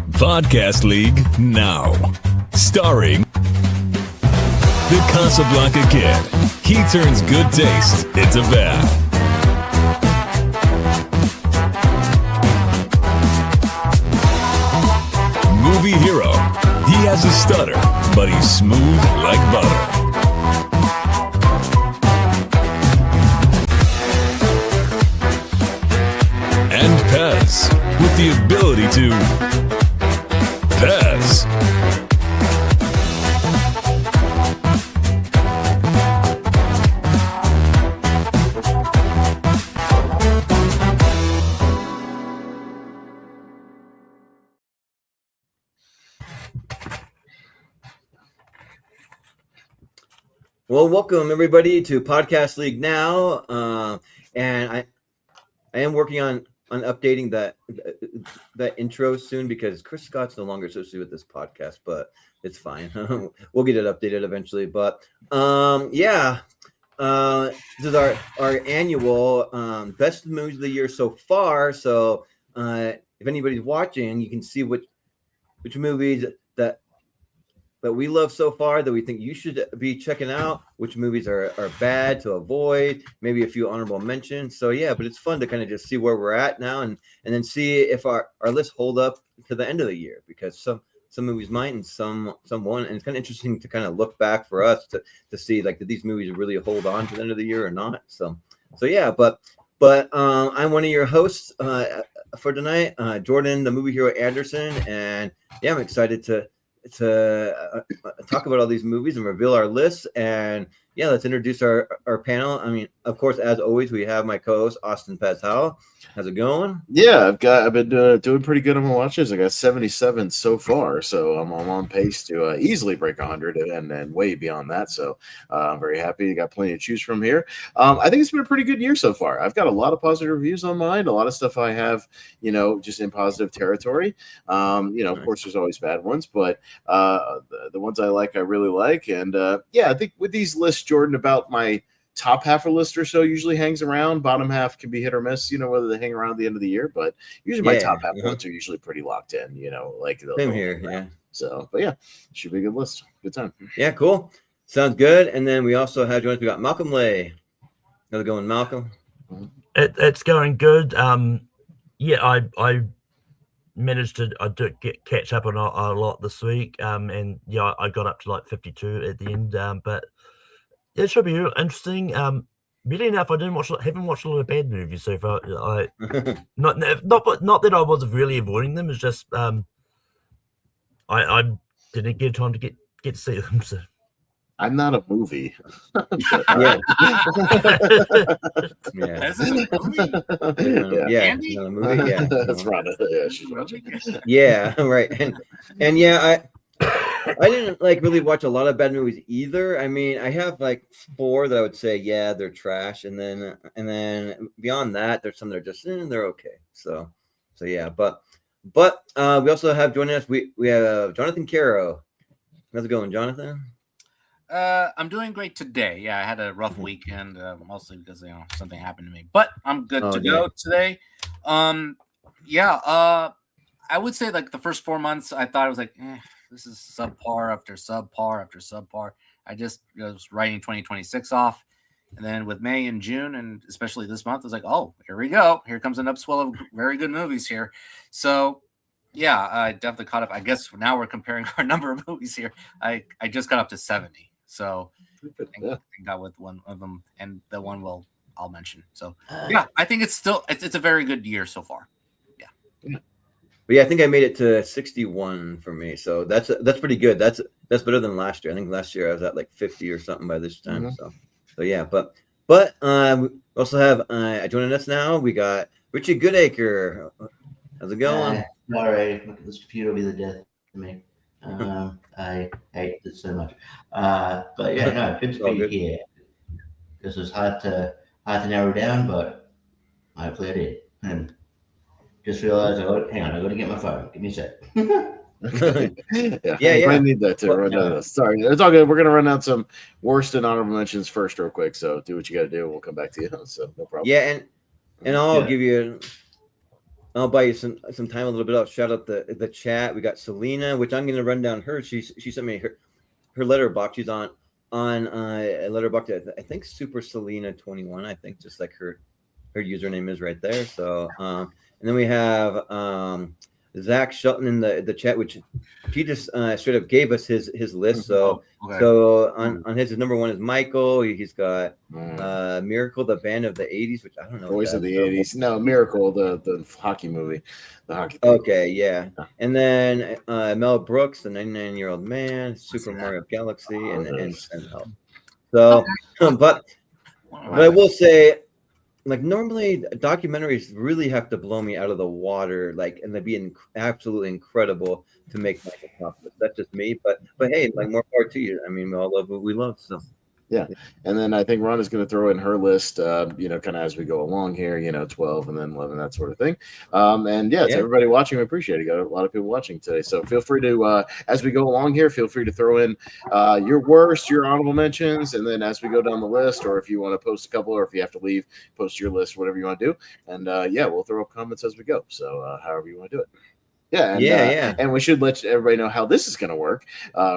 Podcast League now. Starring the Casablanca Kid. He turns good taste into bad. Movie hero. He has a stutter, but he's smooth like butter. And Pez, with the ability to Pez. Well, welcome everybody to Podcast League now, and I am working on updating that intro soon because Chris Scott's no longer associated with this podcast, but it's fine. We'll get it updated eventually. But this is our annual best movies of the year so far. So if anybody's watching, you can see which movies that we love so far that we think you should be checking out, which movies are bad to avoid, maybe a few honorable mentions. So yeah, but it's fun to kind of just see where we're at now and then see if our lists hold up to the end of the year, because some movies might and some won't. And it's kind of interesting to kind of look back for us to see, like, did these movies really hold on to the end of the year or not? So yeah, but I'm one of your hosts for tonight, Jordan, the movie hero Anderson, and yeah, I'm excited to talk about all these movies and reveal our lists. And yeah, let's introduce our panel. I mean, of course, as always, we have my co-host Austin Pez Howell. How's it going? Yeah, I've been doing pretty good on my watches. I got 77 so far, so I'm on pace to easily break 100 and way beyond that. So I'm very happy. Got plenty to choose from here. I think it's been a pretty good year so far. I've got a lot of positive reviews on mine. A lot of stuff I have, just in positive territory. Of course, there's always bad ones, but the ones I like, I really like. And I think with these lists, Jordan, about my top half of list or so usually hangs around. Bottom half can be hit or miss, whether they hang around at the end of the year. But usually my top half ones are usually pretty locked in, like same here. Yeah. So, but yeah, should be a good list. Good time. Yeah, cool. Sounds good. And then we also have joined us. We got Malcolm Lay. How's it going, Malcolm? It's going good. I managed to catch up on a lot this week. And yeah, I got up to like 52 at the end. But it should be interesting. Really enough, I haven't watched a lot of bad movies so far. Not that I was really avoiding them. It's just I didn't get time to get to see them. So. I'm not a movie. Yeah. This is a movie. Yeah, a movie. Yeah, that's right. Yeah, she's watching. Yeah, right. And yeah, I didn't really watch a lot of bad movies either. I mean, I have like 4 that I would say, yeah, they're trash, and then beyond that, there's some that are just they're okay. So yeah, but we also have joining us. We have Jonathan Caro. How's it going, Jonathan? I'm doing great today. Yeah, I had a rough weekend, mostly because something happened to me. But I'm good to go today. I would say like the first 4 months, I thought it was like, this is subpar after subpar after subpar. I just was writing 2026 off. And then with May and June, and especially this month, I was like, oh, here we go. Here comes an upswell of very good movies here. So, yeah, I definitely caught up. I guess now we're comparing our number of movies here. I just got up to 70. So I got with one of them, and the one I'll mention. So, yeah, I think it's a very good year so far. Yeah. But yeah, I think I made it to 61 for me, so that's pretty good. That's better than last year. I think last year I was at like 50 or something by this time. Mm-hmm. So yeah, but we also have joining us now. We got Richie Goodacre. How's it going? All right, look at this computer will be the death to me. I hate this so much. But yeah, no, good to be here. This was hard to narrow down, but hopefully I did. And just realized, hang on, I got to get my phone. Give me a sec. Yeah. I need that to run down. Sorry, it's all good. We're gonna run down some worst and honorable mentions first, real quick. So do what you got to do. We'll come back to you. So no problem. Yeah, and I'll give you I'll buy you some time a little bit. I'll shout out the chat. We got Selena, which I'm going to run down her. She sent me her letterbox. She's on a letterbox. I think Super Selena 21. I think just like her username is right there. So and then we have Zach Shelton in the chat, which he just straight up gave us his list. So on his number one is Michael. He's got Miracle, the band of the 80s, which I don't know. Boys of the 80s. No, Miracle, the hockey movie. The hockey thing. Okay, yeah. And then Mel Brooks, the 99-year-old man, Super Mario Galaxy, and Send Help. So, but I will say, like, normally documentaries really have to blow me out of the water, like, and they'd be absolutely incredible to make my top list. That's just me, but hey, like, more power to you. I mean, we all love what we love, so. Yeah. And then I think Ron is going to throw in her list, kind of as we go along here, 12 and then 11, that sort of thing. To everybody watching, we appreciate it. Got a lot of people watching today. So feel free to, as we go along here, feel free to throw in your worst, your honorable mentions. And then as we go down the list, or if you want to post a couple, or if you have to leave, post your list, whatever you want to do. And we'll throw up comments as we go. So however you want to do it. Yeah, and we should let everybody know how this is going to work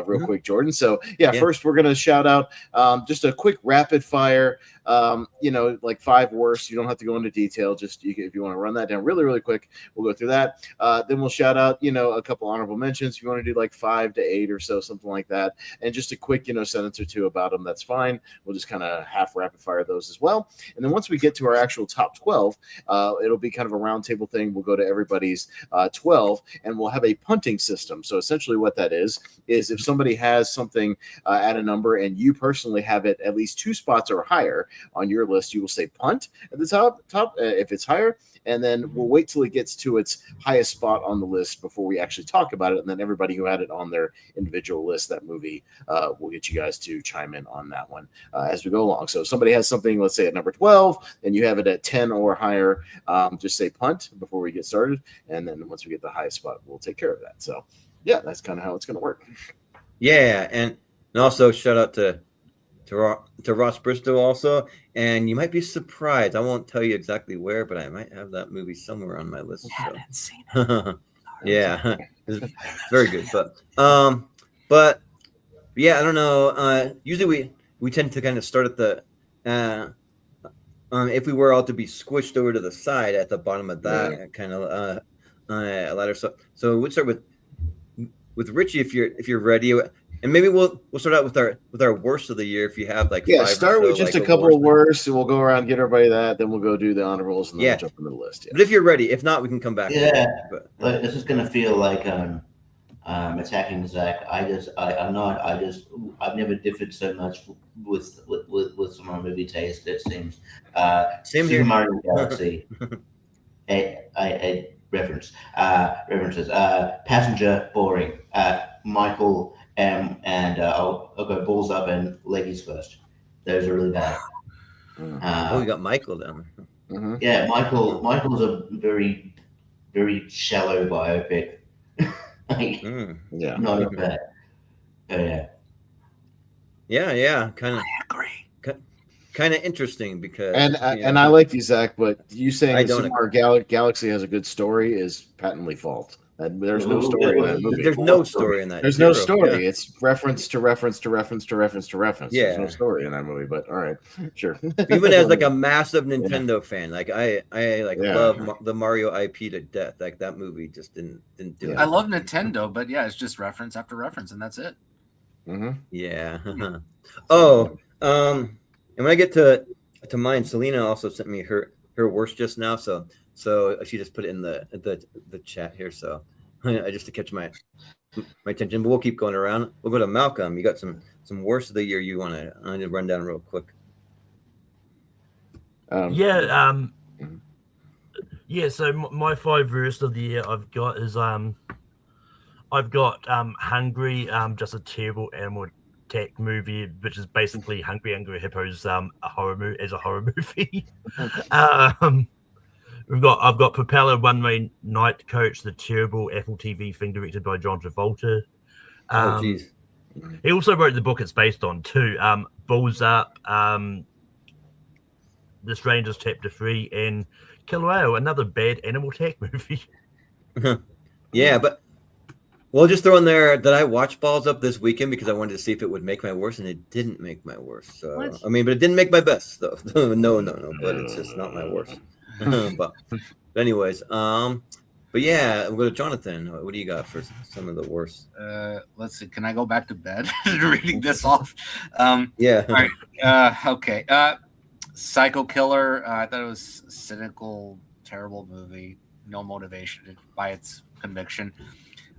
real quick, Jordan. So, first we're going to shout out just a quick rapid fire, like 5 worst. You don't have to go into detail. Just if you want to run that down really, really quick, we'll go through that. Then we'll shout out, a couple honorable mentions. If you want to do like 5 to 8 or so, something like that, and just a quick, sentence or two about them, that's fine. We'll just kind of half rapid fire those as well. And then once we get to our actual top 12, it'll be kind of a roundtable thing. We'll go to everybody's 12. And we'll have a punting system. So essentially what that is if somebody has something at a number and you personally have it at least 2 spots or higher on your list, you will say punt at the top if it's higher. And then we'll wait till it gets to its highest spot on the list before we actually talk about it. And then everybody who had it on their individual list, that movie, will get you guys to chime in on that one as we go along. So if somebody has something, let's say at number 12, and you have it at 10 or higher, just say punt before we get started. And then once we get the highest spot, we'll take care of that. So, that's kind of how it's going to work. Yeah, and also shout out to Ross Bristow also. And you might be surprised. I won't tell you exactly where, but I might have that movie somewhere on my list. I haven't seen it. Yeah, it's very good. But yeah, I don't know. Usually we tend to kind of start at the if we were all to be squished over to the side at the bottom of that kind of ladder. So we'll start with Richie if you're ready, and maybe we'll start out with our worst of the year if you have like 5 start with just a couple of worst, and we'll go around, get everybody that, then we'll go do the honorables and then we'll jump into the list. But if you're ready, if not, we can come back. But this is gonna feel like attacking Zach. I've never differed so much with some of my movie taste. It seems. Same Super here. Mario Galaxy. References. Passenger, boring. Michael and I'll go balls up and ladies first. Those are really bad. You got Michael down. Mm-hmm. Yeah, Michael's a very, very shallow biopic. Not a bad. Yeah, kind of. I agree. Kind of interesting because and I like you, Zach, but you saying Super Mario Galaxy has a good story is patently false. There's no story in that movie. There's no story in that. There's no story. Yeah. It's reference to reference to reference to reference to reference. Yeah. There's no story in that movie, but all right, sure. Even as like a massive Nintendo fan, like I love the Mario IP to death. Like that movie just didn't do it. I love Nintendo, but it's just reference after reference, and that's it. Mm-hmm. Yeah. And when I get to mine, Selena also sent me her worst just now. So she just put it in the chat here. So just to catch my attention, but we'll keep going around. We'll go to Malcolm. You got some worst of the year you want to run down real quick. So my 5 worst of the year I've got is I've got Hungry, just a terrible animal attack movie, which is basically Hungry Angry Hippos a horror movie. I've got Propeller, One Way Night Coach, the terrible Apple TV thing directed by John Travolta. Jeez. He also wrote the book it's based on too. Balls Up, The Strangers Chapter 3 and Killer Whale, another bad animal attack movie. Yeah, but we'll just throw in there that I watched Balls Up this weekend because I wanted to see if it would make my worst, and it didn't make my worst. So What? I mean, but it didn't make my best though. No, but it's just not my worst. but anyways, but yeah, we'll go to Jonathan. What do you got for some of the worst? Let's see. Can I go back to bed reading this off? Yeah. All right. Okay. Psycho Killer. I thought it was a cynical, terrible movie. No motivation by its conviction.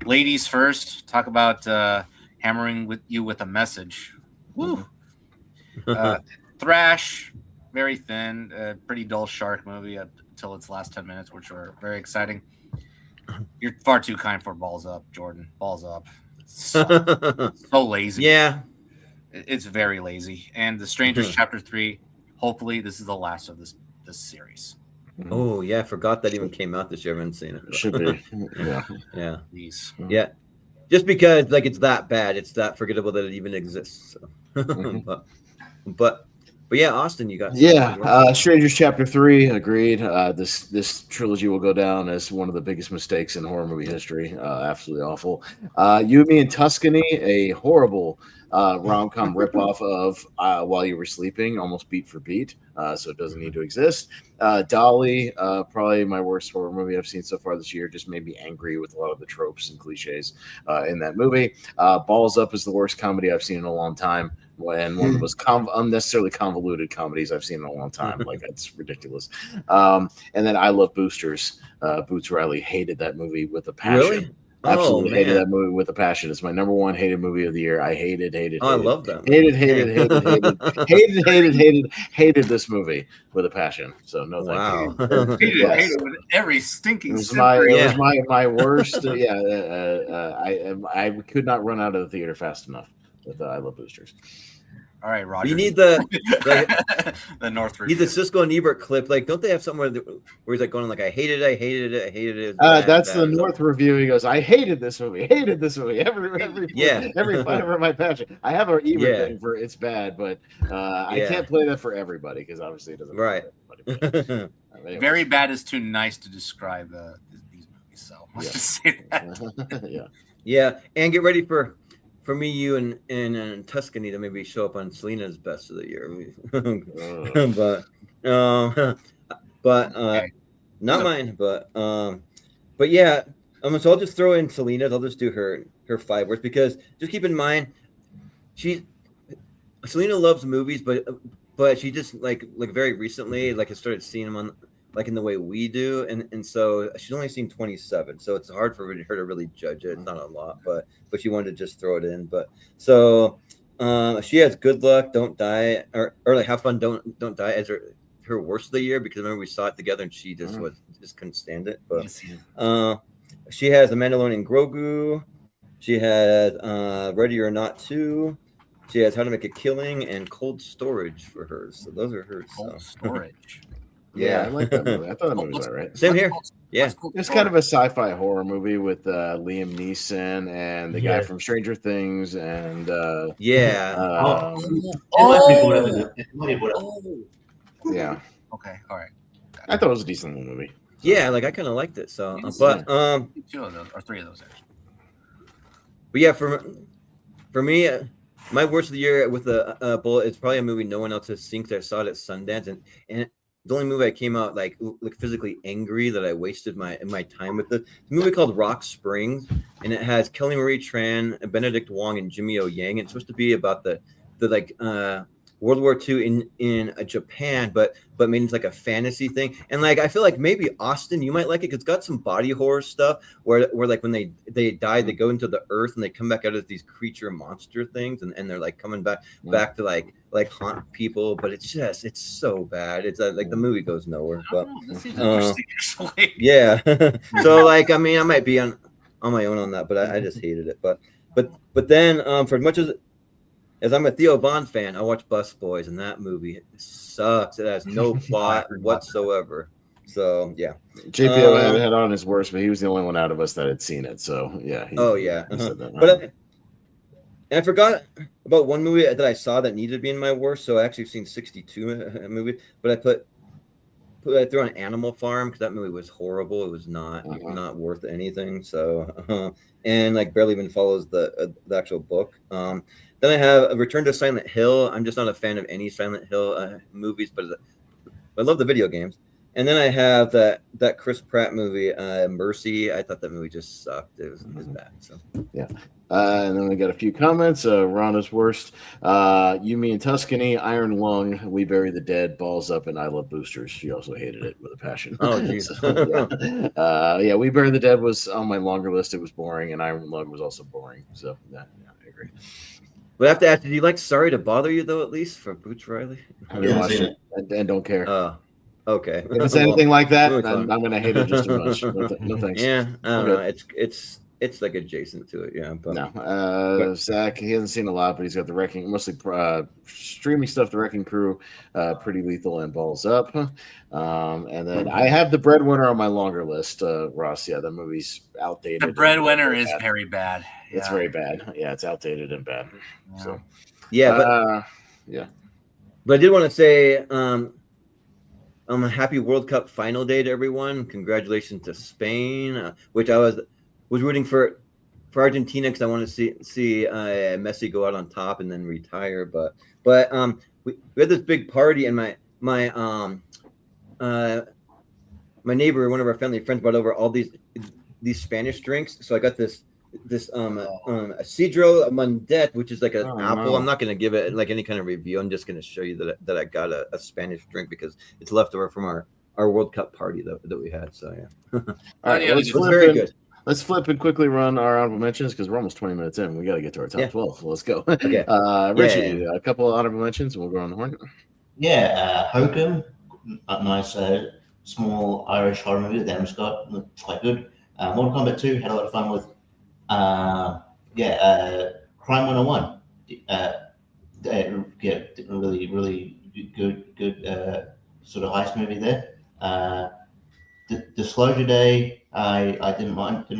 Ladies First. Talk about hammering with a message. Woo. Thrash. Very thin. Pretty dull shark movie until its last 10 minutes, which were very exciting. You're far too kind for Balls Up, Jordan. Balls Up. So lazy. Yeah. It's very lazy. And The Strangers Chapter 3, hopefully this is the last of this series. Oh yeah, I forgot that even came out this year. I haven't seen it. Should be. Yeah. Please. Yeah. Just because like it's that bad, it's that forgettable that it even exists. So. but yeah, Austin, you got Strangers Chapter 3, agreed. This trilogy will go down as one of the biggest mistakes in horror movie history. Absolutely awful. You, Me, and Tuscany, a horrible rom-com ripoff of While You Were Sleeping, almost beat for beat, so it doesn't need to exist. Dolly, probably my worst horror movie I've seen so far this year, just made me angry with a lot of the tropes and cliches in that movie. Balls Up is the worst comedy I've seen in a long time, and one of the most unnecessarily convoluted comedies I've seen in a long time. Like, that's ridiculous. And then I Love Boosters. Boots Riley hated that movie with a passion. Really? Absolutely hated that movie with a passion. It's my number one hated movie of the year. I hated. Oh, I love that. Hated this movie with a passion. So no, thank you. Hated with every stinking. It was my worst. I could not run out of the theater fast enough with I Love Boosters. All right, Roger. You need the North. Need the Siskel and Ebert clip. Like, don't they have somewhere where he's like going like, I hated it. That's the North review. He goes, I hated this movie. Every fiber of my passion. I have an Ebert thing for it's bad, but I can't play that for everybody because obviously it doesn't. Right. Anyway. Very bad is too nice to describe these movies. So let's just say that. Yeah, and get ready for me, you, and Tuscany to maybe show up on Selena's best of the year. Not mine. But yeah. So I'll just throw in Selena's. I'll just do her 5 words because just keep in mind, Selena loves movies, but she just like very recently has started seeing them on like in the way we do, and so she's only seen 27, so it's hard for her to really judge it. It's not a lot, but she wanted to just throw it in. But so she has Good Luck, Don't Die, or like Have Fun, Don't Die as her worst of the year, because I remember we saw it together and she just couldn't stand it. But she has The Mandalorian Grogu, she has Ready or Not 2, she has How to Make a Killing and Cold Storage for hers. So those are hers. Cold Storage. Yeah, I like that movie. I thought that movie was all right. Same here. Yeah. It's kind of a sci-fi horror movie with Liam Neeson and the guy from Stranger Things and yeah. Okay. All right. I thought it was a decent little movie. Yeah, like I kind of liked it. So, 2 of those or 3 of those actually. But yeah, for me, my worst of the year with the bullet, it's probably a movie no one else has seen because I saw it at Sundance, and the only movie I came out like physically angry that I wasted my time with. It's a movie called Rock Springs, and it has Kelly Marie Tran, Benedict Wong, and Jimmy O Yang. It's supposed to be about the World War II in Japan, but means like a fantasy thing. And like I feel like maybe Austin, you might like it because it's got some body horror stuff where like when they die, they go into the earth and they come back out as these creature monster things, and they're like coming back to like haunt people. But it's so bad. It's like the movie goes nowhere. But yeah. So like I mean I might be on my own on that, but I just hated it. But then for as much as I'm a Theo Von fan, I watch Bus Boys, and that movie sucks. It has no plot whatsoever. So yeah, JPO had on his worst, but he was the only one out of us that had seen it. So yeah. He said that, right? But I forgot about one movie that I saw that needed to be in my worst. So I actually seen 62 movies, but I put throw on Animal Farm because that movie was horrible. It was not worth anything. So and like barely even follows the actual book. Then I have a Return to Silent Hill. I'm just not a fan of any Silent Hill movies, but I love the video games. And then I have that Chris Pratt movie, Mercy. I thought that movie just sucked. It was bad. So yeah. And then we got a few comments. Rana's worst. You, Me, and Tuscany, Iron Lung, We Bury the Dead, Balls Up, and I Love Boosters. She also hated it with a passion. Oh, geez. Yeah. We Bury the Dead was on my longer list. It was boring, and Iron Lung was also boring. So yeah, I agree. But I have to ask, did you like Sorry to Bother You though? At least for Boots Riley. I haven't watched it and don't care. Okay. If it's anything like that, I'm going to hate it just too much. No thanks. Yeah, I don't know. It's like adjacent to it. Yeah. But, no. Zach, he hasn't seen a lot, but he's got the Wrecking, mostly streaming stuff. The Wrecking Crew, Pretty Lethal, and Balls Up. And then I have The Breadwinner on my longer list. Ross, yeah, that movie's outdated. The Breadwinner is very bad. Yeah. It's very bad. Yeah, it's outdated and bad. Yeah. So yeah, but I did want to say. A happy World Cup final day to everyone. Congratulations to Spain, which I was rooting for Argentina because I want to see Messi go out on top and then retire. But we had this big party and my neighbor, one of our family friends, brought over all these Spanish drinks. So I got this Cedro Mundet, which is like an apple. No. I'm not going to give it like any kind of review. I'm just going to show you that I got a Spanish drink because it's left over from our World Cup party that we had. So yeah. All right, it was very good. Let's flip and quickly run our honorable mentions because we're almost 20 minutes in. We got to get to our top 12. So let's go. Okay. Richie, a couple of honorable mentions and we'll go on the horn. Yeah, Hokum, a nice small Irish horror movie that Adam Scott looked quite good. Mortal Kombat 2, had a lot of fun with. Crime 101. Really, really good sort of heist movie there. Disclosure Day, I didn't mind. I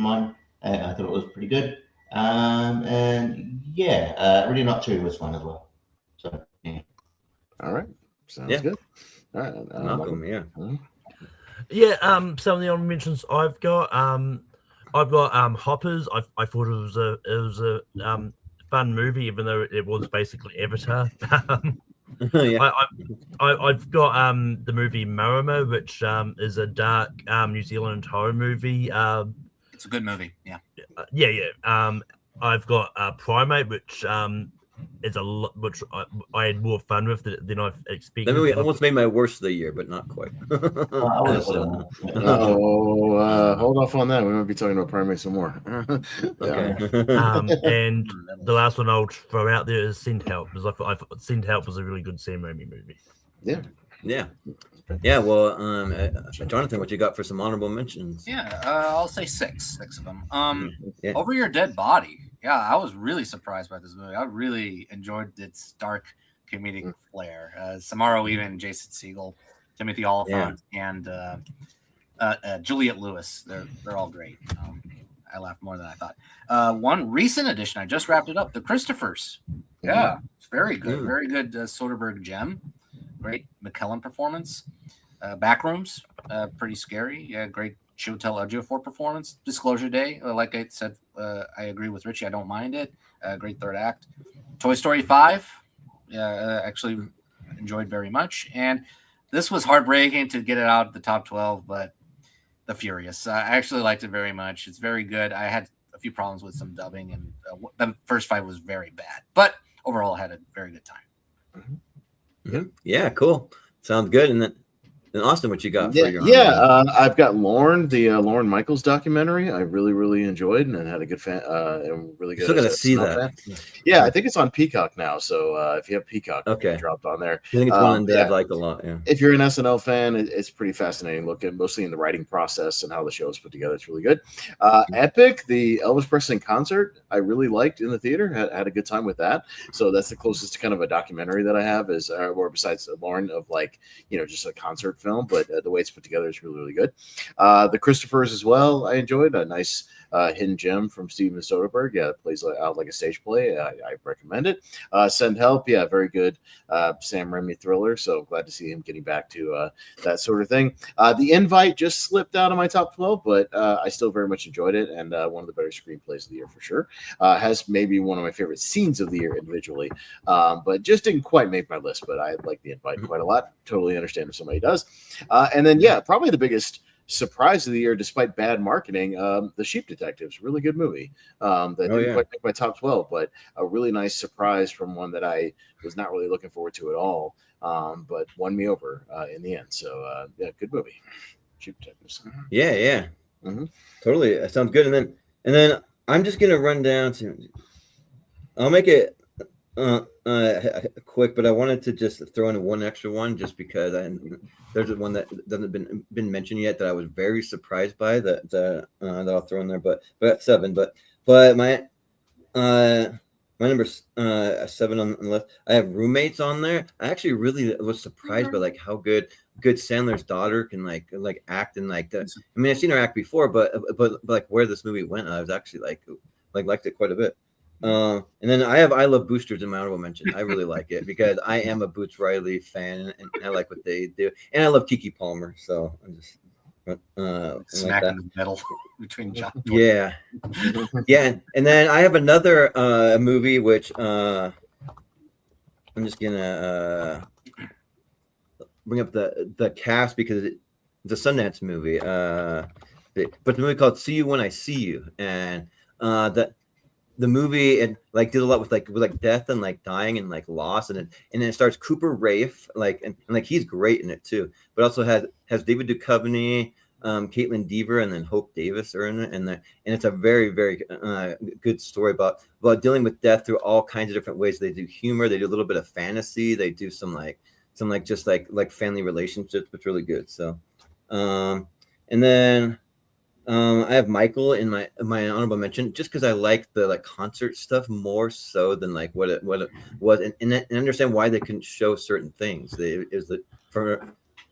thought it was pretty good. Really Not 2 was fun as well. So yeah. All right, sounds good. All right, Malcolm, some of the honorable mentions I've got. Hoppers. I thought it was a fun movie, even though it was basically Avatar. I've got the movie Marimo, which is a dark New Zealand horror movie. It's a good movie. Yeah. I've got Primate, which is a lot, which I had more fun with than I've expected. That movie almost made my worst of the year, but not quite. Hold off on that. We might be talking about Primate some more. Okay. And the last one I'll throw out there is Send Help, because I thought Send Help was a really good Sam Raimi movie. Yeah. Well, Jonathan, what you got for some honorable mentions? Yeah, I'll say six of them. Over Your Dead Body. Yeah, I was really surprised by this movie. I really enjoyed its dark comedic flair. Samara Weaving, Jason Segel, Timothy Oliphant, and Juliette Lewis. They're all great. I laughed more than I thought. One recent addition, I just wrapped it up, The Christophers. Yeah, it's very good. Very good Soderbergh gem. Great McKellen performance. Backrooms, pretty scary. Yeah, great Chiwetel Ejiofor performance. Disclosure Day, like I said, I agree with Richie. I don't mind it. Great third act. Toy Story 5, actually enjoyed very much. And this was heartbreaking to get it out of the top 12, but The Furious. I actually liked it very much. It's very good. I had a few problems with some dubbing, and the first fight was very bad. But overall, I had a very good time. Yeah, cool. Sounds good. And then Austin, what you got for your I've got Lorne, the Lorne Michaels documentary. I really, really enjoyed and had a good fan. Really good. Still gonna see that. Yeah, I think it's on Peacock now. So if you have Peacock, it dropped on there. I think it's one that I've liked a lot. Yeah. If you're an SNL fan, it's pretty fascinating. Looking mostly in the writing process and how the show is put together. It's really good. Epic, the Elvis Presley concert, I really liked in the theater. Had a good time with that. So that's the closest to kind of a documentary that I have is, or besides Lorne, of like just a concert film. film, but the way it's put together is really, really good. The Christophers as well, I enjoyed. A nice hidden gem from Steven Soderbergh. Yeah, it plays out like a stage play. I recommend it. Send Help, yeah, very good Sam Raimi thriller. So glad to see him getting back to that sort of thing. The Invite just slipped out of my top 12, but I still very much enjoyed it, and one of the better screenplays of the year for sure. Has maybe one of my favorite scenes of the year individually, but just didn't quite make my list. But I like The Invite quite a lot. Totally understand if somebody does. And then, yeah, probably the biggest surprise of the year, despite bad marketing, The Sheep Detectives, really good movie that didn't quite make my top 12, but a really nice surprise from one that I was not really looking forward to at all, but won me over in the end. So yeah, good movie. Sheep Detectives. Yeah. Totally, that sounds good. And then I'm just gonna run down to. I'll make it quick, but I wanted to just throw in one extra one just because there's one that doesn't been mentioned yet that I was very surprised by that I'll throw in there, but at 7, but my number 7 on the list, I have Roommates on there. I actually really was surprised by like how good Sandler's daughter can like act and like that. I mean, I've seen her act before, but like where this movie went, I was actually like liked it quite a bit. And then I have I Love Boosters in my honorable mention. I really like it because I am a Boots Riley fan and I like what they do, and I love Keke Palmer. So I'm just smacking like the middle between John. Yeah. And then I have another movie which I'm just gonna bring up the cast because it's a Sundance movie. But the movie called See You When I See You, and the movie it like did a lot with death and like dying and like loss, and then it stars Cooper Raiff and he's great in it too, but also has David Duchovny, Caitlin Dever, and then Hope Davis are in it, and it's a very, very good story about dealing with death through all kinds of different ways. They do humor, they do a little bit of fantasy, they do some just family relationships, but really good. So and then I have Michael in my honorable mention just because I like the concert stuff more so than what it was, and understand why they couldn't show certain things.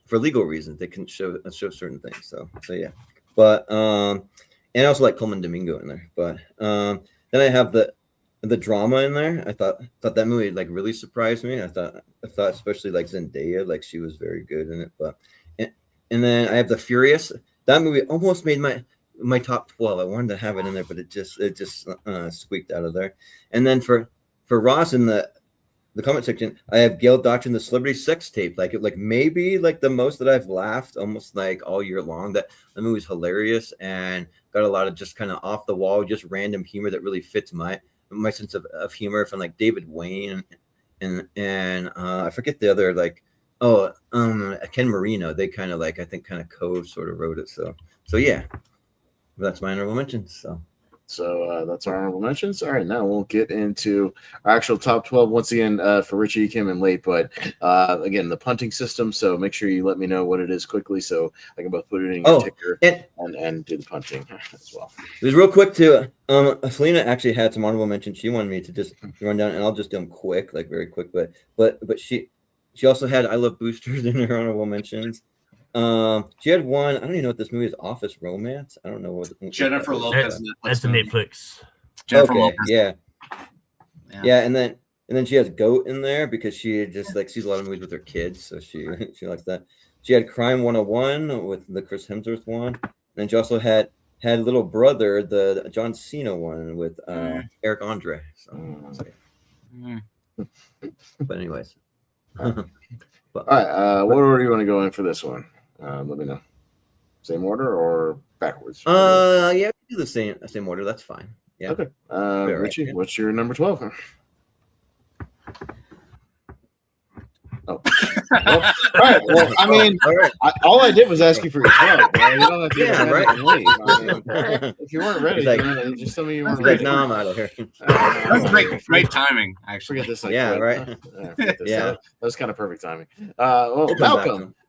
For legal reasons they couldn't show certain things. So yeah, but and I also like Coleman Domingo in there. But then I have the drama in there. I thought that movie really surprised me. I thought especially Zendaya, she was very good in it. But and then I have The Furious. That movie almost made my top 12. I wanted to have it in there, but it just squeaked out of there. And then for Ross in the comment section, I have Gail Dodson, The Celebrity Sex Tape. Maybe the most that I've laughed almost all year long. That the movie's hilarious and got a lot of just kind of off the wall, just random humor that really fits my sense of humor from David Wayne and I forget the other Ken Marino. They kind of I think kind of sort of wrote it. So yeah, that's my honorable mentions. So that's our honorable mentions. All right, now we'll get into our actual top 12. Once again, for Richie, he came in late, but again, the punting system. So make sure you let me know what it is quickly so I can both put it in your ticker and do the punting as well. Just real quick too. Selena actually had some honorable mentions. She wanted me to just run down, and I'll just do them quick, very quick. But she also had I Love Boosters in her honorable mentions. She had one. I don't even know what this movie is. Office Romance. I don't know what. Jennifer Lopez. That's the Netflix. Jennifer Lopez. Yeah, and then she has Goat in there because she just sees a lot of movies with her kids, so she likes that. She had Crime 101 with the Chris Hemsworth one, and then she also had Little Brother, the John Cena one with Eric Andre. But anyways. All right. What order do you want to go in for this one? Let me know. Same order or backwards? Yeah, we do the same order. That's fine. Yeah. Okay. Richie, what's your number 12? Oh. All right. Well, I mean, all I did was ask you for your 12. You don't have to if you weren't ready, just tell me you weren't ready. No, I'm out of here. That was great timing, actually. Forget this. Right. That was kind of perfect timing.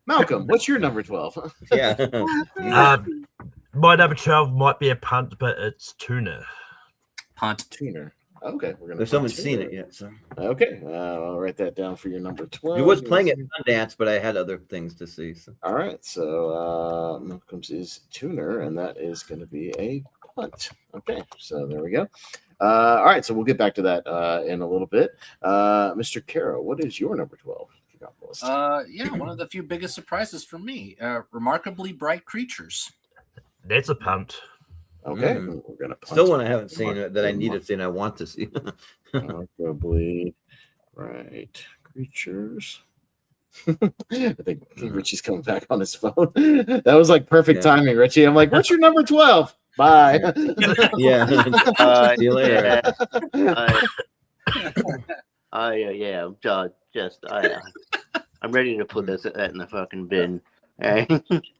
Malcolm, what's your number 12? My number 12 might be a punt, but it's Tuna. Punt. Tuner. Okay, we're gonna. There's someone seen it yet, so Okay, I'll write that down for your number 12. it was playing at Sundance, but I had other things to see. So. All right, so comes his tuner, and that is going to be a punt. Okay, so there we go. All right, so we'll get back to that in a little bit. Mr. Caro, what is your number 12? Yeah, one of the few biggest surprises for me. Remarkably Bright Creatures. That's a punt. Okay, we're gonna punt. Still one I haven't seen that I need to see and I want to see. Remarkably Bright Creatures. I think Richie's coming back on his phone. That was like perfect timing, Richie. I'm like, what's your number 12? Bye. Yeah. See you later. I'm ready to put this in the fucking bin. Hey.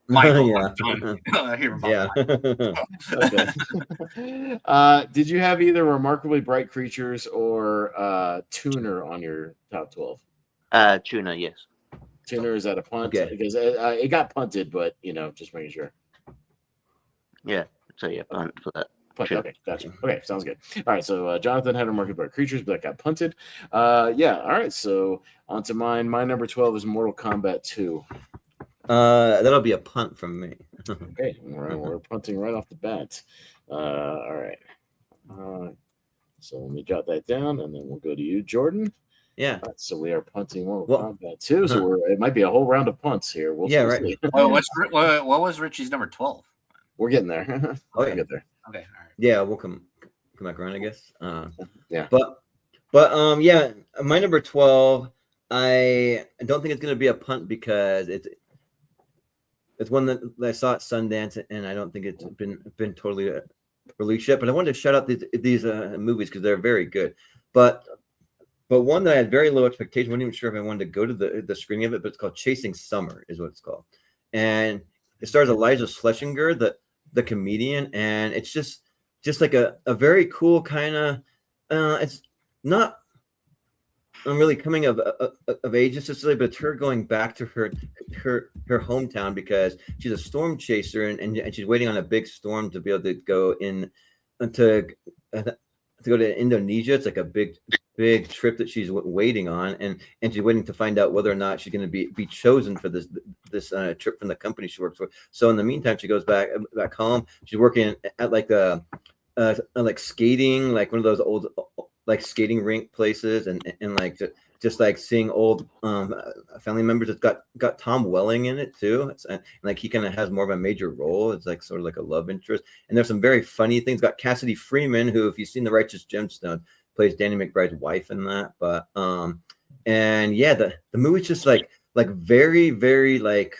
Michael, yeah. Okay. Did you have either Remarkably Bright Creatures or Tuner on your top 12? Tuna, yes. Tuner is at a punt because it got punted, but just making sure. Yeah. So yeah, punt for that. Punt. Okay, gotcha. Okay, sounds good. All right, so Jonathan had Remarkably Bright Creatures, but that got punted. Yeah. All right, so on to mine. My number 12 is Mortal Kombat 2. That'll be a punt from me. Okay, we're punting right off the bat. All right. So let me jot that down, and then we'll go to you, Jordan. Yeah. Right, so we are punting Mortal Kombat 2. So it might be a whole round of punts here. We'll right. What was Richie's number 12? We're getting there. We'll get there. Okay, all right. Yeah, we'll come back around, I guess. Yeah. But yeah, my number 12. I don't think it's going to be a punt because it's one that I saw at Sundance, and I don't think it's been totally released yet. But I wanted to shout out these movies because they're very good. But one that I had very low expectations. I wasn't even sure if I wanted to go to the screening of it. But it's called Chasing Summer, is what it's called, and it stars Elijah Schlesinger, the comedian, and it's just like a very cool kind of. It's not. I'm really coming of age necessarily, but it's her going back to her hometown because she's a storm chaser and she's waiting on a big storm to be able to go in to go to Indonesia. It's like a big trip that she's waiting on, and she's waiting to find out whether or not she's going to be chosen for this trip from the company she works for. So in the meantime, she goes back home. She's working at like like skating, like one of those old like skating rink places, and like just like seeing old family members. It's got Tom Welling in it too. And like he kind of has more of a major role. It's like sort of like a love interest. And there's some very funny things. Got Cassidy Freeman, who, if you've seen The Righteous Gemstones, plays Danny McBride's wife in that. But and yeah, the movie's just like very, very like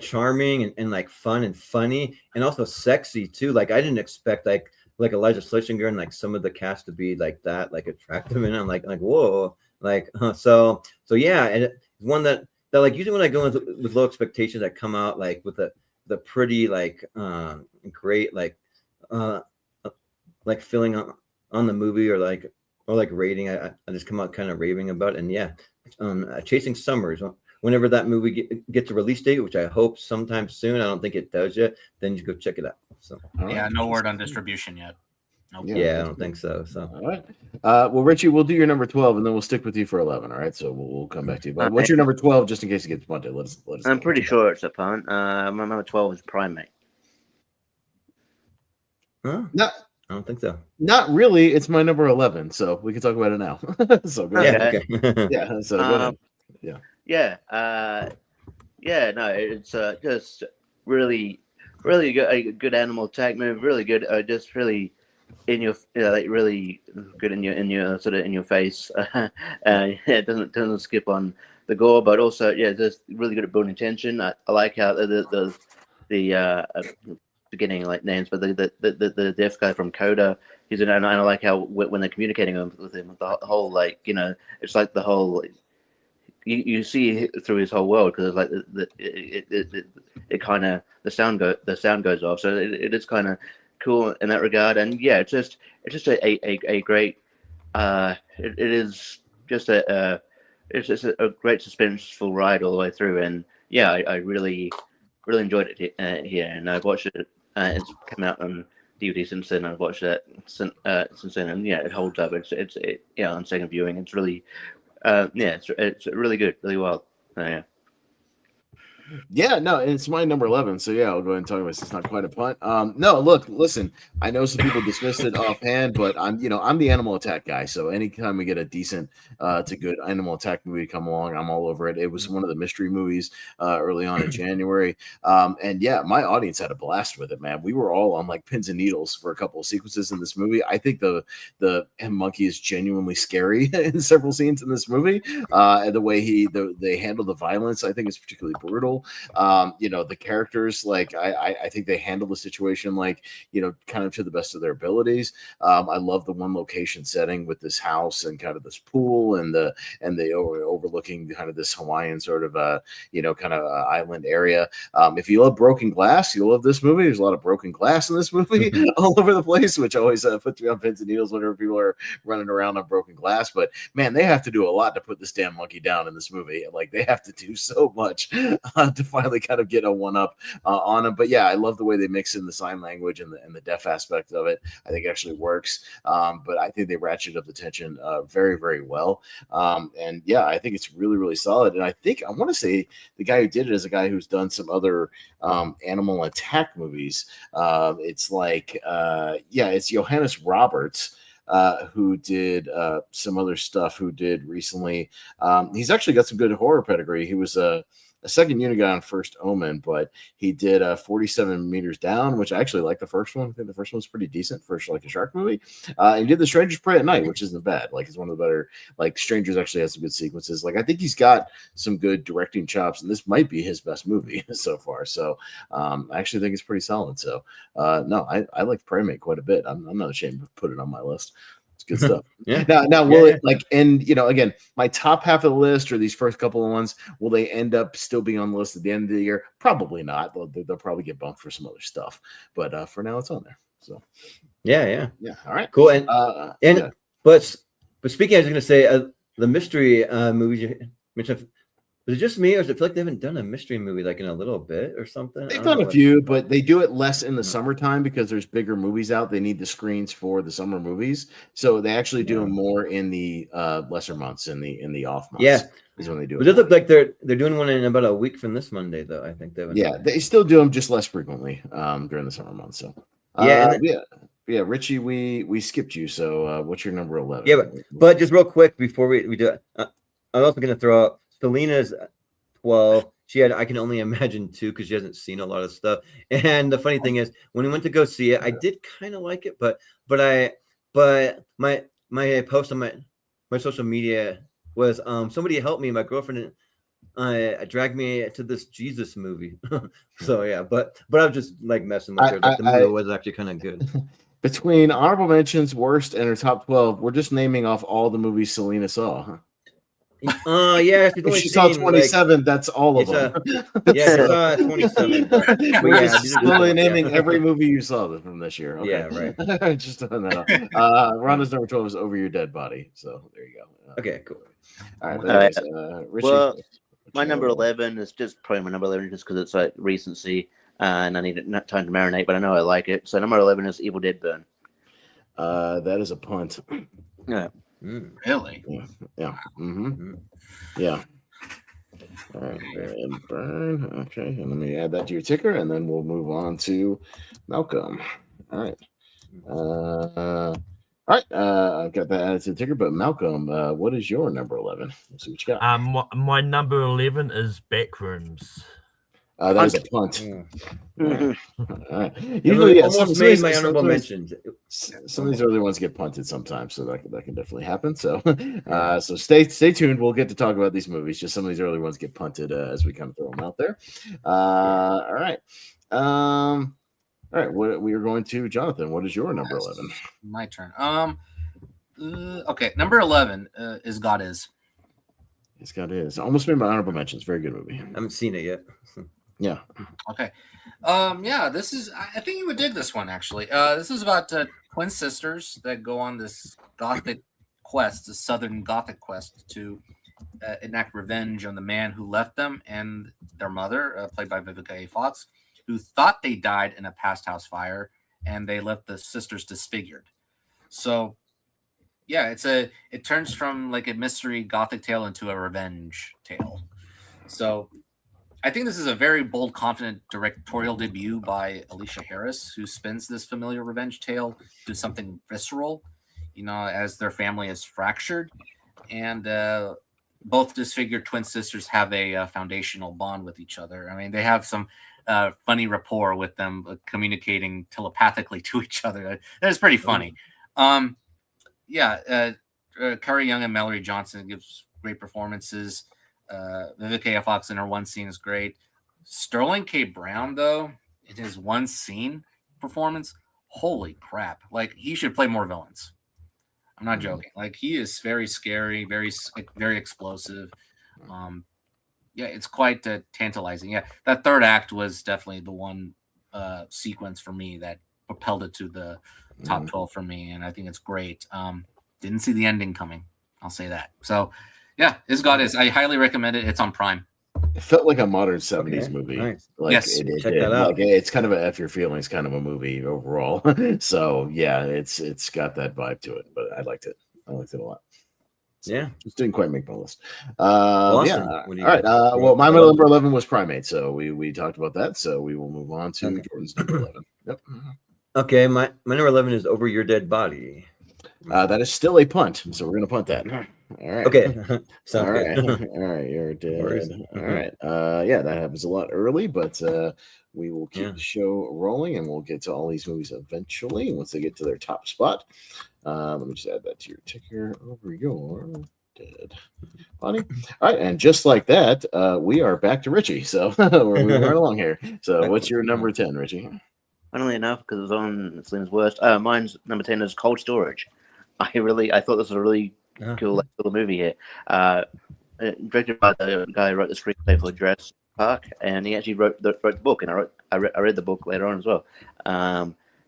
charming and like fun and funny and also sexy too. Like I didn't expect like Elijah Schlesinger and like some of the cast to be like that, like attractive, and I'm like whoa, like so yeah. And it's one that like usually when I go with low expectations, I come out like with the pretty like great like feeling on the movie or like rating. I just come out kind of raving about it. And yeah, Chasing Summers. Whenever that movie gets a release date, which I hope sometime soon, I don't think it does yet, then you go check it out. So yeah, no word on distribution yet. Nope. Yeah, I don't think so. So all right. Well, Richie, we'll do your number 12, and then we'll stick with you for 11. All right. So we'll come back to you. But what's your number 12, just in case it gets punted? Let us. I'm pretty sure it's a punt. My number 12 is Primate. Huh? No, I don't think so. Not really. It's my number 11, so we can talk about it now. So go ahead. Okay. Yeah. So go ahead. Yeah. Yeah. No, it's just really good. A good animal attack movie. Really good. Just really in your, like really good in your sort of in your face. It doesn't skip on the gore, but also just really good at building tension. I like how the beginning like names, but the deaf guy from Coda. He's in, and I like how when they're communicating with him, the whole like it's like the whole. You see through his whole world because like it kind of the sound goes off, so it is kind of cool in that regard. And yeah, it's just a great it is just a great suspenseful ride all the way through. And yeah, I really enjoyed it here, and I watched it. It's come out on DVD since then. I've watched that since then, and yeah, it holds up. It's on second viewing, it's really it's really good, really well. Yeah. Yeah, no, it's my number 11. So yeah, I'll go ahead and talk about this. It's not quite a punt. No, look, listen, I know some people dismissed it offhand, but I'm the Animal Attack guy. So anytime we get a decent to good Animal Attack movie come along, I'm all over it. It was one of the mystery movies early on in January. And yeah, my audience had a blast with it, man. We were all on like pins and needles for a couple of sequences in this movie. I think the monkey is genuinely scary in several scenes in this movie. And the way they handle the violence, I think is particularly brutal. The characters, like I think they handle the situation like kind of to the best of their abilities. I love the one location setting with this house and kind of this pool and the overlooking kind of this Hawaiian sort of kind of island area. If you love broken glass, you'll love this movie. There's a lot of broken glass in this movie all over the place, which always puts me on pins and needles whenever people are running around on broken glass. But man, they have to do a lot to put this damn monkey down in this movie. Like they have to do so much to finally kind of get a one-up on him. But yeah, I love the way they mix in the sign language and the deaf aspect of it. I think it actually works. But I think they ratchet up the tension very, very well. And yeah, I think it's really, really solid. And I think I want to say the guy who did it is a guy who's done some other Animal Attack movies. It's like, it's Johannes Roberts. Who did some other stuff, who did recently. He's actually got some good horror pedigree. He was a second unit guy on First Omen, but he did 47 Meters Down, which I actually like the first one. I think the first one's pretty decent for like a shark movie. He did The Strangers Prey at Night, which isn't bad. Like it's one of the better, like Strangers actually has some good sequences. Like I think he's got some good directing chops, and this might be his best movie so far. So I actually think it's pretty solid. So no, I like Prey Mate quite a bit. I'm not ashamed to put it on my list. Good stuff. Yeah. Now will it like end? Again, my top half of the list or these first couple of ones, will they end up still being on the list at the end of the year? Probably not. They'll probably get bumped for some other stuff. But for now, it's on there. So yeah. All right, cool. But speaking, I was going to say the mystery movies you mentioned. Was it just me, or does it feel like they haven't done a mystery movie like in a little bit or something? They've done a few, but they do it less in the summertime because there's bigger movies out. They need the screens for the summer movies, so they actually do them more in the lesser months, in the off months. Yeah, is when they do. But it look like they're doing one in about a week from this Monday, though. I think they. They still do them just less frequently during the summer months. So Richie, we skipped you. So what's your number 11? Yeah, but just real quick before we do it, I'm also going to throw out Selena's 12. She had I Can Only Imagine 2 because she hasn't seen a lot of stuff. And the funny thing is, when we went to go see it, I did kind of like it, but my post on my social media was somebody helped me. My girlfriend dragged me to this Jesus movie. So yeah, but I was just like messing with her. Like, the movie was actually kind of good. Between honorable mentions, worst, and her top 12, we're just naming off all the movies Selena saw. Huh? If she saw 27, that's all of them. She saw 27. We're just slowly naming every movie you saw from this year. Okay. Yeah, right. Just on that up. Rhonda's number 12 is Over Your Dead Body. So there you go. Okay, cool. All right. Richie, well, my number 11 is just probably my number 11 just because it's like recency and I need time to marinate, but I know I like it. So number 11 is Evil Dead Burn. That is a punt. Yeah. Really? Yeah. Mm-hmm. Yeah. All right. And Burn. Okay. And let me add that to your ticker, and then we'll move on to Malcolm. All right. I've got that added to the ticker, but Malcolm, what is your number 11? Let's see what you got. My number 11 is Backrooms. That is a punt. All right. Usually, almost made my honorable mentions. Some of these early ones get punted sometimes, so that can definitely happen. So, so stay tuned. We'll get to talk about these movies. Just some of these early ones get punted as we kind of throw them out there. All right. All right. What we are going to Jonathan? What is your number 11? My turn. Okay, number 11 is God Is. It's God Is. Almost made my honorable mentions. Very good movie. I haven't seen it yet. Yeah. Okay. This is. I think you would dig this one actually. This is about twin sisters that go on this gothic quest, a southern gothic quest to enact revenge on the man who left them and their mother, played by Vivica A. Fox, who thought they died in a past house fire, and they left the sisters disfigured. So yeah, it turns from like a mystery gothic tale into a revenge tale. So I think this is a very bold, confident directorial debut by Alicia Harris, who spins this familiar revenge tale to something visceral, as their family is fractured. And both disfigured twin sisters have a foundational bond with each other. I mean, they have some funny rapport with them, communicating telepathically to each other. That is pretty funny. Carrie Young and Mallory Johnson gives great performances. Vivica A. Fox in her one scene is great. Sterling K. Brown, though, in his one scene performance, holy crap! Like, he should play more villains. I'm not joking. Like, he is very scary, very explosive. It's quite tantalizing. Yeah, that third act was definitely the one sequence for me that propelled it to the top 12 for me, and I think it's great. Didn't see the ending coming. I'll say that. So, yeah, I highly recommend it. It's on Prime. It felt like a modern 70s movie. Nice. Like, yes, check that out. Like, it's kind of a F Your Feelings kind of a movie overall. So yeah, it's got that vibe to it. But I liked it. I liked it a lot. So, yeah, just didn't quite make my list. awesome. Yeah. All right. Well, my number 11 was Primate, so we talked about that. So we will move on to Jordan's number 11. Yep. Okay, my number 11 is Over Your Dead Body. That is still a punt, so we're gonna punt that. All right. Okay. All right. All right. You're dead. All right. Yeah, that happens a lot early, but we will keep the show rolling, and we'll get to all these movies eventually once they get to their top spot. Let me just add that to your ticker. Over Your Dead Body. All right, and just like that, we are back to Richie. So we're moving right along here. So, what's your number 10, Richie? Funnily enough, because it was on Slim's worst. Mine's number 10 is Cold Storage. I thought this was a really cool little movie here. Directed by the guy who wrote the screenplay for Jurassic Park, and he actually wrote the book, and I read the book later on as well.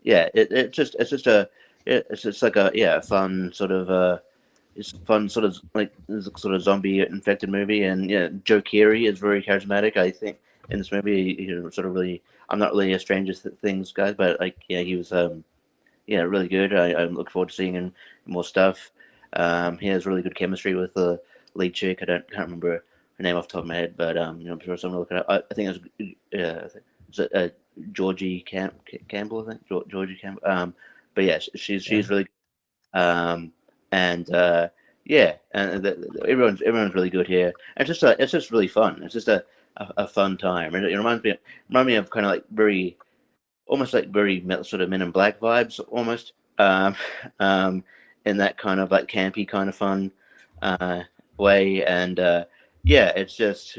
It's just like a fun sort of zombie infected movie, and Joe Keery is very charismatic. I think in this movie, I'm not really a stranger to things, guys, but he was really good. I look forward to seeing him in more stuff. He has really good chemistry with the lead chick. I can't remember her name off the top of my head, but I'm sure someone will look it up. I think it was Georgie Campbell. I think Georgie Campbell. But yeah, she's really good. And everyone's really good here. And it's just really fun. It's just a fun time. And it reminds me of kind of like very sort of Men in Black vibes almost. In that kind of like campy kind of fun way, and it's just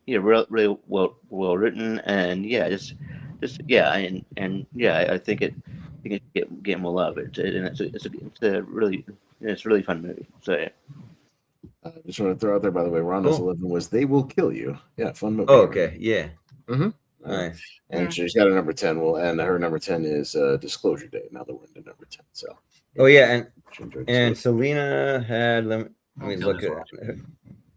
really well written, and I think it get more love. It's a really fun movie. So yeah. I just want to throw out there, by the way, Rhonda's 11 was They Will Kill You. Yeah, fun movie. Oh, okay, yeah. Mm-hmm. Nice. And she's got a number 10. Well, and her number 10 is Disclosure Day. Now that we're into number 10. So. Oh yeah, and Selena had. Let me look at.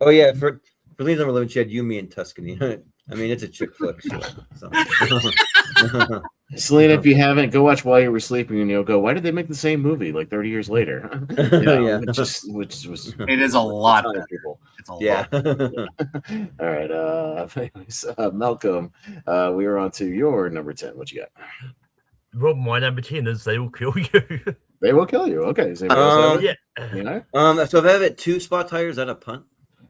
Oh yeah, for Selena's number 11, she had You, Me, and Tuscany. I mean, it's a chick flick. So. Selena, if you haven't, go watch While You Were Sleeping, and you'll go, why did they make the same movie like 30 years later? Which was it is a lot of people. It's a lot. All right. Anyways, Malcolm, we are on to your number 10. What you got? Rob, my number 10 is They Will Kill You. They Will Kill You. Okay. So if I have it 2 spots higher, is that a punt?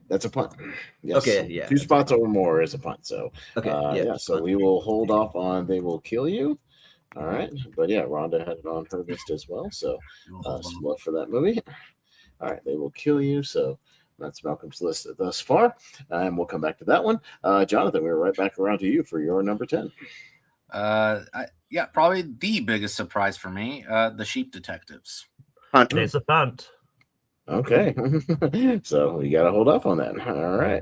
That's a punt. Yes. Okay, yeah. 2 spots or more is a punt. So so punt. we will hold off on They Will Kill You. All right. But yeah, Rhonda had it on her list as well. So some love for that movie. All right, They Will Kill You. So that's Malcolm's list thus far. And we'll come back to that one. Jonathan, we're right back around to you for your number 10. Probably the biggest surprise for me, The Sheep Detectives. It's a punt. Okay. So we got to hold off on that. All right.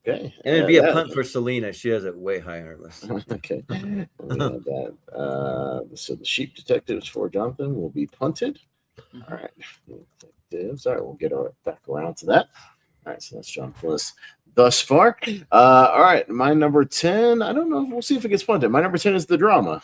Okay. And it'd be a punt for Selena. She has it way higher on her list. Okay. So The Sheep Detectives for Jonathan will be punted. All right. Detectives. All right. We'll get back around to that. All right. So that's Jonathan's list thus far. All right. My number 10. I don't know. We'll see if it gets punted. My number 10 is The Drama.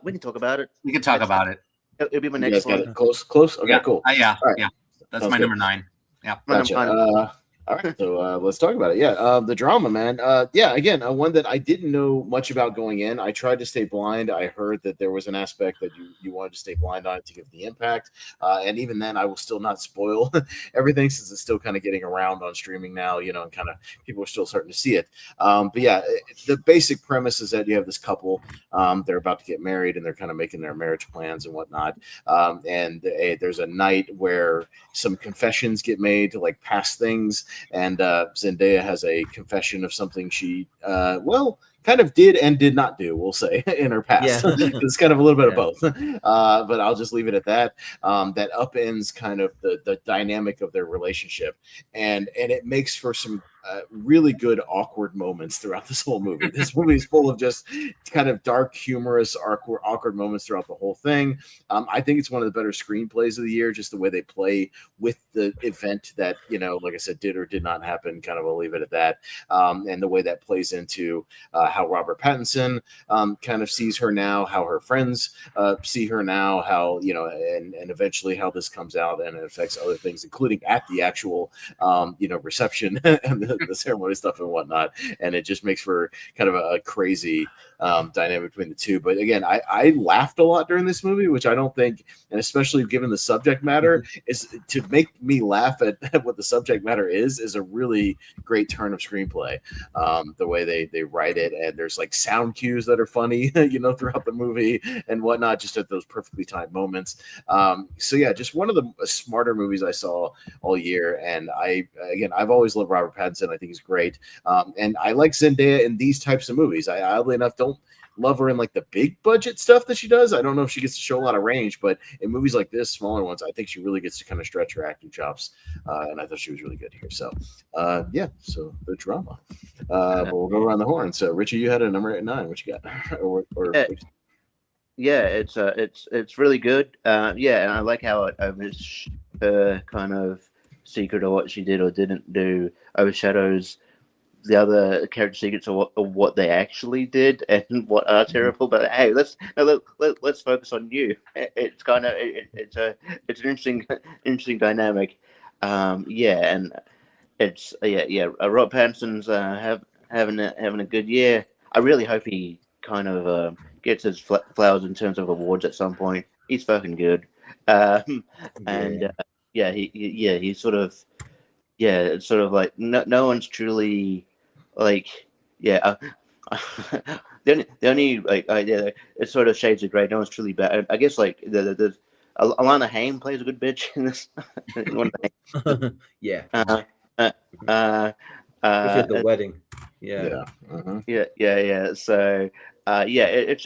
We can talk about it. We can talk about it. It'll be my You next guys got one. it close. Okay, Yeah. cool. Yeah. All right. Yeah. That's Sounds my good. number 9. Yeah. Gotcha. All right, so let's talk about it. Yeah, the drama, man. Yeah, again, one that I didn't know much about going in. I tried to stay blind. I heard that there was an aspect that you wanted to stay blind on to give the impact, and even then, I will still not spoil everything since it's still kind of getting around on streaming now. You know, and kind of people are still starting to see it. But yeah, the basic premise is that you have this couple. They're about to get married, and they're kind of making their marriage plans and whatnot. And there's a night where some confessions get made to like past things. And Zendaya has a confession of something she, kind of did and did not do, we'll say, in her past. Yeah. It's kind of a little bit of both. But I'll just leave it at that. That upends kind of the dynamic of their relationship. And it makes for some really good awkward moments throughout this whole movie. This movie is full of just kind of dark, humorous, awkward moments throughout the whole thing. I think it's one of the better screenplays of the year, just the way they play with the event that, you know, like I said, did or did not happen. Kind of, I'll leave it at that. And the way that plays into how Robert Pattinson kind of sees her now, how her friends see her now, how, you know, and eventually how this comes out and it affects other things, including at the actual, reception and the ceremony stuff and whatnot. And it just makes for kind of a crazy dynamic between the two. But again, I laughed a lot during this movie, which I don't think, and especially given the subject matter, is to make me laugh at what the subject matter is a really great turn of screenplay. The way they write it, and there's like sound cues that are funny, throughout the movie and whatnot, just at those perfectly timed moments. So yeah, just one of the smarter movies I saw all year. And I've always loved Robert Pattinson. I think he's great. And I like Zendaya in these types of movies. I oddly enough don't love her in like the big budget stuff that she does. I don't know if she gets to show a lot of range, but in movies like this, smaller ones, I think she really gets to kind of stretch her acting chops. And I thought she was really good here. So so the drama. But we'll go around the horn. So Richie, you had a number 9. What you got? It's really good. And I like how it kind of secret of what she did or didn't do overshadows the other character secrets of what they actually did and what are terrible. But hey, let's focus on you. It's kind of it's an interesting dynamic. And it's Rob Pattinson's having a good year. I really hope he kind of gets his flowers in terms of awards at some point. He's fucking good. He's sort of it's sort of like no one's truly like the only it's sort of shades of gray. No one's truly bad. I guess like there's Alana Haim plays a good bitch in this. Yeah. Especially at the wedding. Yeah. So it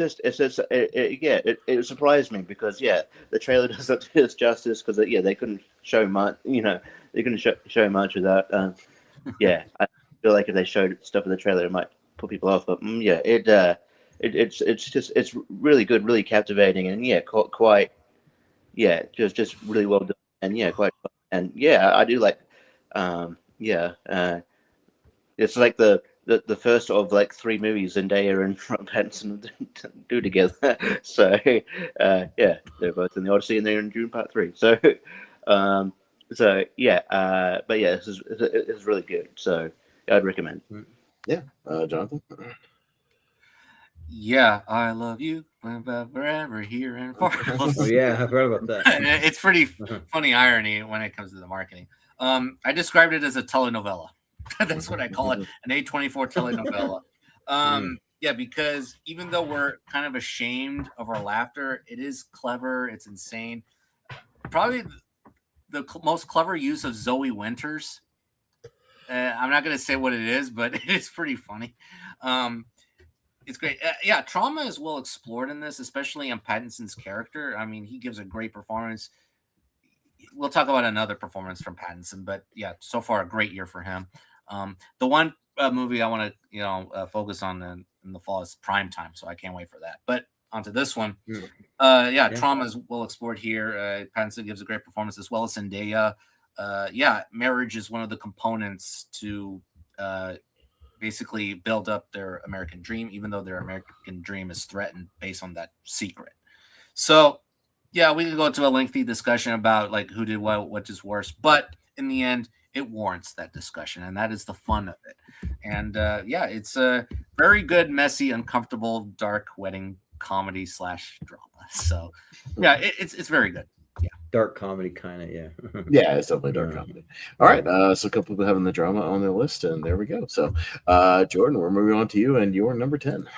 surprised me because the trailer doesn't do its justice because they couldn't show much. They couldn't show much without. I feel like if they showed stuff in the trailer, it might put people off. But it's really good, really captivating, and quite just really well done, and quite fun. And I do like it's like the first of like 3 movies Zendaya and Rob Pattinson do together. So they're both in the Odyssey and they're in Dune Part 3. So this is really good. So I'd recommend. Yeah, Jonathan. Yeah, I love you forever here and forever. Oh yeah, I've heard about that. It's pretty funny irony when it comes to the marketing. I described it as a telenovela. That's what I call it, an A24 telenovela. Because even though we're kind of ashamed of our laughter, it is clever. It's insane. Probably the most clever use of Zoe Winters. I'm not going to say what it is, but it is pretty funny. It's great. Trauma is well explored in this, especially in Pattinson's character. I mean, he gives a great performance. We'll talk about another performance from Pattinson, but so far a great year for him. The one movie I want to focus on in the fall is Prime Time, so I can't wait for that. But onto this one, Trauma is well explored here. Pattinson gives a great performance as well as Zendaya. Marriage is one of the components to basically build up their American dream, even though their American dream is threatened based on that secret. So, yeah, we could go into a lengthy discussion about like who did what, which is worse, but in the end, it warrants that discussion, and that is the fun of it. And yeah, it's a very good, messy, uncomfortable, dark wedding comedy / drama. So, yeah, it's very good. Yeah, dark comedy kind of, yeah. Yeah, it's definitely dark comedy. All right, so a couple people having the drama on their list, and there we go. So, Jordan, we're moving on to you, and your number 10.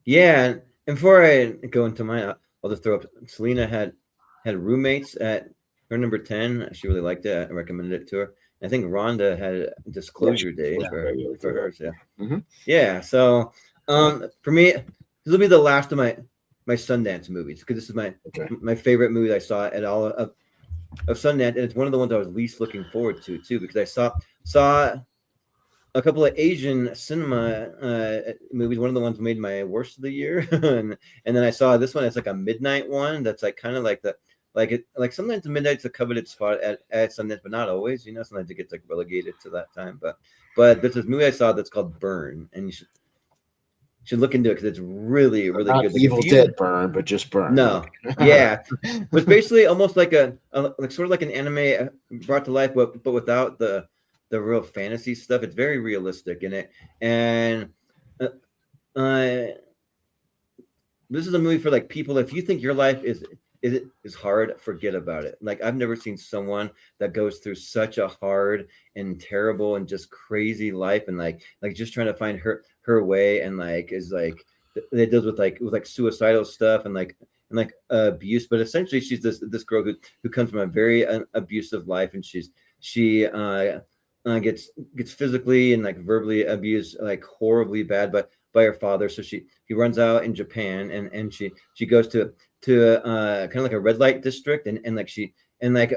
Yeah, and before I go into mine, I'll just throw up. Selena had roommates at her number 10. She really liked it. I recommended it to her. I think Rhonda had Disclosure Day for hers. Yeah. Mm-hmm. Yeah. So for me, this will be the last of my Sundance movies because this is my favorite movie I saw at all of Sundance, and it's one of the ones I was least looking forward to too because I saw a couple of Asian cinema movies. One of the ones made my worst of the year, and then I saw this one. It's like a midnight one. That's like kind of like sometimes the midnight's a coveted spot at Sundance, but not always. You know, sometimes it gets like relegated to that time. But there's this movie I saw that's called Burn, and you should look into it because it's really not good. Evil Dead Burn, but just Burn. No, yeah, it's basically almost like like sort of like an anime brought to life, but without the real fantasy stuff. It's very realistic in it, and this is a movie for like people. If you think your life is hard, forget about it. Like I've never seen someone that goes through such a hard and terrible and just crazy life, and like just trying to find her way, and like is like it deals with like suicidal stuff and like abuse. But essentially, she's this girl who comes from a very abusive life, and she gets physically and like verbally abused like horribly bad by her father. So he runs out in Japan, and she goes to kind of like a red light district, and like she kind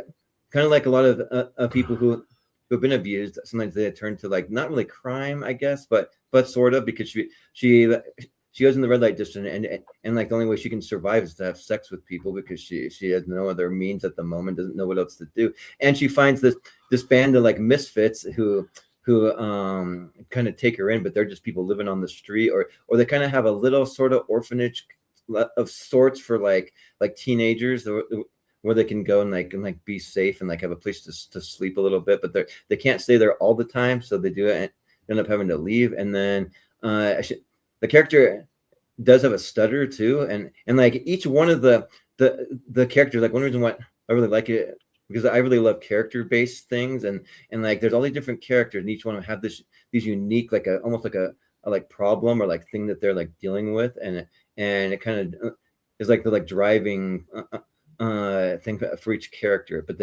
of like a lot of people who've been abused. Sometimes they turn to like not really crime, I guess, but sort of, because she goes in the red light district, and like the only way she can survive is to have sex with people because she has no other means at the moment, doesn't know what else to do, and she finds this band of like misfits who kind of take her in, but they're just people living on the street, or they kind of have a little sort of orphanage of sorts for like teenagers where they can go and like be safe and like have a place to sleep a little bit, but they can't stay there all the time, so they do end up having to leave. And then the character does have a stutter too, and like each one of the characters, like one reason why I really like it, because I really love character-based things, and like there's all these different characters, and each one have these unique almost like a problem or like thing that they're like dealing with, and it kind of is like the like driving thing for each character. But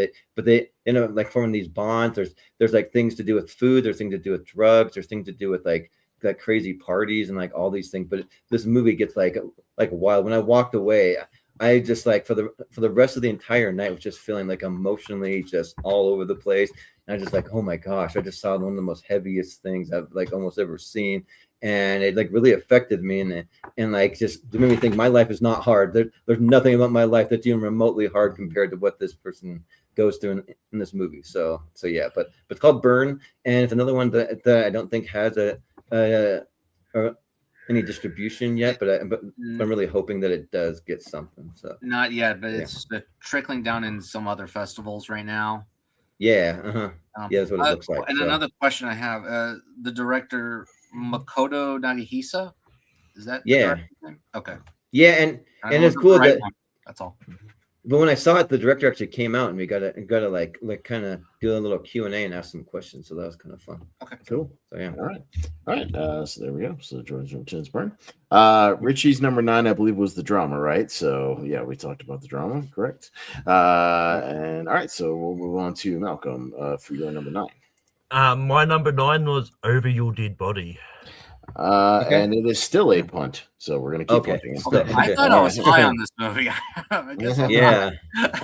they end up like forming these bonds. There's like things to do with food, there's things to do with drugs, there's things to do with like crazy parties and like all these things. But this movie gets like wild. When I walked away, I just like for the rest of the entire night was just feeling like emotionally just all over the place. And I just like, oh my gosh, I just saw one of the most heaviest things I've like almost ever seen. And it like really affected me, and like just made me think my life is not hard. There's nothing about my life that's even remotely hard compared to what this person goes through in this movie. So yeah, but it's called Burn, and it's another one that I don't think has any distribution yet, but I'm really hoping that it does get something. So not yet, but it's trickling down in some other festivals right now. Yeah, yeah, that's what it looks like. And another question I have: the director Makoto Nagahisa, is that the director's name? Okay? Yeah, and it's cool that that's all. But when I saw it, the director actually came out, and we got to like kind of do a little Q&A and ask some questions. So that was kind of fun. Okay, cool. So yeah, all right. So there we go. So George's Burn. Richie's number 9, I believe, was the drama, right? So yeah, we talked about the drama, correct? And all right, so we'll move on to Malcolm for your number 9. My number 9 was Over Your Dead Body. And it is still a punt. So we're gonna keep punting it. Okay. I thought I was high on this movie. I guess I'm Yeah.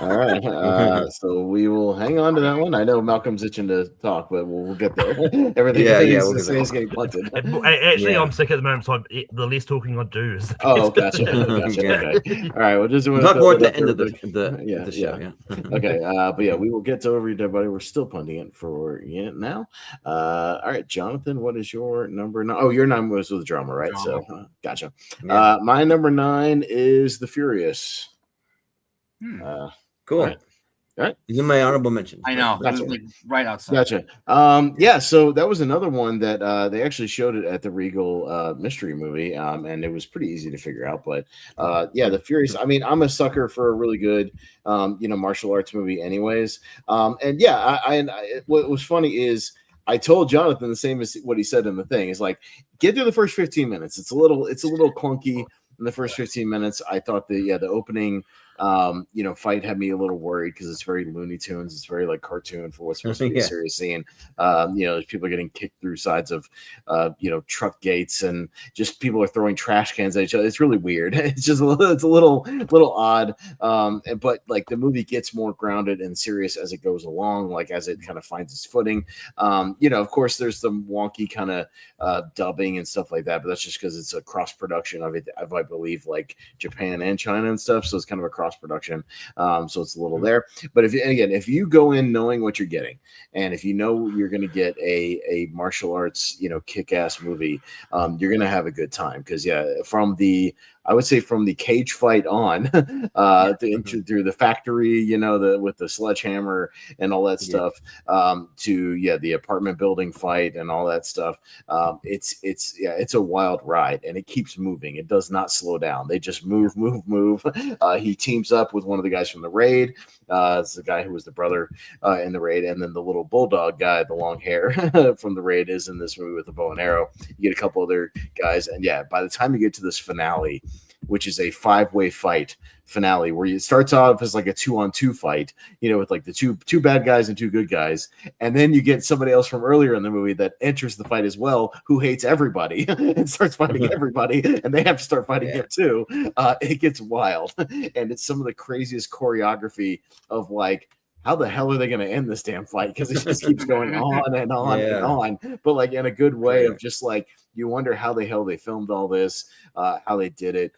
All right. So we will hang on to that one. I know Malcolm's itching to talk, but we'll get there. Everything is getting punted. Actually, I'm sick at the moment, so the less talking I do is. Oh, gotcha. Okay. All right. Well, just talk more at the end of the show. Yeah. Okay. But yeah, we will get to over you, everybody. We're still punting it for now. All right, Jonathan, what is your number 9? Oh, your 9 was with the drama, right? Drama. So gotcha. Yeah. My number 9 is The Furious. Cool. All right. He's in my honorable mentions. I know. It was Gotcha. like right outside. Gotcha. Yeah, so that was another one that they actually showed it at the Regal mystery movie, and it was pretty easy to figure out. But yeah, The Furious. I mean, I'm a sucker for a really good, martial arts movie, anyways. And yeah, what was funny is I told Jonathan the same as what he said in the thing. Is like, get through the first 15 minutes. It's a little clunky in the first 15 minutes. I thought the opening fight had me a little worried because it's very Looney Tunes. It's very like cartoon for what's supposed to be a serious scene. There's people getting kicked through sides of truck gates, and just people are throwing trash cans at each other. It's really weird. It's just a little odd. But like the movie gets more grounded and serious as it goes along, like as it kind of finds its footing. Of course there's some wonky kind of dubbing and stuff like that, but that's just because it's a cross production of it, I believe, like Japan and China and stuff. So it's kind of a cross production, so it's a little there. But if you go in knowing what you're getting, and if you know you're going to get a martial arts kick-ass movie, you're going to have a good time. Because I would say from the cage fight on through the factory, with the sledgehammer and all that stuff, to the apartment building fight and all that stuff. It's a wild ride, and it keeps moving. It does not slow down. They just move. He teams up with one of the guys from the raid. It's the guy who was the brother in the raid, and then the little bulldog guy, the long hair from the raid, is in this movie with the bow and arrow. You get a couple other guys, and by the time you get to this finale, which is a 5-way fight finale, where it starts off as like a 2-on-2 fight, with like the two bad guys and 2 good guys, and then you get somebody else from earlier in the movie that enters the fight as well, who hates everybody and starts fighting everybody, and they have to start fighting him too. It gets wild, and it's some of the craziest choreography of like, how the hell are they going to end this damn fight? Because it just keeps going on and on and on, but like in a good way of just like, you wonder how the hell they filmed all this, how they did it.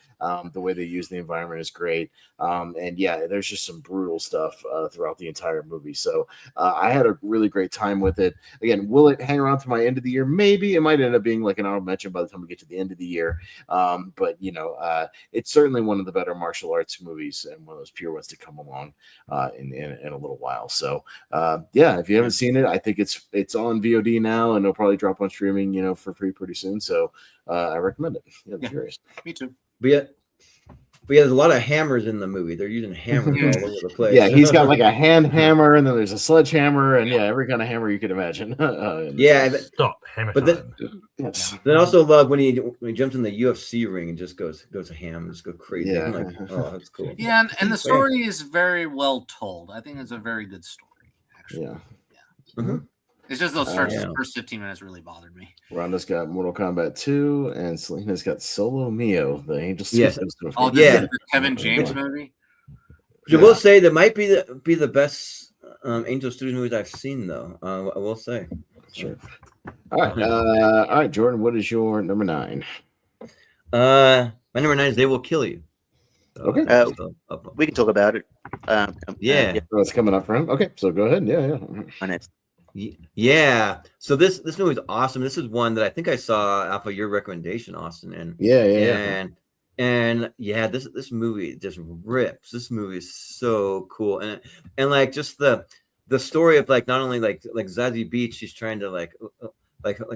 The way they use the environment is great. And there's just some brutal stuff throughout the entire movie. So I had a really great time with it. Again, will it hang around to my end of the year? Maybe. It might end up being like an honorable mention by the time we get to the end of the year. But it's certainly one of the better martial arts movies, and one of those pure ones to come along in a little while. So if you haven't seen it, I think it's on VOD now, and it'll probably drop on streaming, for free pretty soon. So I recommend it. I'm curious. Me too. But there's a lot of hammers in the movie. They're using hammers all over the place. Yeah, he's got like a hand hammer, and then there's a sledgehammer, and every kind of hammer you could imagine. Stop hammer. But then also love when he jumps in the UFC ring and just goes ham, just go crazy. Yeah. I'm like, oh, that's cool. Yeah, and the story is very well told. I think it's a very good story, actually. Yeah. Mm-hmm. It's just those first 15 minutes really bothered me. Rhonda's got Mortal Kombat 2, and Selena's got Solo Mio, the Angel Yes. Oh, this is the Kevin James movie? I will say that might be the best Angel Studios movies I've seen, though. I will say. Sure. All right, Jordan, what is your number 9? My number 9 is They Will Kill You. So Okay. We can talk about it. So it's coming up for him. Okay, so go ahead. My next. Yeah. So this movie is awesome. This is one that I think I saw off of your recommendation, Austin. And this movie just rips. This movie is so cool, and like just the story of like not only like Zazie Beetz, she's trying to like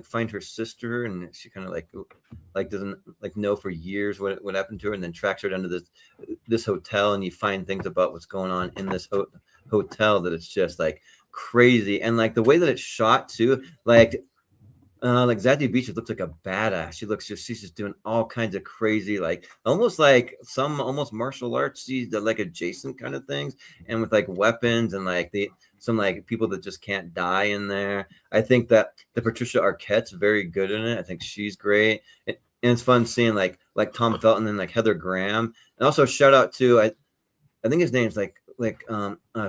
find her sister, and she kind of like doesn't like know for years what happened to her, and then tracks her down to this hotel, and you find things about what's going on in this hotel that it's just like crazy. And like the way that it's shot too, like Zazie Beetz looks like a badass. She's just doing all kinds of crazy, like almost martial arts like adjacent kind of things, and with like weapons and like some like people that just can't die in there. I think that the Patricia Arquette's very good in it. I think she's great. And it's fun seeing like like Tom Felton and like Heather Graham, and also shout out to I think his name's like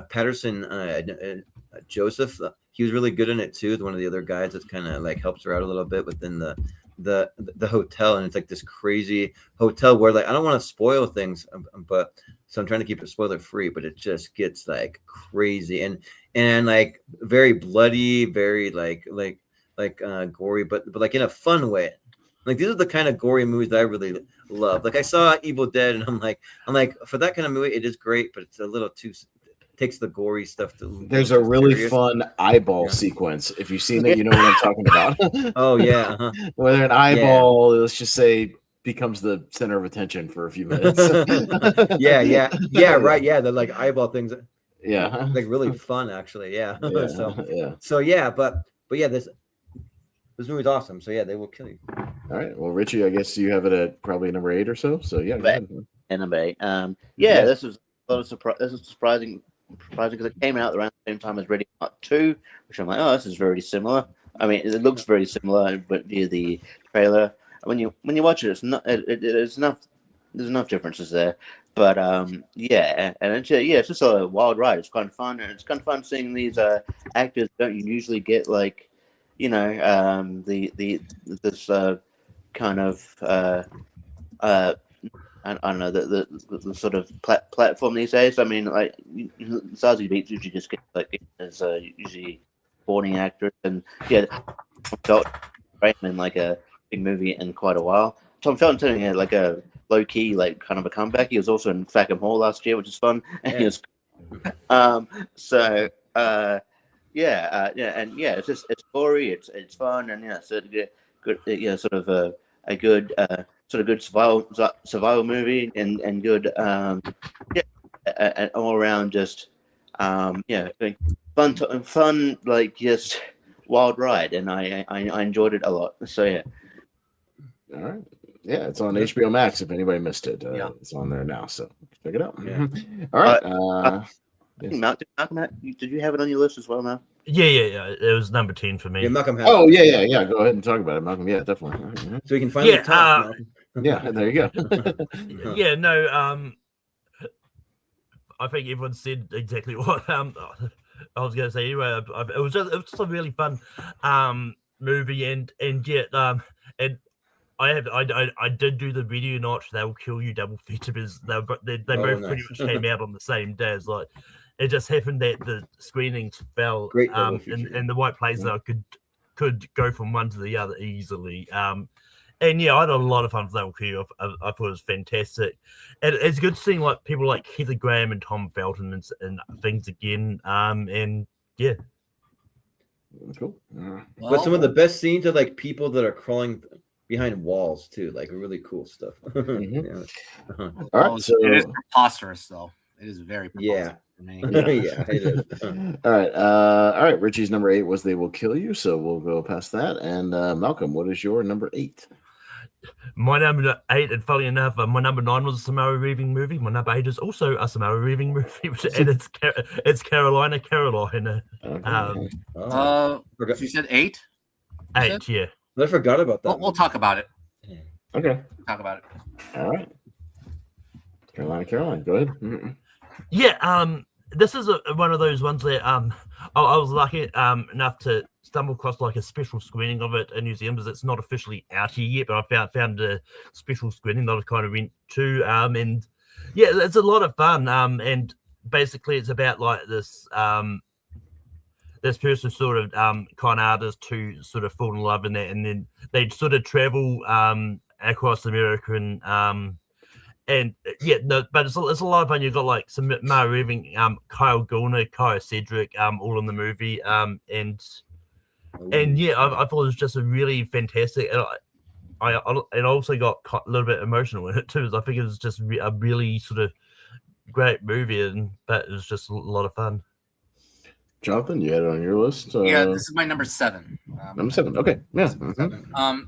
Patterson Joseph. He was really good in it too. One of the other guys that kind of like helps her out a little bit within the hotel, and it's like this crazy hotel where like I don't want to spoil things, but so I'm trying to keep it spoiler free, but it just gets like crazy and like very bloody, very like gory, but like in a fun way. Like these are the kind of gory movies that I really love. Like I saw Evil Dead, and I'm like for that kind of movie, it is great, but it's a little too takes the gory stuff to. There's a really fun eyeball sequence. If you've seen it, you know what I'm talking about. Oh yeah, uh-huh. Whether an eyeball, let's just say, becomes the center of attention for a few minutes. yeah, right. Yeah, the like eyeball things. Yeah, like really fun actually. Yeah. So yeah, but yeah, this movie's awesome. So yeah, They Will Kill You. All right. Well, Richie, I guess you have it at probably number 8 or so. So yeah, go ahead. And number 8. This was a lot of surprise. This is surprising because it came out around the same time as Ready Part 2, which I'm like, oh, this is very similar. I mean, it looks very similar, but via the trailer, when you watch it, it's not. It's enough. There's enough differences there, but and it's just a wild ride. It's kind of fun, and it's kind of fun seeing these actors don't usually get like, this kind of I don't know the sort of platform these days. I mean, like Zazie Beetz usually just gets like as usually supporting actress, and felt right in like a big movie in quite a while. Tom Felton had like a low key like kind of a comeback. He was also in Fackham Hall last year, which is fun. And he was it's gory, it's fun, and so good, sort of a good sort of good survival movie, and good and all around just fun like just wild ride, and I enjoyed it a lot. So yeah. All right. Yeah, it's on HBO Max. If anybody missed it, it's on there now. So check it out. Yeah. All right. Malcolm, did you have it on your list as well now? Yeah. It was number 10 for me. Yeah, Malcolm has Go ahead and talk about it, Malcolm. Yeah, definitely. So we can finally talk. Yeah, there you go. Yeah, no. I think everyone said exactly what I was going to say. Anyway, it was just a really fun movie, and I did do the video notch. They Will Kill You double feature because they both pretty much came out on the same day. It's like it just happened that the screenings fell in the right place that I could go from one to the other easily. And yeah, I had a lot of fun with They Will Kill You. I thought it was fantastic. And it's good seeing like people like Heather Graham and Tom Felton and things again. And yeah. Cool. But some of the best scenes are like people that are crawling behind walls too, like really cool stuff. All right, so it is preposterous though. It is very preposterous for me. It is. All right. Richie's number 8 was They Will Kill You, so we'll go past that. And Malcolm, what is your number 8? My number 8, and funny enough, my number 9 was a Samara Weaving movie. My number 8 is also a Samara Weaving movie, and it's Carolina. Okay. You said 8? 8, yeah. I forgot about that. We'll talk about it. Okay. Talk about it. All right. Caroline, go ahead. Mm-hmm. Yeah, this is one of those ones that I was lucky enough to stumble across like a special screening of it in New Zealand, because it's not officially out here yet, but I found a special screening that I kind of went to, and yeah, it's a lot of fun, and basically it's about like this this person sort of con artist who sort of fall in love in that, and then they sort of travel across America, and but it's a lot of fun. You've got like some Mara Weaving, Kyle Gulner, Kyle Cedric, all in the movie, and yeah, I thought it was just a really fantastic. And I also got a little bit emotional in it too, because I think it was just a really sort of great movie, but it was just a lot of fun. Jonathan, you had it on your list? Yeah, this is my number 7. Number 7, okay. Yeah. Mm-hmm.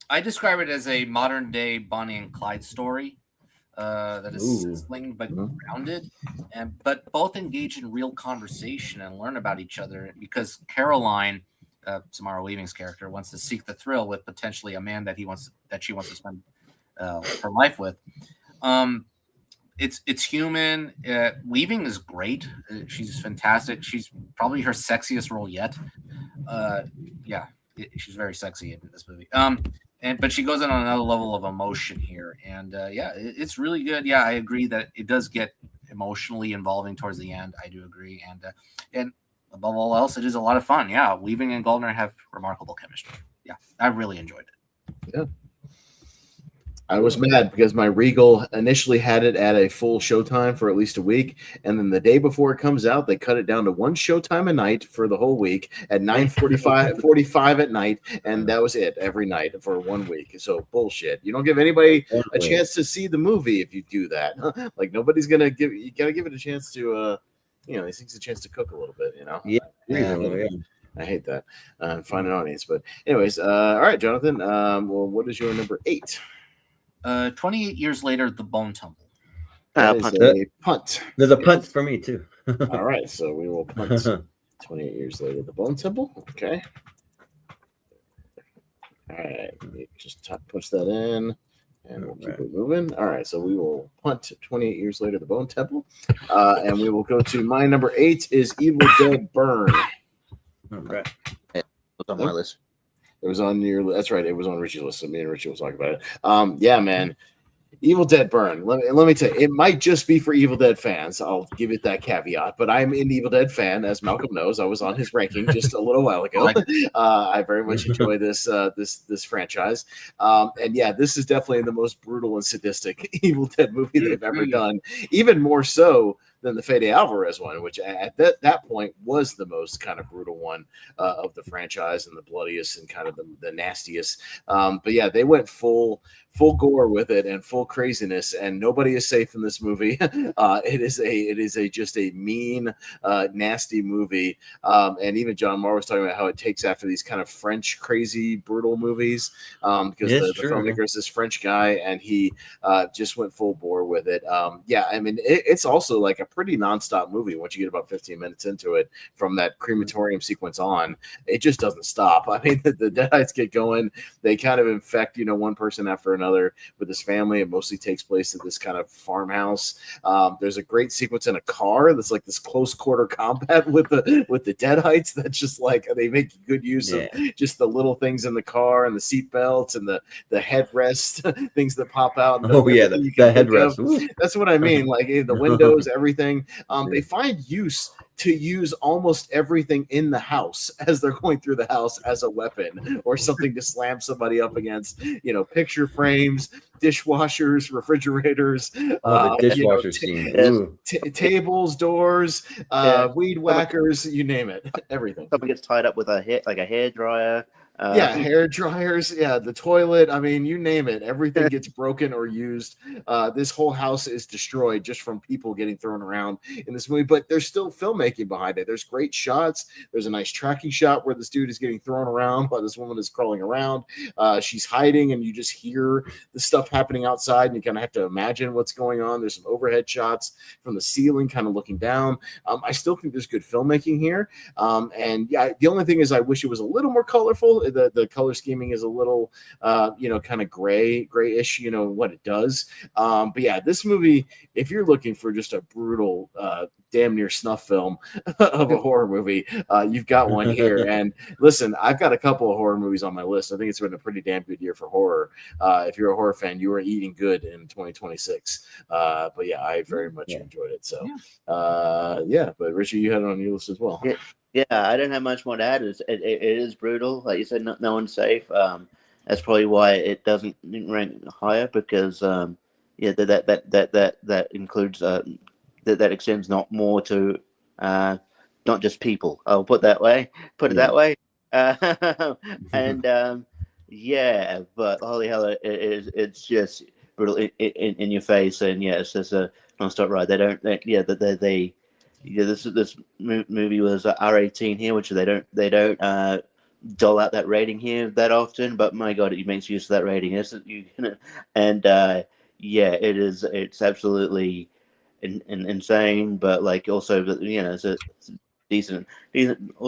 I describe it as a modern day Bonnie and Clyde story that is sizzling but grounded, but both engage in real conversation and learn about each other, because Caroline, Samara Weaving's character, wants to seek the thrill with potentially a man that she wants to spend her life with. It's human. Weaving is great. She's fantastic. She's probably her sexiest role yet. She's very sexy in this movie. But she goes in on another level of emotion here, and it's really good. Yeah, I agree that it does get emotionally involving towards the end. I do agree, and above all else, it is a lot of fun. Yeah, Weaving and Goldner have remarkable chemistry. Yeah, I really enjoyed it. Yeah. I was mad because my Regal initially had it at a full showtime for at least a week, and then the day before it comes out, they cut it down to one showtime a night for the whole week at 9:45 at night, and that was it every night for 1 week. So bullshit. You don't give anybody a chance to see the movie if you do that. Like nobody's gonna give you gotta give it a chance to these things a chance to cook a little bit. Yeah. I hate that. Find an audience, but anyways, all right, Jonathan. Well, what is your number 8? 28 years later, The Bone Temple. Punt. There's a punt for me too. All right, so we will punt 28 years later. The Bone Temple. Okay. All right, let me just push that in, and we'll keep it moving. All right, so we will punt 28 years later, The Bone Temple, and we will go to my number 8 is Evil Dead Burn. All right. It was on my list. It was on your. That's right. It was on Richie's list. So me and Richie will talk about it. Yeah, man. Evil Dead Burn. Let me tell you, it might just be for Evil Dead fans. I'll give it that caveat. But I'm an Evil Dead fan, as Malcolm knows. I was on his ranking just a little while ago. I very much enjoy this franchise. And yeah, this is definitely the most brutal and sadistic Evil Dead movie they've ever done. Even more so than the Fede Alvarez one, which at that point was the most kind of brutal one of the franchise and the bloodiest and kind of the nastiest. But yeah, they went full gore with it and full craziness, and nobody is safe in this movie. It is just a mean, nasty movie. And even John Moore was talking about how it takes after these kind of French crazy brutal movies because the filmmaker is this French guy, and he just went full bore with it. Yeah, I mean it's also like a pretty nonstop movie. Once you get about 15 minutes into it, from that crematorium sequence on, it just doesn't stop. I mean, the Deadites get going. They kind of infect, one person after another with this family. It mostly takes place at this kind of farmhouse. There's a great sequence in a car that's like this close quarter combat with the Deadites. That's just like they make good use of just the little things in the car and the seat belts and the headrest things that pop out. The headrest. That's what I mean. Like the windows, everything. They find use to use almost everything in the house as they're going through the house as a weapon or something to slam somebody up against, picture frames, dishwashers, refrigerators, the dishwasher scene. Tables, doors, weed whackers, you name it, everything. Something gets tied up with a hair dryer. Hair dryers, the toilet. I mean, you name it. Everything gets broken or used. This whole house is destroyed just from people getting thrown around in this movie. But there's still filmmaking behind it. There's great shots. There's a nice tracking shot where this dude is getting thrown around while this woman is crawling around. She's hiding, and you just hear the stuff happening outside, and you kind of have to imagine what's going on. There's some overhead shots from the ceiling, kind of looking down. I still think there's good filmmaking here. And yeah, the only thing is I wish it was a little more colorful. The color scheming is a little, kind of grayish, what it does. But yeah, this movie, if you're looking for just a brutal, damn near snuff film of a horror movie, you've got one here. And listen, I've got a couple of horror movies on my list. I think it's been a pretty damn good year for horror. If you're a horror fan, you are eating good in 2026. But yeah, I very much enjoyed it. So but Richie, you had it on your list as well. Yeah, I don't have much more to add. It is brutal, like you said. No one's safe. That's probably why it doesn't rank higher, because that includes that extends not more to not just people. I'll put it that way. But holy hell, it's just brutal in your face, and it's just a non-stop ride. This movie was R18 here, which they don't dole out that rating here that often. But my God, it makes use of that rating. It's absolutely insane. But like also, it's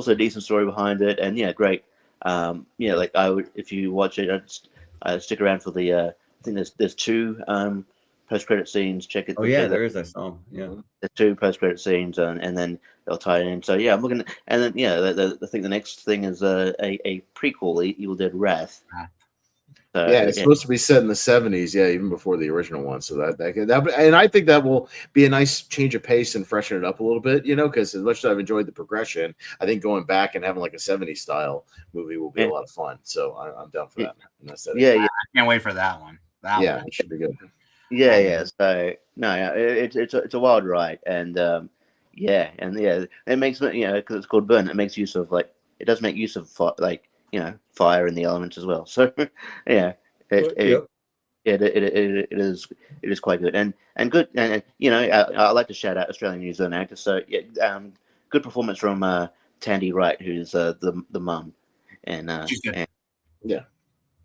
a decent story behind it, and great. Like I would, if you watch it, I'd stick around for the think there's two post-credit scenes. Check it. Oh yeah, there is. I saw 'em. Yeah. There's two post-credit scenes, and then they'll tie it in. So yeah, I'm looking, and then I think the next thing is a prequel, Evil Dead Wrath. So, yeah, it's supposed to be set in the 70s, even before the original one. So that and I think that will be a nice change of pace and freshen it up a little bit, because as much as I've enjoyed the progression, I think going back and having like a 70s style movie will be a lot of fun. So I'm down for that. I can't wait for that one. It should be good. Yeah. So no, it's a wild ride, and it makes because it's called Burn. It makes use of it does make use of fire in the elements as well. So it is quite good and good. And I like to shout out Australian New Zealand actors. So good performance from Tandy Wright, who's the mum, and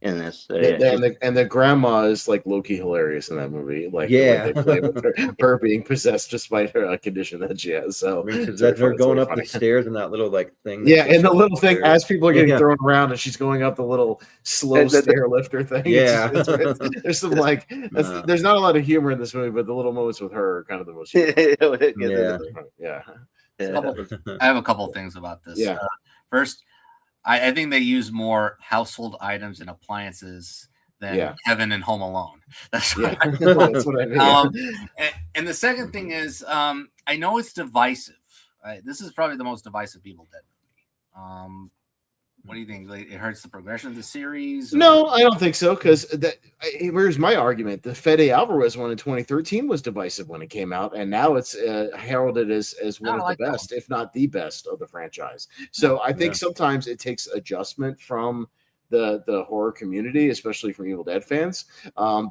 in this. And the grandma is like low-key hilarious in that movie. The way they play with her being possessed despite her condition that she has. So they're going up the stairs in that little thing. Yeah, and the little thing as people are getting thrown around, and she's going up the little slow stair lifter thing. Yeah, there's some there's not a lot of humor in this movie, but the little moments with her are kind of the most. I have a couple of things about this. First, I think they use more household items and appliances than Kevin in Home Alone. That's what I mean. And the second thing is, I know it's divisive. This is probably the most divisive Evil Dead movie. What do you think? It hurts the progression of the series? No, I don't think so. Because here's my argument: the Fede Alvarez one in 2013 was divisive when it came out, and now it's heralded as one of the best, if not the best, of the franchise. So I think sometimes it takes adjustment from the horror community, especially from Evil Dead fans,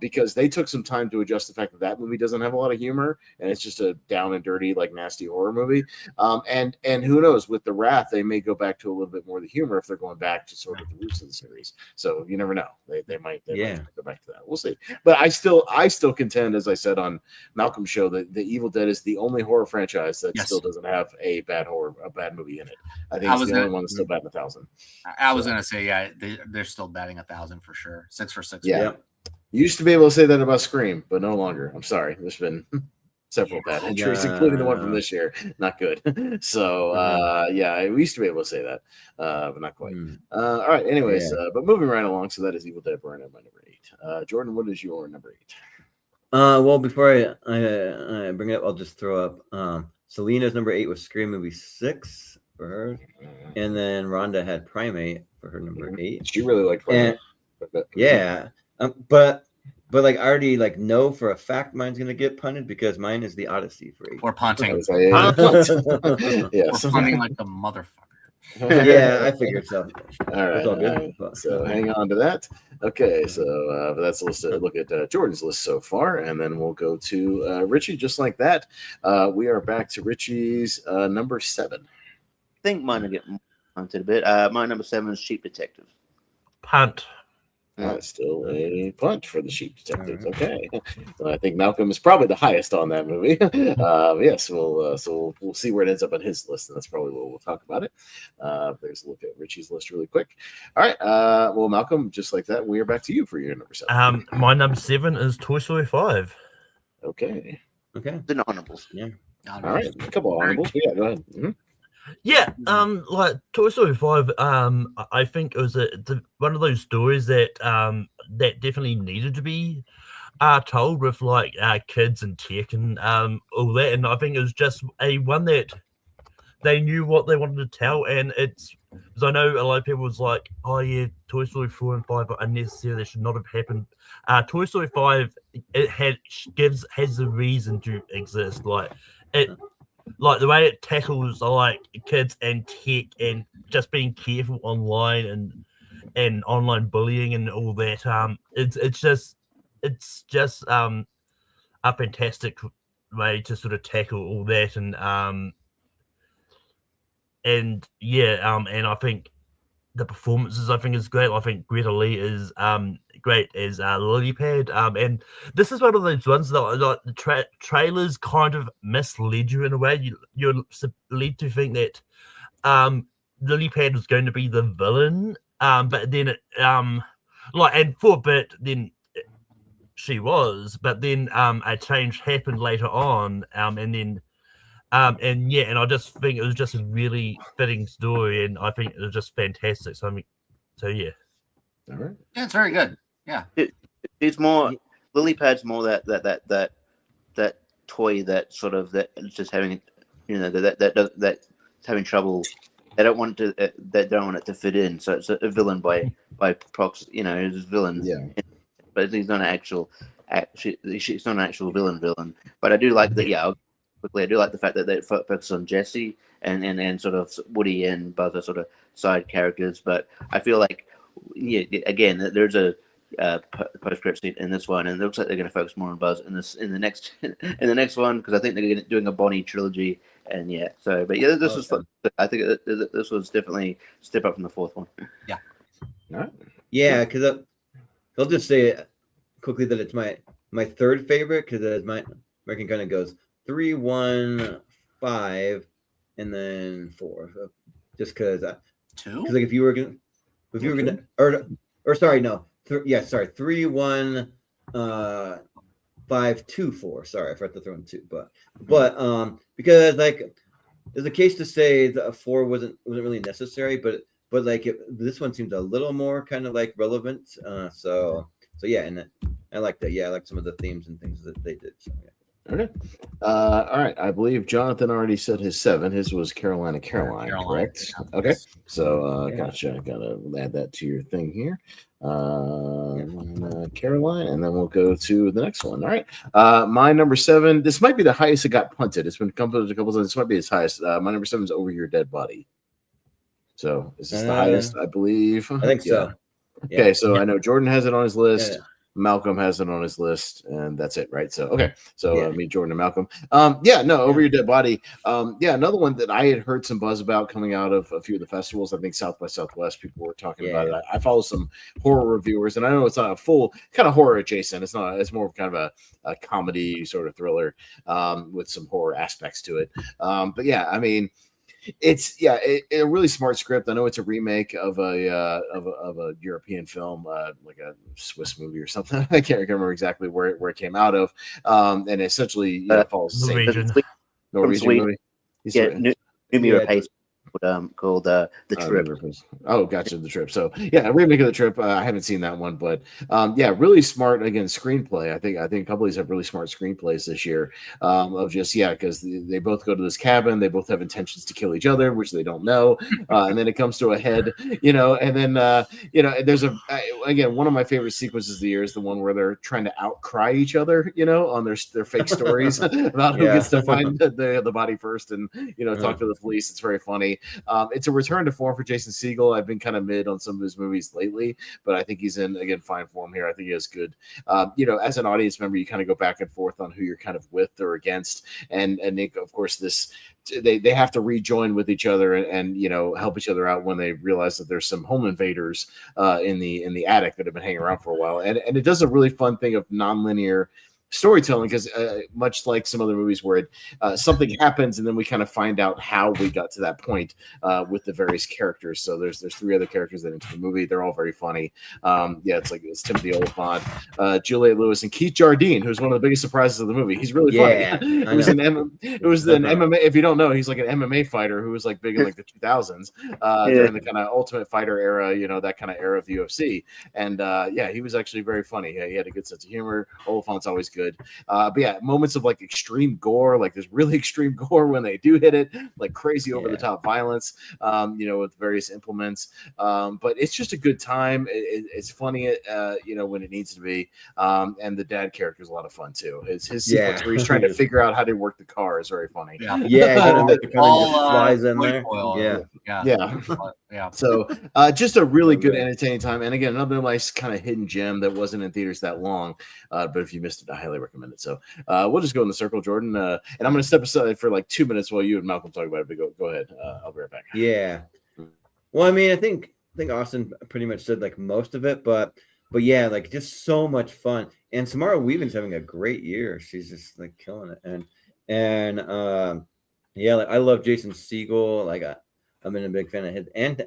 because they took some time to adjust the fact that movie doesn't have a lot of humor and it's just a down and dirty, nasty horror movie. And who knows, with the Wrath, they may go back to a little bit more of the humor if they're going back to sort of the roots of the series. So you never know. They might go back to that. We'll see. But I still contend, as I said on Malcolm's show, that the Evil Dead is the only horror franchise that still doesn't have a bad movie in it. I think it's the only one that's still batting 1,000. I was gonna say, they're still batting 1,000 for sure. 6 for 6. Yeah. You used to be able to say that about Scream, but no longer. I'm sorry. There's been several bad entries, including the one from this year. Not good. So, we used to be able to say that, but not quite. All right. Anyways, but moving right along. So that is Evil Dead Burn at my number 8. Jordan, what is your number 8? Well, before I bring it up, I'll just throw up Selena's number 8 was Scream movie 6 for her, and then Rhonda had Primate for her number 8. She really liked Primate. But I already know for a fact mine's gonna get punted because mine is the Odyssey for 8. Or punting. Or punting like the motherfucker. I figured so. All right. All good. So hang on to that. Okay, so that's a look at Jordan's list so far, and then we'll go to Richie. Just like that, we are back to Richie's number 7. I think mine will get punted a bit. My number 7 is Sheep Detective. Punt. Still a punt for the Sheep Detectives. Okay, I think Malcolm is probably the highest on that movie. Yes, we'll see where it ends up on his list, and that's probably what we'll talk about it. There's a look at Richie's list really quick. All right, well, Malcolm, just like that, we are back to you for your number 7. My number 7 is Toy Story 5. Okay. The honorables. Yeah. All right, a couple of honorables. Yeah, go ahead. Mm-hmm. Yeah, Toy Story 5, I think it was one of those stories that that definitely needed to be told with kids and tech and all that, and I think it was just one that they knew what they wanted to tell, and it's because I know a lot of people was like, oh yeah, Toy Story 4 and 5 are unnecessary, they should not have happened. Toy Story 5 has a reason to exist, the way it tackles kids and tech and just being careful online and online bullying and all that. It's just a fantastic way to sort of tackle all that and I think the performances is great. I think Greta Lee is great as Lily Pad. And this is one of those ones that the trailers kind of misled you in a way. You're led to think that Lily Pad was going to be the villain, but then it and for a bit then she was, but then a change happened later on, and then and I just think it was just a really fitting story, and I think it was just fantastic. So yeah. All right. Yeah, it's very good. Yeah. It's more Lily Pad's more that toy that sort of that just having, that's having trouble. They don't want to. They don't want it to fit in. So it's a villain by proxy. It's a villain. Yeah. But he's not an actual. She's not an actual villain. But I do like that. Yeah. Quickly, I do like the fact that they focus on Jesse and sort of Woody and Buzz are sort of side characters. But I feel like, again, there's a post-credit scene in this one, and it looks like they're going to focus more on Buzz in the next one, because I think they're doing a Bonnie trilogy. And this was fun. I think this was definitely a step up from the fourth one. Yeah. All right. Yeah, because I'll just say quickly that it's my third favorite, because my ranking kind of goes 3, 1, 5, and then 4. So just because 2. Because like if you were gonna, or sorry, no, 3, 1, 5, 2, 4. Sorry, I forgot to throw in 2, but because like there's a case to say that a 4 wasn't really necessary, but like this one seems a little more kind of like relevant. So yeah, and I like that. Yeah, I like some of the themes and things that they did. So yeah. Okay. All right. I believe Jonathan already said his 7. His was Caroline, correct? Okay. So gotcha. I gotta add that to your thing here. Caroline, and then we'll go to the next one. All right. My number 7. This might be the highest it got punted. It's been punted a couple times. This might be its highest. My number 7 is Over Your Dead Body. So is this the highest? I believe. I think so. Okay. Yeah. So I know Jordan has it on his list. Yeah. Malcolm has it on his list, and that's it, right? So okay, so me, Jordan, and Malcolm. Over Your Dead Body. Another one that I had heard some buzz about coming out of a few of the festivals. I think South by Southwest, people were talking about it. I follow some horror reviewers, and I know it's not a full kind of horror adjacent. It's not. It's more of kind of a comedy sort of thriller with some horror aspects to it. But yeah, I mean. It's a really smart script. I know it's a remake of a European film, like a Swiss movie or something. I can't remember exactly where it came out of. And essentially follows the same Norwegian movie. Numier Pace called The Trip. Oh, gotcha, The Trip. So a remake of The Trip. I haven't seen that one, but really smart again screenplay. I think a couple of these have really smart screenplays this year. Of just because they both go to this cabin, they both have intentions to kill each other, which they don't know, and then it comes to a head, and then there's again one of my favorite sequences of the year is the one where they're trying to outcry each other, on their fake stories about who gets to find the body first and talk to the police. It's very funny. It's a return to form for Jason Segel. I've been kind of mid on some of his movies lately, but I think he's in again fine form here. I think he is good. As an audience member, you kind of go back and forth on who you're kind of with or against, and Nick, of course, they have to rejoin with each other and help each other out when they realize that there's some home invaders in the attic that have been hanging around for a while, and it does a really fun thing of nonlinear storytelling, because much like some other movies where something happens and then we kind of find out how we got to that point with the various characters. So there's 3 other characters that enter the movie. They're all very funny. It's Timothy Olyphant, Juliette Lewis, and Keith Jardine, who's one of the biggest surprises of the movie. He's really funny. It was an MMA. If you don't know, he's like an MMA fighter who was like big in like the 2000s during the kind of Ultimate Fighter era, that kind of era of the UFC. And he was actually very funny. He had a good sense of humor. Oliphant's always good. But moments of like extreme gore, like there's really extreme gore when they do hit it, like crazy over the top violence, with various implements. But it's just a good time. It's funny, when it needs to be. And the dad character is a lot of fun too. His sequence where he's trying to figure out how to work the car is very funny. Flies in there. So just a really good entertaining time. And again, another nice kind of hidden gem that wasn't in theaters that long. But if you missed it, I highly recommend it. So we'll just go in the circle, Jordan. And I'm going to step aside for like 2 minutes while you and Malcolm talk about it. But go ahead. I'll be right back. Yeah. Well, I mean, I think Austin pretty much said like most of it, but like just so much fun. And Samara Weaving's having a great year. She's just like killing it. And like I love Jason Segel. Like I've been a big fan of his, and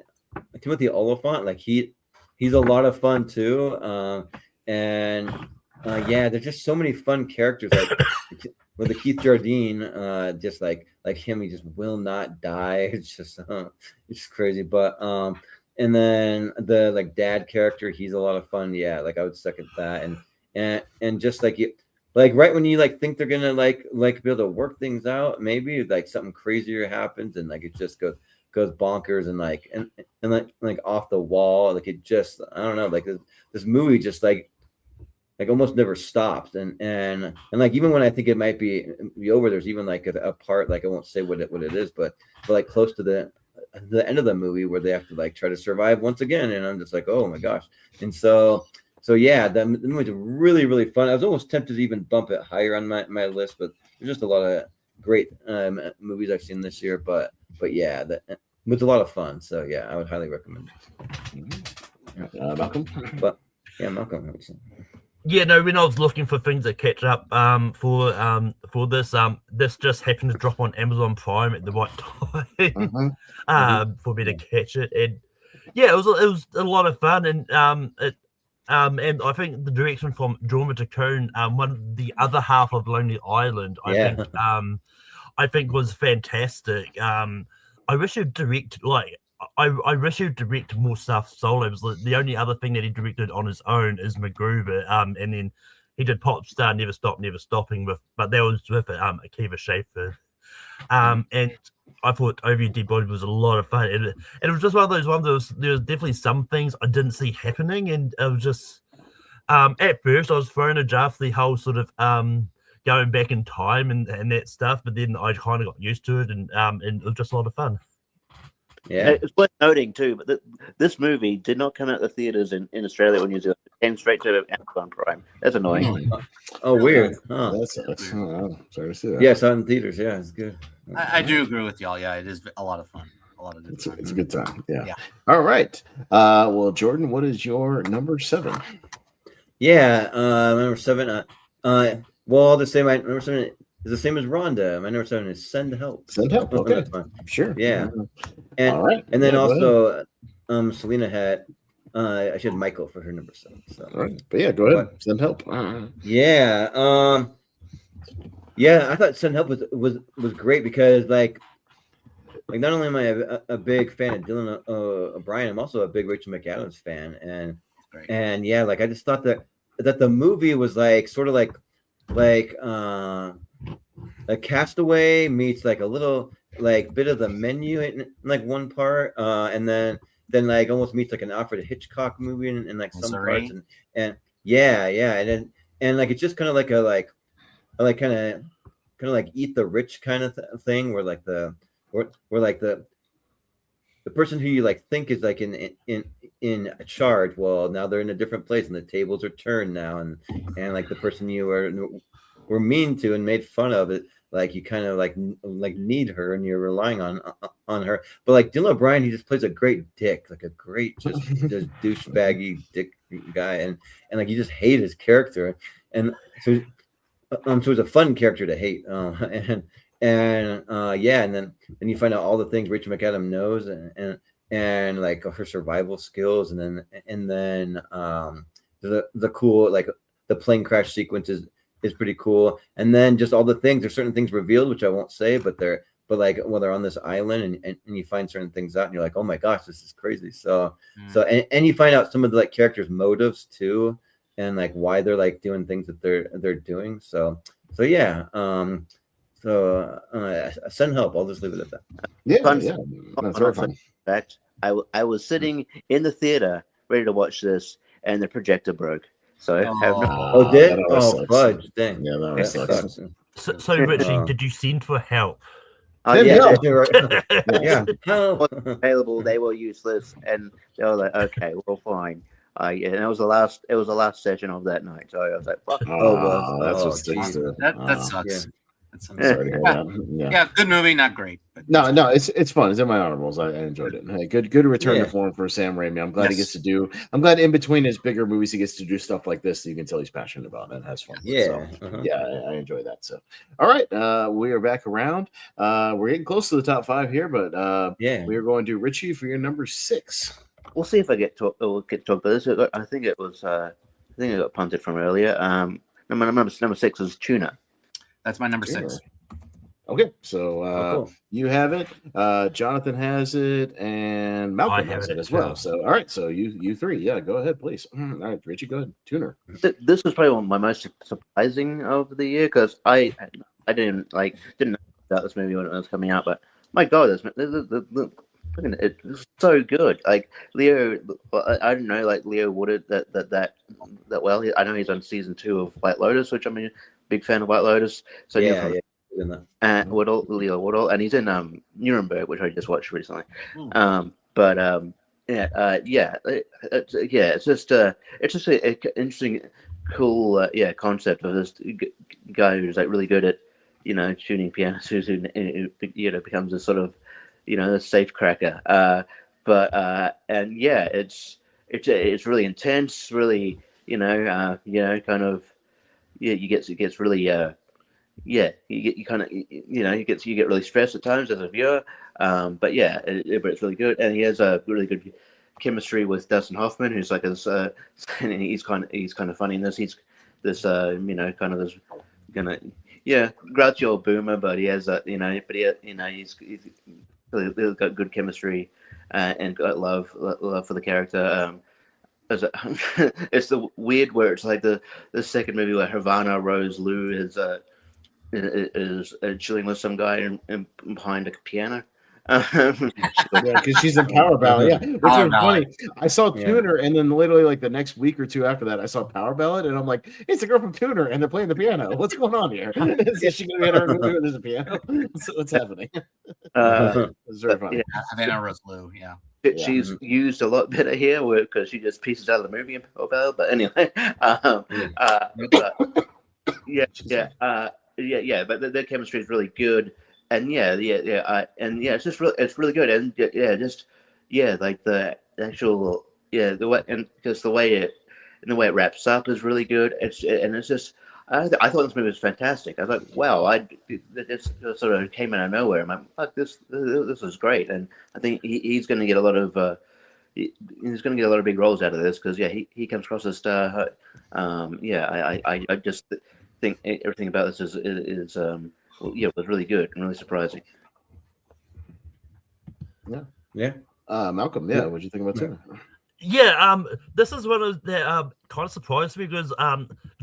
Timothy Olyphant. Like he's a lot of fun too. And Yeah, there's just so many fun characters. Like with the Keith Jardine, just like him, he just will not die. It's just crazy. But and then the like dad character, he's a lot of fun. Yeah, like I would second that. And just like you, like right when you like think they're gonna like be able to work things out, maybe like something crazier happens, and like it just goes bonkers and like off the wall. Like it just, I don't know, like this movie just like almost never stops, and like even when I think it might be over, there's even like a part, like I won't say what it is, but like close to the end of the movie where they have to like try to survive once again, and I'm just like, oh my gosh. And so yeah, the movie's really, really fun. I was almost tempted to even bump it higher on my list, but there's just a lot of great movies I've seen this year, but yeah, it's a lot of fun. So yeah, I would highly recommend it. Malcolm? But yeah, Malcolm. Yeah, no, when I was looking for things that catch up for this just happened to drop on Amazon Prime at the right time for me to catch it. And yeah, it was a lot of fun, and and I think the direction from Jorma Taccone, the other half of Lonely Island, I think was fantastic. I wish he'd direct I wish he'd direct more stuff solo. It was the only other thing that he directed on his own is MacGruber. And then he did Popstar, Never Stop, Never Stopping but that was with Akiva Schaffer. And I thought Over Your Dead Body was a lot of fun. And it was just one of those ones there was definitely some things I didn't see happening, and it was just at first I was thrown a jar for the whole sort of going back in time and that stuff, but then I kind of got used to it, and it was just a lot of fun. Yeah, it's worth noting too, but this movie did not come out the theaters in Australia or New Zealand. It came straight to Amazon Prime. That's annoying. Oh, weird. Huh. That sucks. Oh, sorry to see that. Yeah, I saw it in theaters. Yeah, it's good. I do agree with y'all. Yeah, it is a lot of fun. A lot of good It's a good time. Yeah. Yeah. All right. Well, Jordan, what is your number 7? Yeah, number 7. Well, the same. My number 7 is the same as Rhonda. My number 7 is Send Help. Send Help. Okay. Sure. Yeah. And, all right. And then also, Selena had. I should Michael for her number 7. So. All right. But yeah, go ahead. Send Help. Yeah. Yeah, I thought Send Help was great because like not only am I a big fan of Dylan O'Brien, I'm also a big Rachel McAdams fan, and yeah, like I just thought that the movie was like sort of like a Castaway meets like a little like bit of The Menu in like one part, and then like almost meets like an Alfred Hitchcock movie in like some parts, and yeah, and like it's just kind of like a kind of like Eat the Rich kind of thing, where like the person who you like think is like in charge, well, now they're in a different place and the tables are turned now, and like the person you were mean to and made fun of it, like you kind of like need her and you're relying on her. But like Dylan O'Brien, he just plays a great dick, like a great just douchebaggy dick guy, and like you just hate his character, and so it's a fun character to hate, and then you find out all the things Rachel McAdams knows, and like her survival skills, and then the cool, like the plane crash sequence is pretty cool, and then just all the things. There's certain things revealed which I won't say, but they're on this island, and you find certain things out, and you're like, oh my gosh, this is crazy. So and you find out some of the like characters' motives too, and like why they're like doing things that they're doing. So yeah. Send Help. I'll just leave it at that. Yeah. That's very fun. In fact, I was sitting in the theater ready to watch this, and the projector broke. So fudge! Dang. Yeah, that sucks. So Richie, did you send for help? Yeah. Help. Available. They were useless, and they were like, okay, well, fine. And it was the last session of that night, so I was like, "Fuck!" That's what sticks to it. That sucks. Sorry to hear that. Yeah, good movie, not great. But no, it's fun. It's in my honorables. I enjoyed it. Hey, good return to form for Sam Raimi. I'm glad he gets to do. I'm glad in between his bigger movies he gets to do stuff like this that you can tell he's passionate about and has fun. Yeah, I enjoy that. So, all right, we are back around. We're getting close to the top 5 here, but we are going to Richie for your number 6. We'll see if I get to talk about this. I think it was think I got punted from earlier. Number 6 is Tuna. That's my number 6. Okay, so cool. you have it, Jonathan has it, and Malcolm has it as well. So, all right, so you three, yeah, go ahead, please. All right, Richie, go ahead. Tuner. This was probably one of my most surprising of the year because I didn't know about this movie when it was coming out, but my God, it's so good. Like Leo, I don't know, like Leo Woodard that well. I know he's on season 2 of White Lotus, which I'm a big fan of White Lotus. So yeah. Leo Woodall, and he's in Nuremberg, which I just watched recently. It's just an interesting, cool, concept of this guy who's like really good at, tuning pianos, who becomes a sort of, a safe cracker. It's really intense, really, it gets really. You get really stressed at times as a viewer, but it's really good, and he has a really good chemistry with Dustin Hoffman, who's like this, and he's kind of funny in this. He's this, kind of this, grouchy old boomer, but he has he's really got good chemistry, and got love for the character. It's the weird where it's like the second movie where Havana Rose Lou is chilling with some guy in behind a piano. Because she's in Power Ballad. Yeah, which is funny. I saw Tuner, and then literally like the next week or two after that, I saw Power Ballad, and I'm like, it's a girl from Tuner, and they're playing the piano. What's going on here? Is she going to be in our movie with a piano? What's happening? It's very funny. Yeah, Havana Rose Lou. Yeah. She's used a lot better here because she just pieces out of the movie in Power Ballad. But anyway, but their chemistry is really good, and it's just it's really good, and like the actual the way, and just the way it it wraps up is really good. I thought this movie was fantastic. I was like, wow, this sort of came out of nowhere. I'm like, fuck, this was great, and I think he's going to get a lot of he's going to get a lot of big roles out of this because he comes across as a star. I just think everything about this is was really good and really surprising. Malcolm, what'd you think about Tuner? This is one of that kind of surprised me because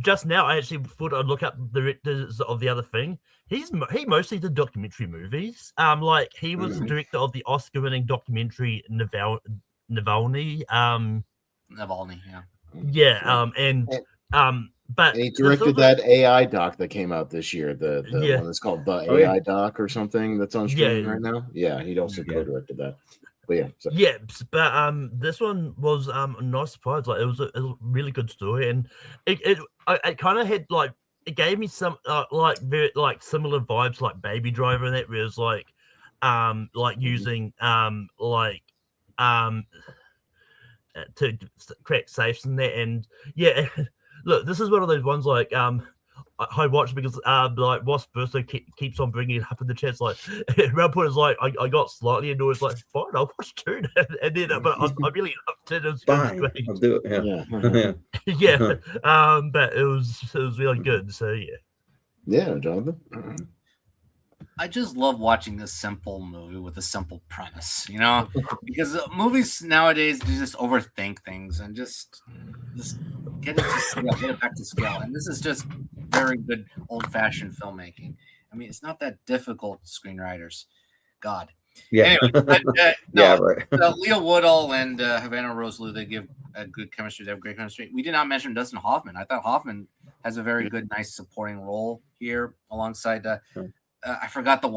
just now I actually thought I'd look up the directors of the other thing. He mostly did documentary movies. Like he was the director of the Oscar-winning documentary Navalny. But and he directed that AI doc that came out this year, the one that's called The AI Doc or something that's on streaming right now. Yeah, he also co-directed that. But this one was a nice surprise. Like it was a really good story, and it kind of had like it gave me some very similar vibes like Baby Driver, and that where it was using to crack safes and that, and look, this is one of those ones I watched because Ross Burstow keeps on bringing it up in the chat. Like at one point, it's like I got slightly annoyed. It's like fine, I'll watch Tuna, and then but I really loved it. It was great. I'll do it. But it was really good. So Jonathan. I just love watching this simple movie with a simple premise, because movies nowadays just overthink things and just get it back to scale. And this is just very good old-fashioned filmmaking. I mean, it's not that difficult, screenwriters. God. Yeah. Anyway, right. Leo Woodall and Havana Rose Lou, they give a good chemistry. They have great chemistry. We did not mention Dustin Hoffman. I thought Hoffman has a very good, nice supporting role here alongside. I forgot the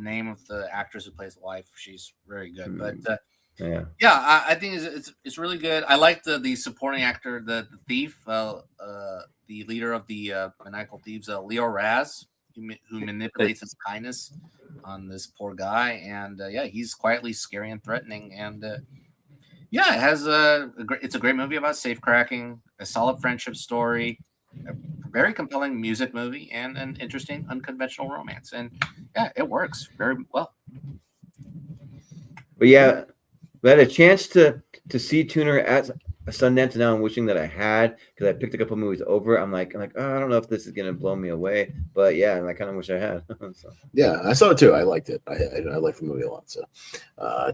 name of the actress who plays the wife. She's very good, but I think it's really good. I like the supporting actor, the thief, the leader of the maniacal thieves, Leo Raz, who manipulates his kindness on this poor guy, and he's quietly scary and threatening, and it has it's a great movie about safe cracking, a solid friendship story, a very compelling music movie, and an interesting unconventional romance, and it works very well. But we had a chance to see Tuner Sundance, and now I'm wishing that I had, because I picked a couple movies over. I'm like, oh, I don't know if this is gonna blow me away, but yeah, and I kind of wish I had. So. Yeah, I saw it too. I liked it. I liked the movie a lot. So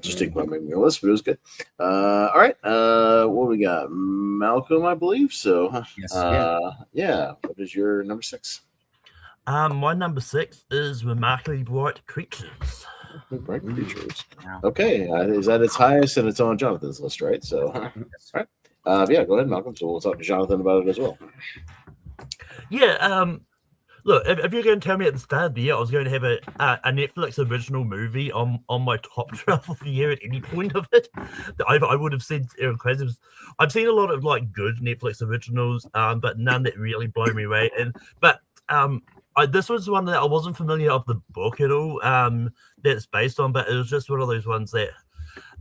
just didn't quite make my list, but it was good. All right. What we got? Malcolm, I believe. So Yes. yeah. What is your number 6? My number 6 is Remarkably Bright Creatures. Bright Creatures. Yeah. Okay, is that its highest, and it's on Jonathan's list, right? So, all right. Yeah, go ahead, Malcolm. So we'll talk to Jonathan about it as well. Yeah. Look, if you're going to tell me at the start of the year I was going to have a Netflix original movie on my top 12 of the year at any point of it, I would have said crazy. I've seen a lot of like good Netflix originals, but none that really blow me away. But this was one that I wasn't familiar of the book at all. That it's based on, but it was just one of those ones that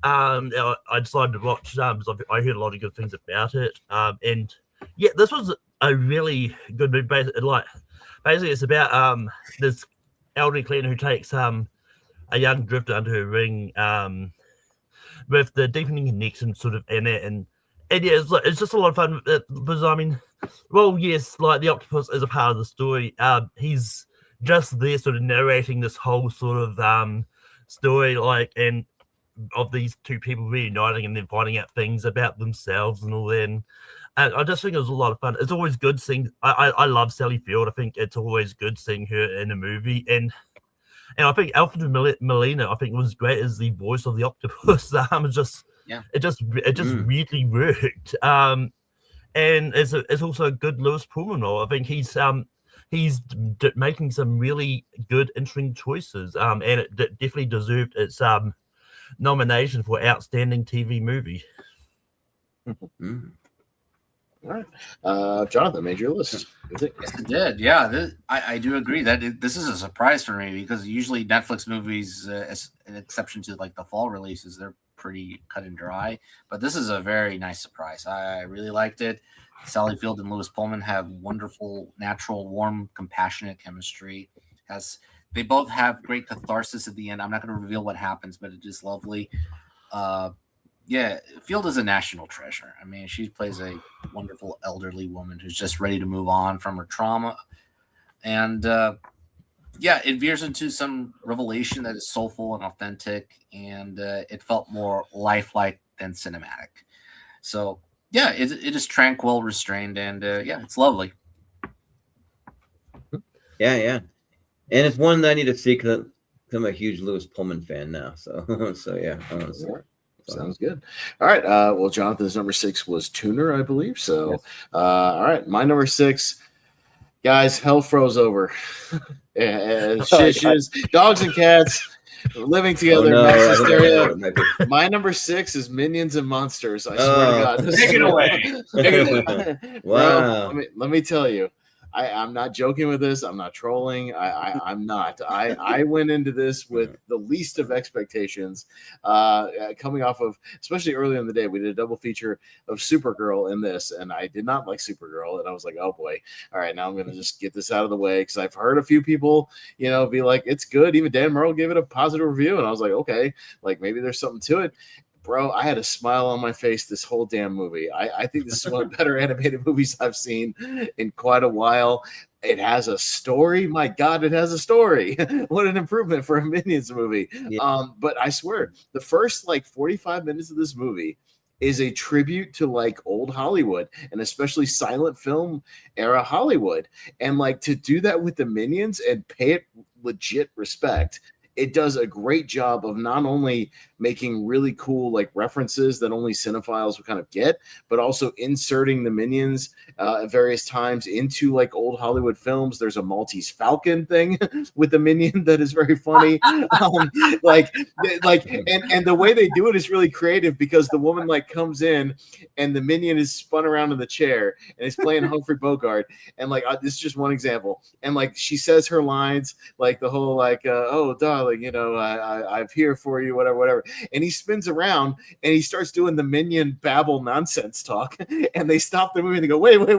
I decided to watch because I heard a lot of good things about it. And yeah, this was a really good movie. Basically, it's about this elderly cleaner who takes a young drifter under her ring with the deepening connection sort of in it. And yeah, it's just a lot of fun because, I mean, well, yes, like the octopus is a part of the story. He's just there sort of narrating this whole sort of story, like, and of these two people reuniting and then finding out things about themselves and all that. And I just think it was a lot of fun. It's always good seeing. I love Sally Field. I think it's always good seeing her in a movie, and I think Alfred Molina, I think, was great as the voice of the octopus. It just really worked. And it's also a good Lewis Pullman role. I think he's making some really good, interesting choices. And it definitely deserved its nomination for Outstanding TV Movie. All right. Jonathan made your list. Yes, it did. Yeah, I do agree that this is a surprise for me because usually Netflix movies, as an exception to like the fall releases, they're pretty cut and dry. But this is a very nice surprise. I really liked it. Sally Field and Lewis Pullman have wonderful, natural, warm, compassionate chemistry. They both have great catharsis at the end. I'm not going to reveal what happens, but it is lovely. Yeah, Field is a national treasure. I mean, she plays a wonderful elderly woman who's just ready to move on from her trauma. And yeah, it veers into some revelation that is soulful and authentic, and it felt more lifelike than cinematic. So yeah, it is tranquil, restrained, and yeah, it's lovely. Yeah. And it's one that I need to see because I'm a huge Lewis Pullman fan now. So yeah, I want to see it. Sounds good. All right. Well, Jonathan's number 6 was Tuner, I believe. So, yes. All right. My number 6, guys, hell froze over. Shishes, dogs and cats living together. Mass hysteria. My number 6 is Minions and Monsters. I swear to God. Take it away. Wow. Bro, let me tell you. I'm not joking with this. I'm not trolling. I'm not. I went into this with the least of expectations, coming off of, especially early in the day, we did a double feature of Supergirl in this, and I did not like Supergirl, and I was like, oh boy, all right, now I'm going to just get this out of the way, because I've heard a few people, be like, it's good. Even Dan Merle gave it a positive review, and I was like, okay, like maybe there's something to it. Bro, I had a smile on my face this whole damn movie. I think this is one of the better animated movies I've seen in quite a while. It has a story. My God, it has a story. What an improvement for a Minions movie. Yeah. But I swear, the first 45 minutes of this movie is a tribute to old Hollywood, and especially silent film era Hollywood. And to do that with the Minions and pay it legit respect, it does a great job of not only making really cool references that only cinephiles would kind of get, but also inserting the Minions at various times into old Hollywood films. There's a Maltese Falcon thing with the Minion that is very funny. And the way they do it is really creative, because the woman comes in and the Minion is spun around in the chair and is playing Humphrey Bogart. And this is just one example. And she says her lines, the whole oh darling, I'm here for you, whatever. and he spins around and he starts doing the minion babble nonsense talk, and they stop the movie and they go, wait, what?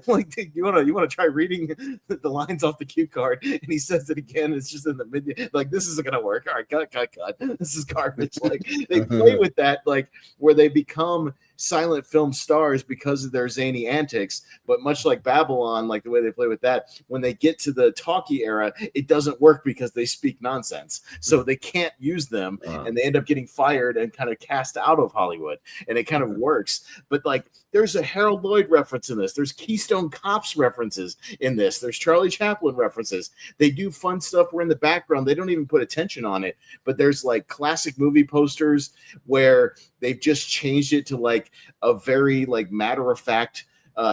Like, you want to try reading the lines off the cue card? And he says it again. It's just in the minion. Like, this isn't gonna work. All right, cut. This is garbage. Like, they play with that, like, where they become silent film stars because of their zany antics. But much like Babylon, like the way they play with that, when they get to the talkie era, it doesn't work because they speak nonsense. So they can't use them, and they end up getting fired and kind of cast out of Hollywood. And it kind of works. But like, there's a Harold Lloyd reference in this. There's Keystone Cops references in this. There's Charlie Chaplin references. They do fun stuff where in the background, they don't even put attention on it. But there's like classic movie posters where they've just changed it to like a very like matter-of-fact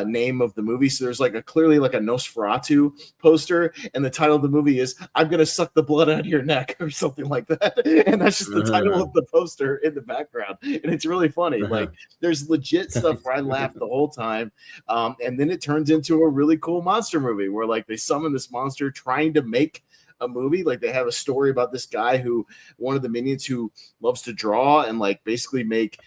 name of the movie. So there's like clearly like a Nosferatu poster, and the title of the movie is "I'm gonna suck the blood out of your neck" or something like that. And that's just the title of the poster in the background, and it's really funny. Like, there's legit stuff where I laughed the whole time, and then it turns into a really cool monster movie where like they summon this monster trying to make a movie. Like, they have a story about this guy who, one of the minions who loves to draw and like basically make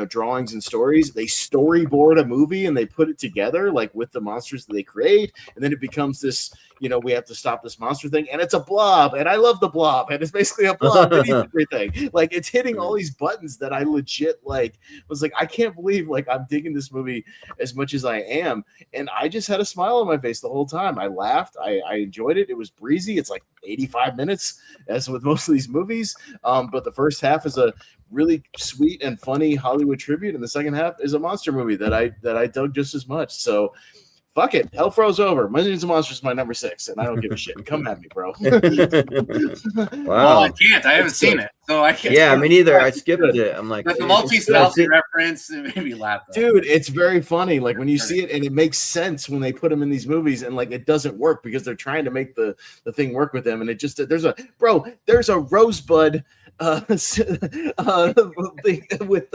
drawings and stories. They storyboard a movie and they put it together like with the monsters that they create, and then it becomes this, we have to stop this monster thing, and it's a blob, and I love the blob, and it's basically a blob that eats everything. Like, it's hitting all these buttons that I legit like was like, I can't believe like I'm digging this movie as much as I am. And I just had a smile on my face the whole time. I laughed. I enjoyed it. It was breezy. It's like 85 minutes, as with most of these movies. But the first half is a really sweet and funny Hollywood tribute, and the second half is a monster movie that I dug just as much. So fuck it, hell froze over. Millions of Monsters is my number 6, and I don't give a shit. Come at me, bro. Wow. Well, I can't. I haven't seen it, so I can't. Yeah, me neither. I skipped it. I'm like, but the multi-Stalcy reference, it made me laugh. Dude, it's very funny. Like, when you see it, and it makes sense when they put them in these movies, and like it doesn't work because they're trying to make the thing work with them, and it just there's a Rosebud with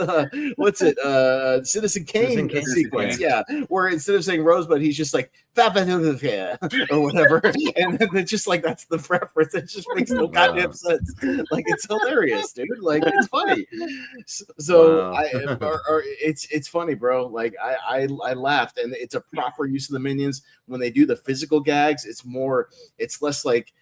Citizen Kane sequence, yeah, where instead of saying Rosebud, he's just like or whatever, and then it's just like that's the reference. It just makes no goddamn sense. Like, it's hilarious, dude. Like, it's funny. So it's funny, bro. Like, I laughed, and it's a proper use of the minions when they do the physical gags. It's less like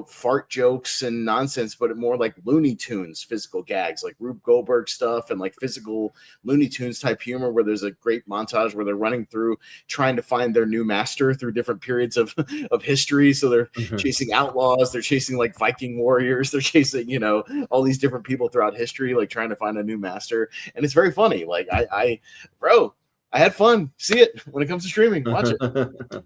fart jokes and nonsense, but more like Looney Tunes physical gags, like Rube Goldberg stuff, and like physical Looney Tunes type humor, where there's a great montage where they're running through trying to find their new master through different periods of history. So they're chasing outlaws, they're chasing like Viking warriors, they're chasing, all these different people throughout history, like trying to find a new master. And it's very funny. Like, I had fun. See it when it comes to streaming. Watch it.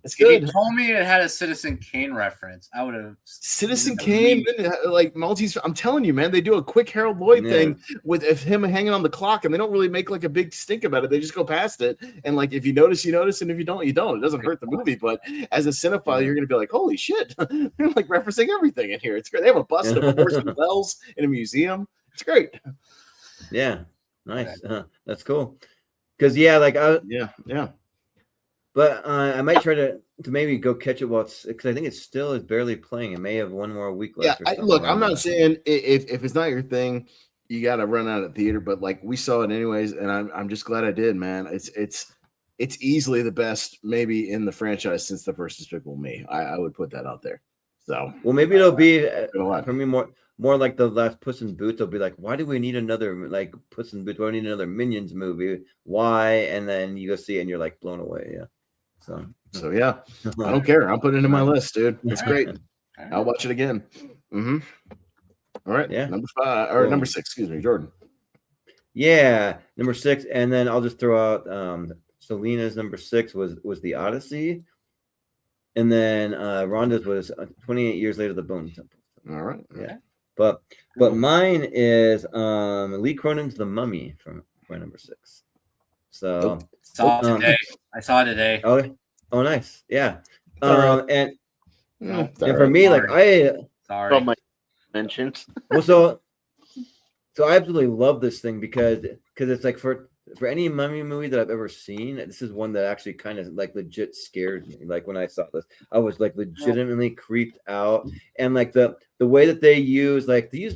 It's good. If you told me it had a Citizen Kane reference, I would have. Citizen Kane, like Maltese. I'm telling you, man, they do a quick Harold Lloyd thing with him hanging on the clock, and they don't really make like a big stink about it. They just go past it, and like if you notice, you notice, and if you don't, you don't. It doesn't hurt the movie, but as a cinephile, you're gonna be like, holy shit, they're like referencing everything in here. It's great. They have a bust of Orson Welles in a museum. It's great. Yeah, nice. That's cool. Because but I might try to maybe go catch it because I think it still is barely playing. It may have one more week left. Yeah, look, I'm not saying if it's not your thing, you got to run out of theater. But like, we saw it anyways, and I'm just glad I did, man. It's easily the best maybe in the franchise since the first Despicable Me. I would put that out there. So maybe it'll be for me more like the last Puss in Boots. They'll be like, why do we need another like Puss in Boots? Why do we need another Minions movie? Why? And then you go see it and you're like blown away. Yeah. So yeah, I don't care. I'm putting it in my list, dude. It's great. I'll watch it again. All right. Yeah. Number 5 or number 6, excuse me, Jordan. Yeah, number 6, and then I'll just throw out Selena's number 6 was The Odyssey, and then Rhonda's was 28 Years Later, The Bone Temple. All right. Yeah. But mine is Lee Cronin's The Mummy from my number 6. So I saw it today. Oh, nice. Yeah. Right. And for me, like From my mentions. well, so I absolutely love this thing because it's like for any mummy movie that I've ever seen, this is one that actually kind of like legit scared me. Like when I saw this, I was like legitimately creeped out. And like the way that they use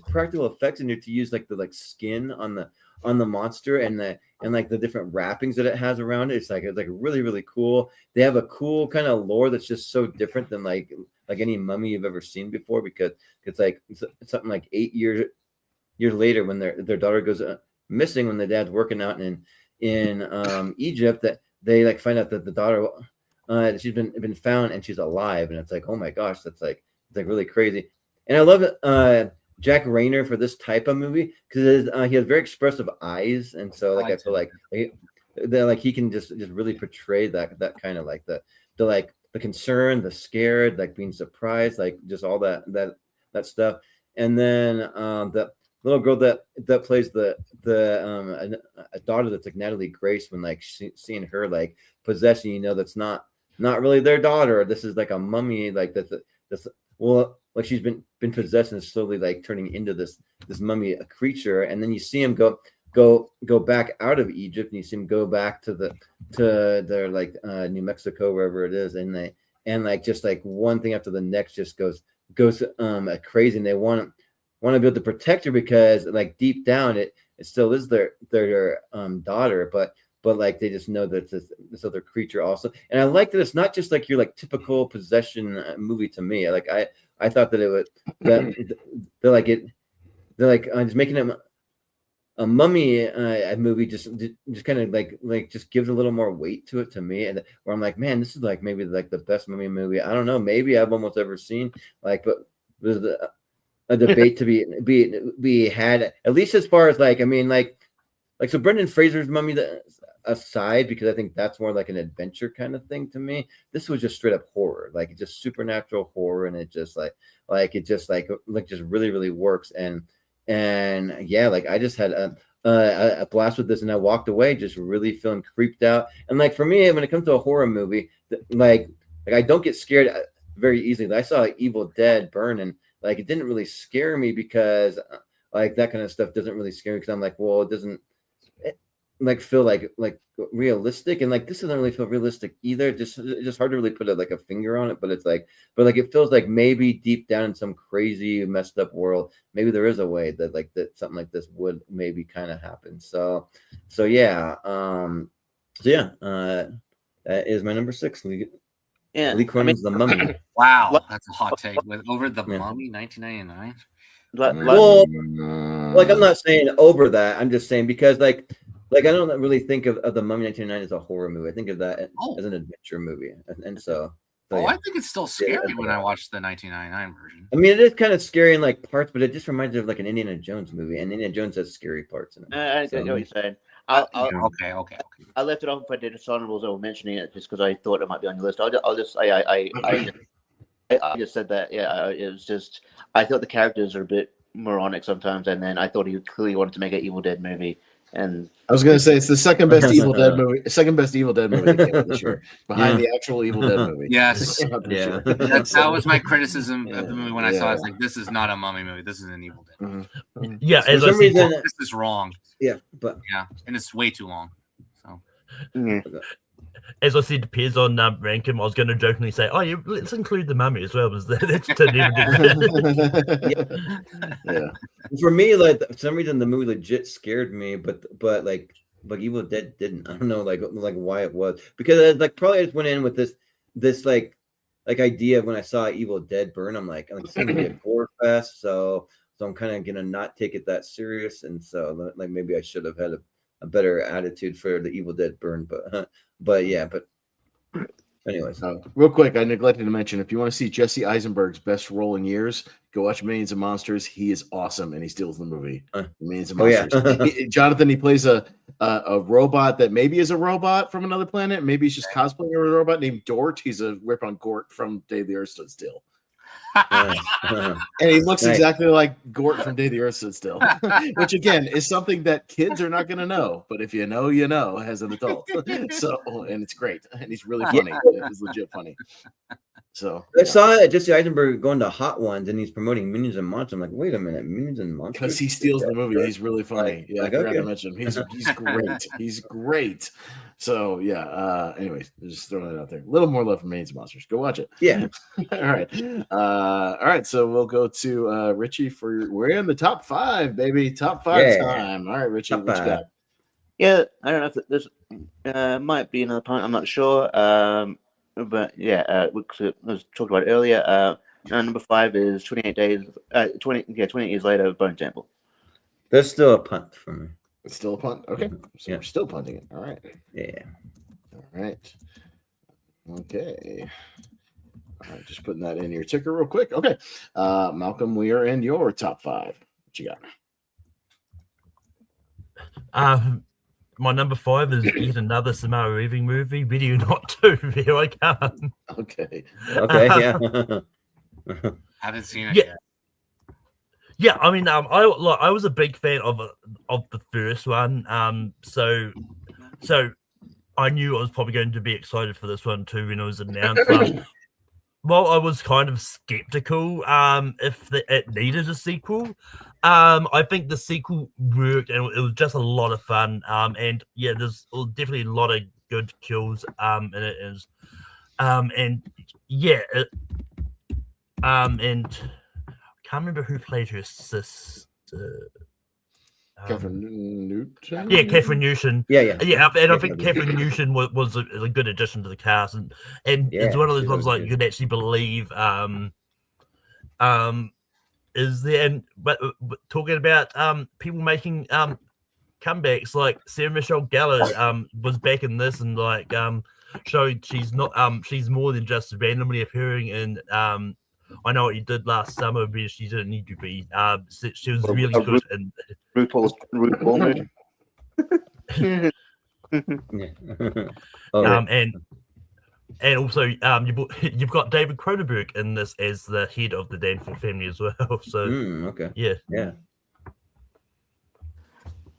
practical effects in here to use like the like skin on the monster and like the different wrappings that it has around it. It's like really, really cool. They have a cool kind of lore that's just so different than like any mummy you've ever seen before, because it's like it's something like 8 years later when their daughter goes missing, when the dad's working out in Egypt, that they like find out that the daughter she's been found and she's alive, and it's like, oh my gosh, that's like really crazy. And I love it, Jack Rayner, for this type of movie, because he has very expressive eyes, and so like I feel like he can just really portray that kind of like the concern, the scared, like being surprised, like just all that stuff. And then the little girl that plays a daughter that's like Natalie Grace, when like seeing her like possession, that's not really their daughter. This is like a mummy, like that's well, like she's been possessed and slowly like turning into this mummy, a creature. And then you see him go back out of Egypt, and you see him go back to their like New Mexico, wherever it is, and like just like one thing after the next just goes crazy, and they want to be able to protect her, because like deep down it still is their daughter, but like they just know that this other creature also. And I like that it's not just like your like typical possession movie to me. Like I thought that it would they're like just making it a mummy movie just kind of like just gives a little more weight to it to me, and where I'm like, man, this is like maybe like the best mummy movie, I don't know, maybe I've almost ever seen. Like, but there's a debate to be had, at least as far as like, I mean, like so Brendan Fraser's Mummy aside, because I think that's more like an adventure kind of thing to me. This was just straight up horror, like just supernatural horror, and it just like just really, really works. And yeah, like I just had a blast with this, and I walked away just really feeling creeped out. And like for me, when it comes to a horror movie, like I don't get scared very easily. I saw Evil Dead Burn, and like it didn't really scare me, because like that kind of stuff doesn't really scare me, because I'm like, well, it doesn't like feel like realistic, and like this doesn't really feel realistic either. Just hard to really put a finger on it, but it's like, it feels like maybe deep down in some crazy messed up world, maybe there is a way that something like this would maybe kind of happen. So yeah, that is my number 6. Lee Cronin's The Mummy. Wow, that's a hot take. Over The Mummy, 1999. Well, like I'm not saying over that. I'm just saying because like I don't really think of The Mummy 1999 as a horror movie. I think of that as an adventure movie, and so. Oh, yeah. I think it's still scary when I watch the 1999 version. I mean, it is kind of scary in like parts, but it just reminds me of like an Indiana Jones movie, and Indiana Jones has scary parts in it. I get what you're saying. Okay. I left it off if I did dishonorables or mentioning it just because I thought it might be on your list. I just said that. Yeah, it was just I thought the characters are a bit moronic sometimes, and then I thought he clearly wanted to make an Evil Dead movie. And I was going to say it's the second best Evil Dead movie. Second best Evil Dead movie that came out this year, behind the actual Evil Dead movie. Yes, yeah. That was my criticism of the movie when I saw it. I was like, this is not a mummy movie. This is an Evil Dead movie. Mm-hmm. Yeah, for some reason, this is wrong. Yeah, but and it's way too long. So. Yeah. As I said, Piers on Rankin, I was going to jokingly say, "Oh, yeah, let's include the Mummy as well." Because that's yeah. For me, like for some reason, the movie legit scared me, but like Evil Dead didn't. I don't know, like why it was, because like probably I just went in with this like idea of when I saw Evil Dead Burn. I'm like it's gonna be a gore fest, so I'm kind of gonna not take it that serious, and so like maybe I should have had a better attitude for the Evil Dead Burn, but yeah, but anyways. Real quick, I neglected to mention, if you want to see Jesse Eisenberg's best role in years, go watch Millions of Monsters. He is awesome, and he steals the movie. Millions of Monsters. Yeah. Jonathan, he plays a robot that maybe is a robot from another planet. Maybe he's just cosplaying a robot named Dort. He's a rip on Gort from Day the Earth Stood Still. And he looks exactly like Gort from Day the Earth Stood Still, which again is something that kids are not going to know, but if you know, you know, as an adult. So, and it's great, and he's really funny. He's legit funny. So I saw Jesse Eisenberg going to Hot Ones, and he's promoting Minions and Monsters. I'm like, wait a minute, Minions and Monsters? because he steals the movie. He's really funny. I forgot to mention him. He's great. He's great. So anyways, just throwing that out there. A little more love for Minions and Monsters. Go watch it. Yeah. All right. So we'll go to Richie we're in the top 5, baby. Top 5 time. All right, Richie, what you got? Yeah, I don't know if there's might be another punt. I'm not sure. But yeah, we was talked about earlier. Number 5 is 28 days. 28 years later, Bone Temple. There's still a punt for me. It's still a punt. Okay, so we're still punting it. All right. Yeah. All right. Okay. All right, just putting that in your ticker real quick. Okay, Malcolm, we are in your top 5. What you got? My number 5 is yet another Samara Weaving movie, Video Not 2. Here I come. Okay. Yeah. Haven't seen it yet. Yeah, I mean, I was a big fan of the first one. So I knew I was probably going to be excited for this one too when it was announced. Well, I was kind of skeptical if it needed a sequel. I think the sequel worked, and it was just a lot of fun. And yeah, there's definitely a lot of good kills. And it is, and yeah, and I can't remember who played her sister. Catherine Newton. Yeah, Catherine Newton. Yeah. And I think Catherine Newton was a good addition to the cast, and it's one of those ones like you could actually believe. Is there? And but talking about people making comebacks, like Sarah Michelle Gellar was back in this, and like showed she's not she's more than just randomly appearing in I Know What You Did Last Summer, but she didn't need to be. She was really good in RuPaul movie. And also you've got David Cronenberg in this as the head of the Danforth family as well. So okay. Yeah.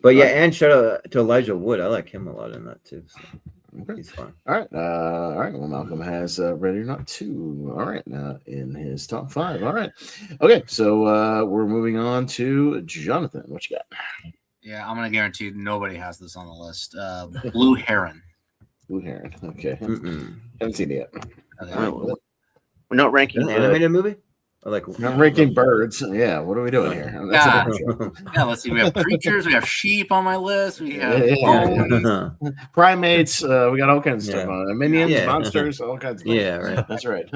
But yeah, and shout out to Elijah Wood. I like him a lot in that too. So. Okay. He's fun. All right. Well, Malcolm has Ready or Not 2. All right. In his top 5. All right. Okay. So we're moving on to Jonathan. What you got? Yeah, I'm gonna guarantee nobody has this on the list. Blue Heron. Blue Heron. Okay. Haven't seen it yet. Okay. We're not ranking an animated movie. Not ranking birds. Yeah, what are we doing here? Yeah, let's see. We have creatures. We have sheep on my list. We have primates. We got all kinds of stuff on it. Minions, monsters, all kinds of stuff. Yeah, right. That's right.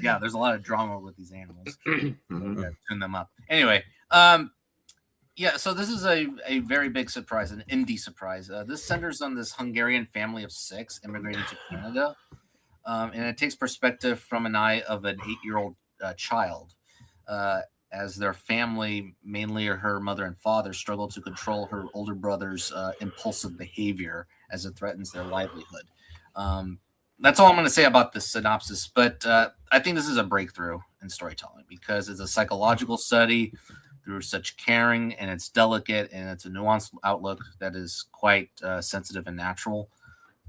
Yeah, there's a lot of drama with these animals. Tune them up. Anyway, yeah, so this is a very big surprise, an indie surprise. This centers on this Hungarian family of 6 immigrating to Canada, and it takes perspective from an eye of an 8-year-old child, as their family, mainly her mother and father, struggle to control her older brother's impulsive behavior as it threatens their livelihood. That's all I'm going to say about this synopsis, but I think this is a breakthrough in storytelling because it's a psychological study through such caring, and it's delicate, and it's a nuanced outlook that is quite sensitive and natural.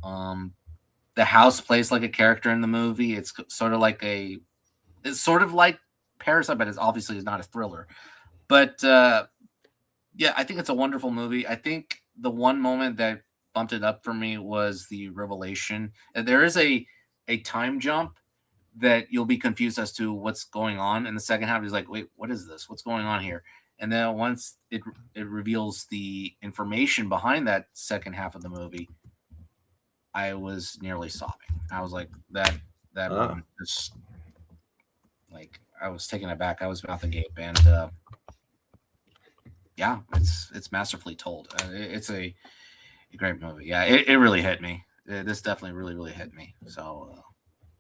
The house plays like a character in the movie. It's sort of like Parasite, but it's obviously not a thriller. But yeah, I think it's a wonderful movie. I think the one moment that bumped it up for me was the revelation. There is a time jump that you'll be confused as to what's going on in the second half. He's like, wait, what is this? What's going on here? And then once it reveals the information behind that second half of the movie, I was nearly sobbing. I was like, that moment just like I was taken aback. I was about to gape, and yeah, it's masterfully told. It's a great movie. Yeah, it really hit me. This definitely really hit me. So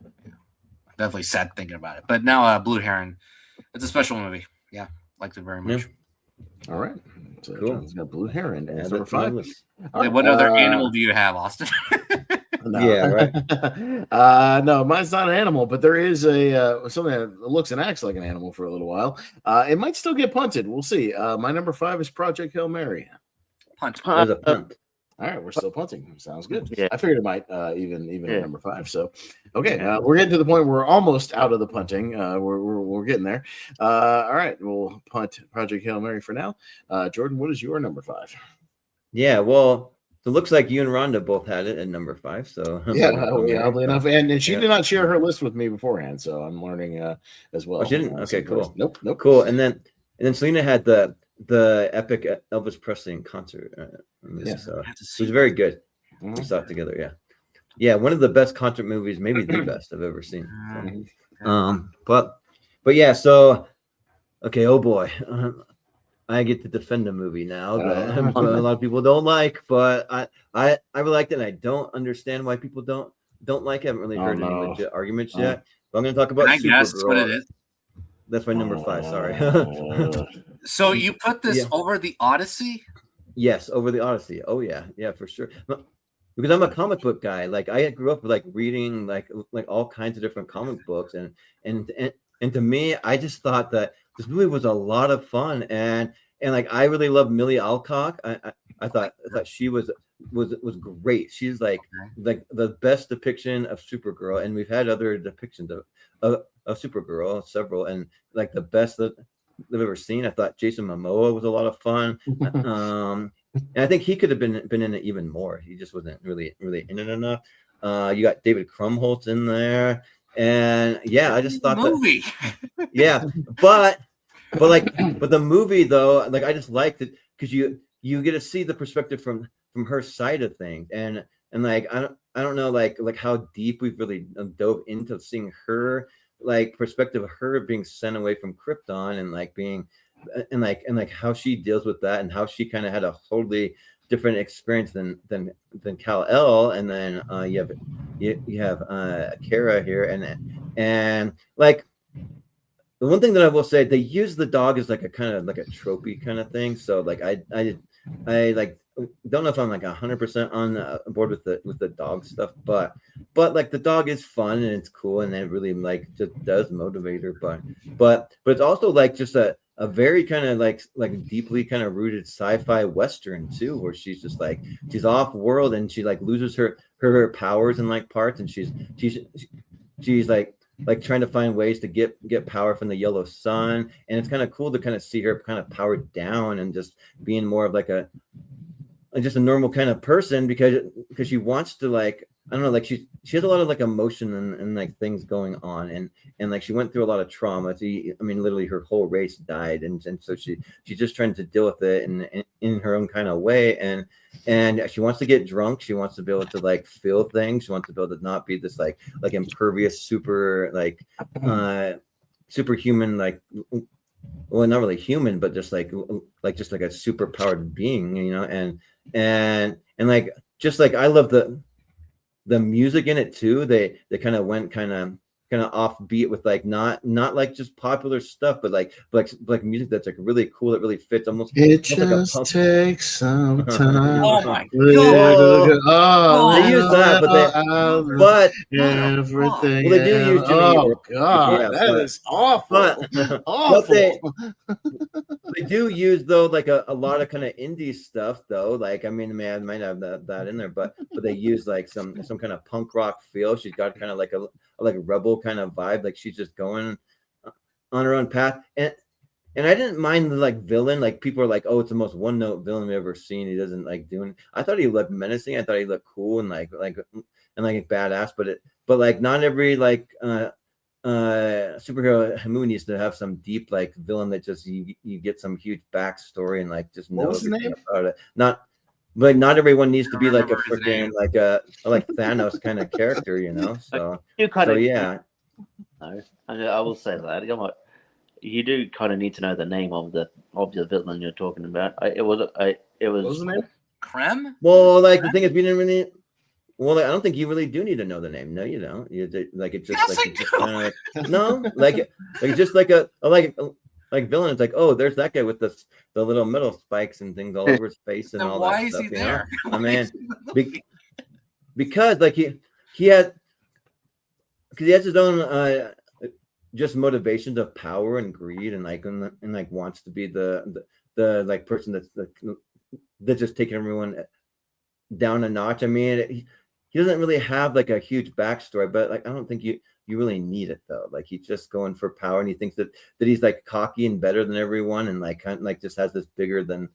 yeah, I'm definitely sad thinking about it. But now Blue Heron, it's a special movie. Yeah, liked it very much. Yeah. All right. So cool. John's got Blue Heron as number 5. Right, what other animal do you have, Austin? No. Yeah, right. No, mine's not an animal, but there is a something that looks and acts like an animal for a little while. It might still get punted. We'll see. My number 5 is Project Hail Mary. Punt. There's a punt. All right, we're still punting. Sounds good. Yeah. I figured it might even Yeah. at number 5. So, okay, Yeah. we're getting to the point where we're almost out of the punting. We're getting there. All right, we'll punt Project Hail Mary for now. Jordan, what is your number 5? Yeah, well, it looks like you and Rhonda both had it at number 5. So Yeah, oddly enough, and she yeah. did not share her list with me beforehand, so I'm learning as well. Oh, she didn't? Okay, cool. Nope. Cool. And then Selena had the epic Elvis Presley in concert. So it was very good. Mhm. We saw it together. Yeah, one of the best concert movies, maybe the best I've ever seen. So, but yeah. So okay. Oh boy. I get to defend a movie now that a lot of people don't like, but I really liked it. And I don't understand why people don't like it. I haven't really heard any legit arguments yet. But I'm going to talk about Supergirl. What it is? That's my number 5. Sorry. So you put this over the Odyssey? Yes, over the Odyssey. Oh yeah, for sure. Because I'm a comic book guy. Like I grew up like reading like all kinds of different comic books, and to me, I just thought that this movie was a lot of fun, and like I really love Millie Alcock. I thought she was great. She's like the best depiction of Supergirl, and we've had other depictions of Supergirl, several, and like the best that I've ever seen. I thought Jason Momoa was a lot of fun. And I think he could have been in it even more. He just wasn't really in it enough. You got David Krumholtz in there, and I just thought movie. But the movie though, like I just liked it because you get to see the perspective from her side of things, and like I don't know like how deep we've really dove into seeing her like perspective of her being sent away from Krypton and like being and like how she deals with that and how she kind of had a totally different experience than Kal-El, and then you have Kara here, and like the one thing that I will say, they use the dog as like a kind of like a tropey kind of thing. So like I like don't know if I'm like 100% on board with the dog stuff, but like the dog is fun and it's cool and it really like just does motivate her, but it's also like just a very kind of like deeply kind of rooted sci-fi western too, where she's just like she's off world and she like loses her powers in like parts, and she's like trying to find ways to get power from the yellow sun, and it's kind of cool to kind of see her kind of powered down and just being more of like just a normal kind of person because she wants to like I don't know, like she has a lot of like emotion and like things going on, and like she went through a lot of trauma. I mean, literally her whole race died, and so she's just trying to deal with it in her own kind of way, and she wants to get drunk. She wants to be able to like feel things. She wants to be able to not be this like impervious super like superhuman, like well, not really human, but just like a super powered being, you know, and like just like I love the music in it too. They kind of went kind of offbeat with like not like just popular stuff, but like music that's like really cool, that really fits almost. It just like takes some time. Oh my god! Oh, they use that, but everything. Well, they do use Jimmy. Oh god, that is awful. Awful. They do use though like a lot of kind of indie stuff though. Like I mean, man, might have that in there, but they use like some kind of punk rock feel. She's got kind of like a rebel kind of vibe. Like she's just going on her own path. And I didn't mind the like villain. Like people are like, oh, it's the most one note villain we've ever seen. He doesn't like doing. I thought he looked menacing. I thought he looked cool and like badass. But like not every like superhero movie needs to have some deep like villain that just you get some huge backstory and like just know everything about it. Not everyone needs to be like a freaking like Thanos kind of character, you know. So yeah. No, I will say that. You do kind of need to know the name of the villain you're talking about. It was. What was the name? Krem? Well, like the thing is, we didn't really. Well, like, I don't think you really do need to know the name. No, you don't. You like it just yes, like, just kind of like no, like just like a villain. It's like, oh, there's that guy with the little metal spikes and things all over his face and then all why that is stuff. he there? I mean, because like he has his own just motivations of power and greed and like wants to be the like person that's just taking everyone down a notch. I mean, he doesn't really have like a huge backstory, but like I don't think you really need it though. Like he's just going for power, and he thinks that he's like cocky and better than everyone, and like kind of like just has this bigger than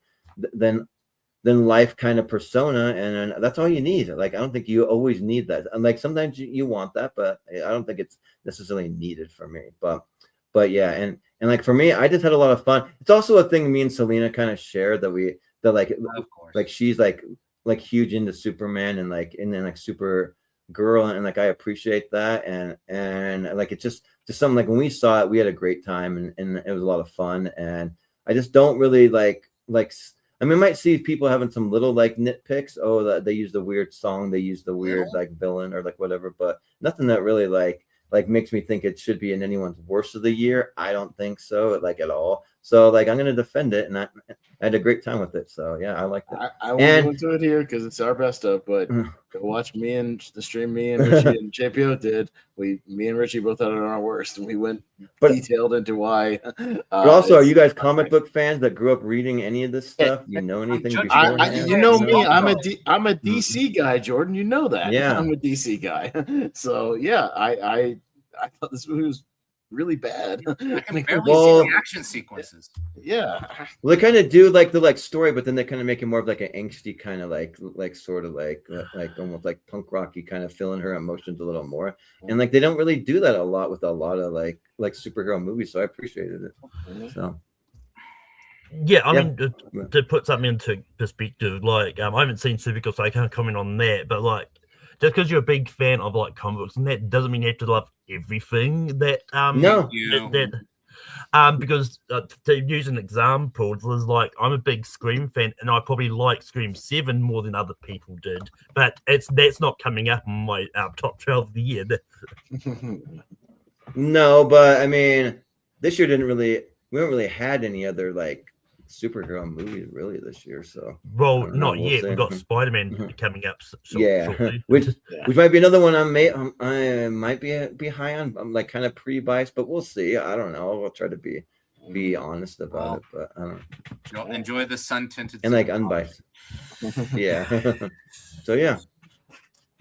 life kind of persona, and that's all you need. Like I don't think you always need that. And like sometimes you want that, but I don't think it's necessarily needed for me. But yeah, and like for me, I just had a lot of fun. It's also a thing me and Selena kind of share that like Of course. like she's like huge into Superman and then like Super Girl, and like I appreciate that, and like it's just something like when we saw it, we had a great time, and it was a lot of fun, and I just don't really like. I mean, I might see people having some little like nitpicks. Oh, that they use the weird song, they use the weird like villain or like whatever, but nothing that really like makes me think it should be in anyone's worst of the year. I don't think so, like at all. So like I'm gonna defend it, and I had a great time with it. So yeah, I liked it. I won't go into it here because it's our best of, but go watch me and Richie and JPO did. Me and Richie both had it on our worst, and we went detailed into why. But also, are you guys comic book fans that grew up reading any of this stuff? You know anything beforehand? You know me. I'm a DC guy, Jordan. You know that. Yeah, I'm a DC guy. So yeah, I thought this movie was really bad. I can barely see the action sequences. Yeah. Well, they kind of do like the story, but then they kind of make it more of like an angsty kind of like sort of like almost like punk rocky kind of feeling her emotions a little more. And like they don't really do that a lot with a lot of like superhero movies, so I appreciated it. So yeah, I mean to put something into perspective, like I haven't seen Supergirl, so I can't comment on that, but like just because you're a big fan of like comic books and that doesn't mean you have to love everything that because to use an example, there's like I'm a big Scream fan and I probably like Scream 7 more than other people did, but that's not coming up on my top 12 of the year. No, but I mean this year we haven't really had any other like superhero movies really this year, so not yet. We've got Spider-Man coming up shortly. which might be another one I might be high on. I'm like kind of pre-biased, but we'll see. I don't know. I'll try to be honest about it, but I don't know. Enjoy the sun-tinted and like unbiased. Yeah. So yeah.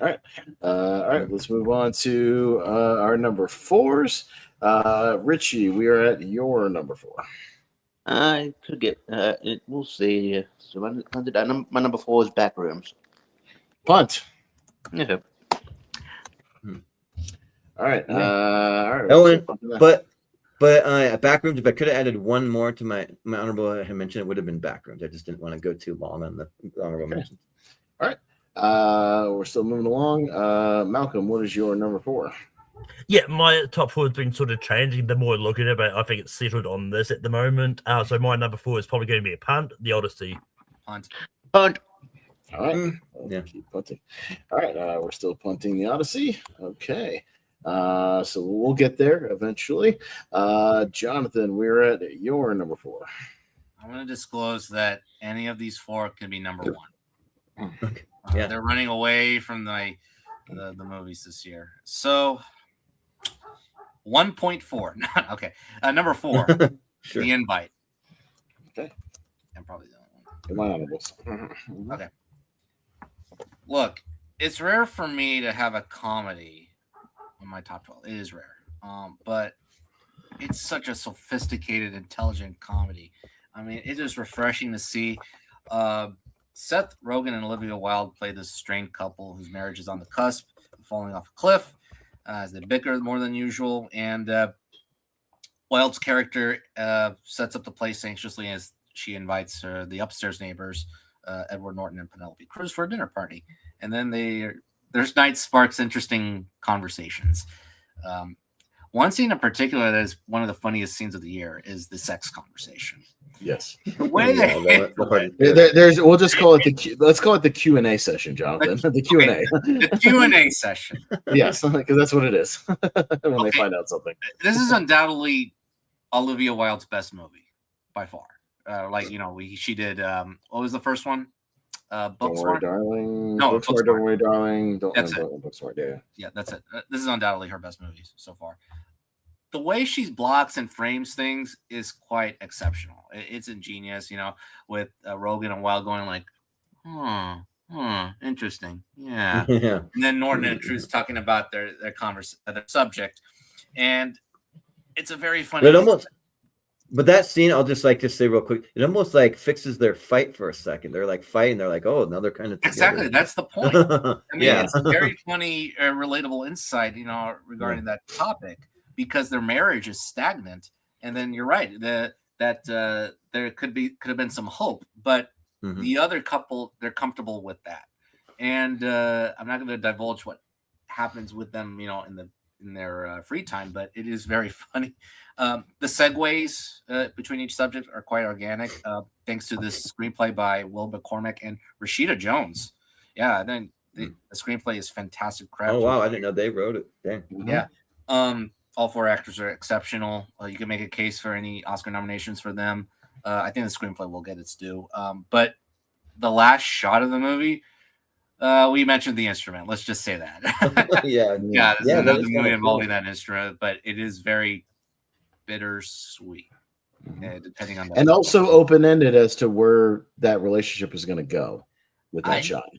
All right, let's move on to our number 4s. Richie, we are at your number 4. I could get it. We'll see. So my number 4 is Backrooms. Punt. Yeah. All right. But Backrooms. If I could have added one more to my honorable mention, it would have been Backrooms. I just didn't want to go too long on the honorable mention. All right. We're still moving along. Malcolm, what is your number 4? Yeah, my top 4 has been sort of changing the more I look at it, but I think it's settled on this at the moment. So my number 4 is probably going to be a punt, The Odyssey. Punt. All right. Yeah. Keep punting. All right. We're still punting The Odyssey. Okay. So we'll get there eventually. Jonathan, we're at your number 4. I'm going to disclose that any of these 4 can be number 1. Okay. They're running away from the movies this year. So 1.4. Okay. Number 4, Sure. The Invite. Okay. And probably the other one. My honorables. Okay. Look, it's rare for me to have a comedy in my top 12. It is rare. But it's such a sophisticated, intelligent comedy. I mean, it is refreshing to see. Seth Rogen and Olivia Wilde play this strained couple whose marriage is on the cusp of falling off a cliff as they bicker more than usual. And Wilde's character sets up the place anxiously as she invites the upstairs neighbors, Edward Norton and Penelope Cruz, for a dinner party. And then their night sparks interesting conversations. One scene in particular that is one of the funniest scenes of the year is the sex conversation. Yes. The way we'll just call it let's call it the Q&A session, Jonathan. The Q&A. The Q&A session. Yes, because that's what it is when they find out something. This is undoubtedly Olivia Wilde's best movie by far. She did what was the first one? Don't worry, darling. No, Booksmart, don't worry, darling. That's it. Booksmart, yeah, that's it. This is undoubtedly her best movie so far. The way she blocks and frames things is quite exceptional. It's ingenious, with Rogen and Wilde going like, Interesting. Yeah. Yeah. And then Norton and Truth's talking about their subject, and it's a very funny. But that scene, I'll just say real quick, it almost like fixes their fight for a second. They're like fighting. They're like, oh, now they're kind of together. Exactly. That's the point. I mean, it's a very funny, relatable insight, regarding that topic, because their marriage is stagnant. And then you're right that there could have been some hope, but the other couple, they're comfortable with that. And I'm not going to divulge what happens with them, in their free time, but it is very funny. The segues between each subject are quite organic, thanks to this screenplay by Will McCormick and Rashida Jones. Yeah, then the screenplay is fantastic. Oh wow, I didn't know they wrote it. Dang. Yeah. All 4 actors are exceptional. You can make a case for any Oscar nominations for them. I think the screenplay will get its due. But the last shot of the movie, we mentioned the instrument. Let's just say that. Yeah. There's another movie involving that instrument, but it is very bittersweet, depending on that. And also open-ended as to where that relationship is going to go with that shot.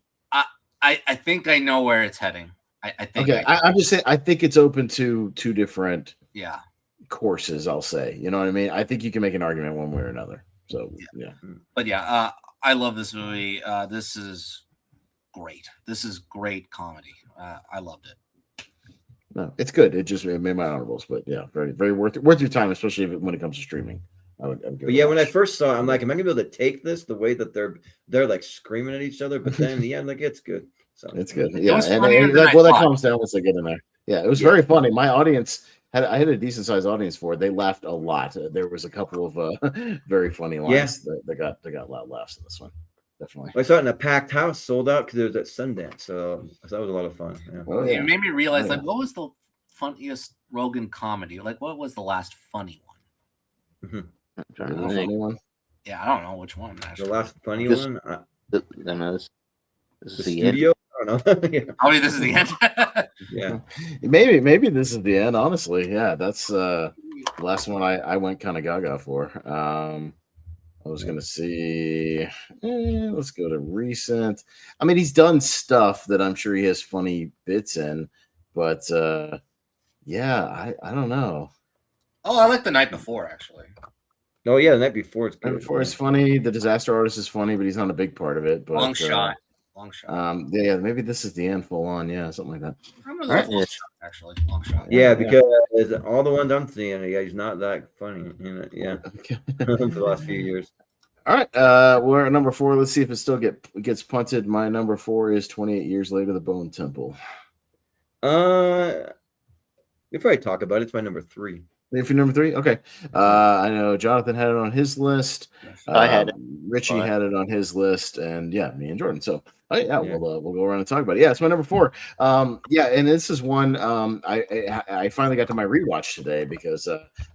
I think I know where it's heading. I think. Okay, I'm just saying. I think it's open to 2 different courses. I'll say. You know what I mean? I think you can make an argument one way or another. So yeah. But I love this movie. This is great. This is great comedy. I loved it. No, it's good. It made my honorables, but yeah, very, very worth your time, especially when it comes to streaming. But yeah, when I first saw it, I'm like, am I gonna be able to take this the way that they're like screaming at each other? But then like it's good. So it's good. Yeah, and that comes down once they get in there. Yeah, it was very funny. My audience I had a decent sized audience for it. They laughed a lot. There was a couple of very funny lines that got loud laughs in this one. Definitely. I saw it in a packed house, sold out because it was at Sundance. So that was a lot of fun. Yeah. Oh, It made me realize, what was the funniest Rogan comedy? Like, what was the last funny one? Funny one? Yeah, I don't know which one. Actually. The last funny one? This is the studio? I don't know. Yeah. Oh, this is the end? Yeah. Maybe this is the end, honestly. Yeah, that's the last one I went kind of gaga for. I was going to see, let's go to recent. I mean, he's done stuff that I'm sure he has funny bits in, but I don't know. Oh, I like The Night Before, actually. Oh, yeah, The Night Before it's good. Night Before is funny. The Disaster Artist is funny, but he's not a big part of it. But, long shot. Yeah, maybe this is the end full on. Yeah, something like that. Long shot, actually. Long shot. Yeah, because all the ones I'm seeing, he's not that funny. Yeah. Okay. For the last few years. All right, we're at number 4. Let's see if it still gets punted. My number 4 is 28 Years Later, The Bone Temple. We'll probably talk about it. It's my number 3. If you're number 3, okay. I know Jonathan had it on his list. I had it. Richie had it on his list, and me and Jordan. So we'll go around and talk about it. Yeah, it's my number 4. And this is one I finally got to my rewatch today because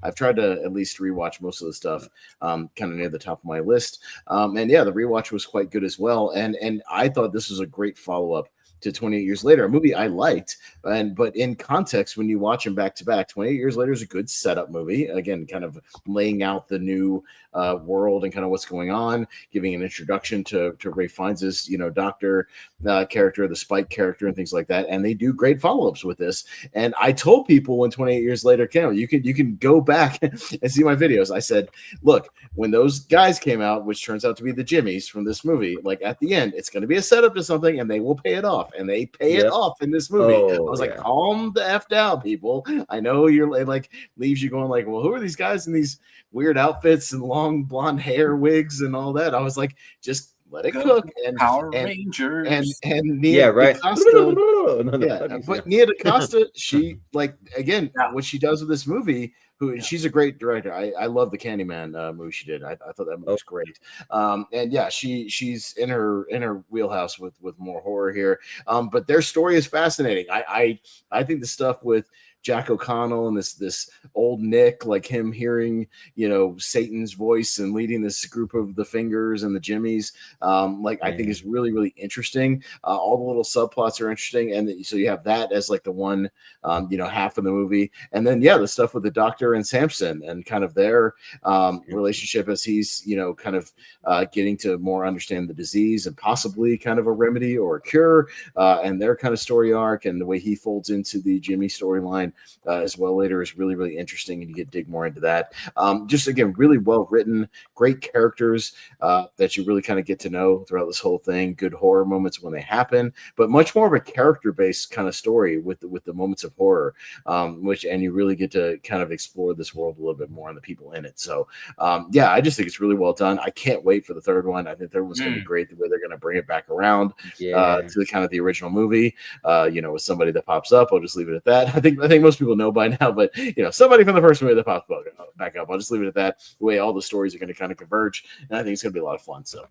I've tried to at least rewatch most of the stuff kind of near the top of my list. The rewatch was quite good as well. And I thought this was a great follow-up to 28 Years Later, a movie I liked, but in context, when you watch them back to back, 28 Years Later is a good setup movie. Again, kind of laying out the new world and kind of what's going on, giving an introduction to Ray Fiennes' doctor character, the Spike character, and things like that. And they do great follow-ups with this. And I told people when 28 Years Later came out, you can go back and see my videos. I said, look, when those guys came out, which turns out to be the Jimmies from this movie, like at the end, it's going to be a setup to something, and they will pay it off. And they pay it off in this movie. I was like, calm the F down, people. I know you're like, leaves you going like, well, who are these guys in these weird outfits and long blonde hair wigs and all that? I was like, just let it cook. And Power Rangers. And Nia DaCosta, but Nia DaCosta, she what she does with this movie, she's a great director. I love the Candyman movie she did. I thought that movie was great. She's in her wheelhouse with more horror here. But their story is fascinating. I think the stuff with Jack O'Connell and this old Nick, like him hearing, Satan's voice and leading this group of the Fingers and the Jimmies. I think is really, really interesting. All the little subplots are interesting. And so you have that as like the one, half of the movie. And then, the stuff with the Doctor and Samson and kind of their relationship as he's, kind of getting to more understand the disease and possibly kind of a remedy or a cure, and their kind of story arc and the way he folds into the Jimmy storyline as well later is really, really interesting. And you get dig more into that. Just again, really well written, great characters that you really kind of get to know throughout this whole thing. Good horror moments when they happen, but much more of a character-based kind of story with the moments of horror, and you really get to kind of explore this world a little bit more and the people in it. So I just think it's really well done. I can't wait for the third one. I think the third one's going to be great, the way they're going to bring it back around to the kind of the original movie, with somebody that pops up. I'll just leave it at that. I think most people know by now, but somebody from the first movie that pops back up. I'll just leave it at that. The way all the stories are going to kind of converge, and I think it's going to be a lot of fun. So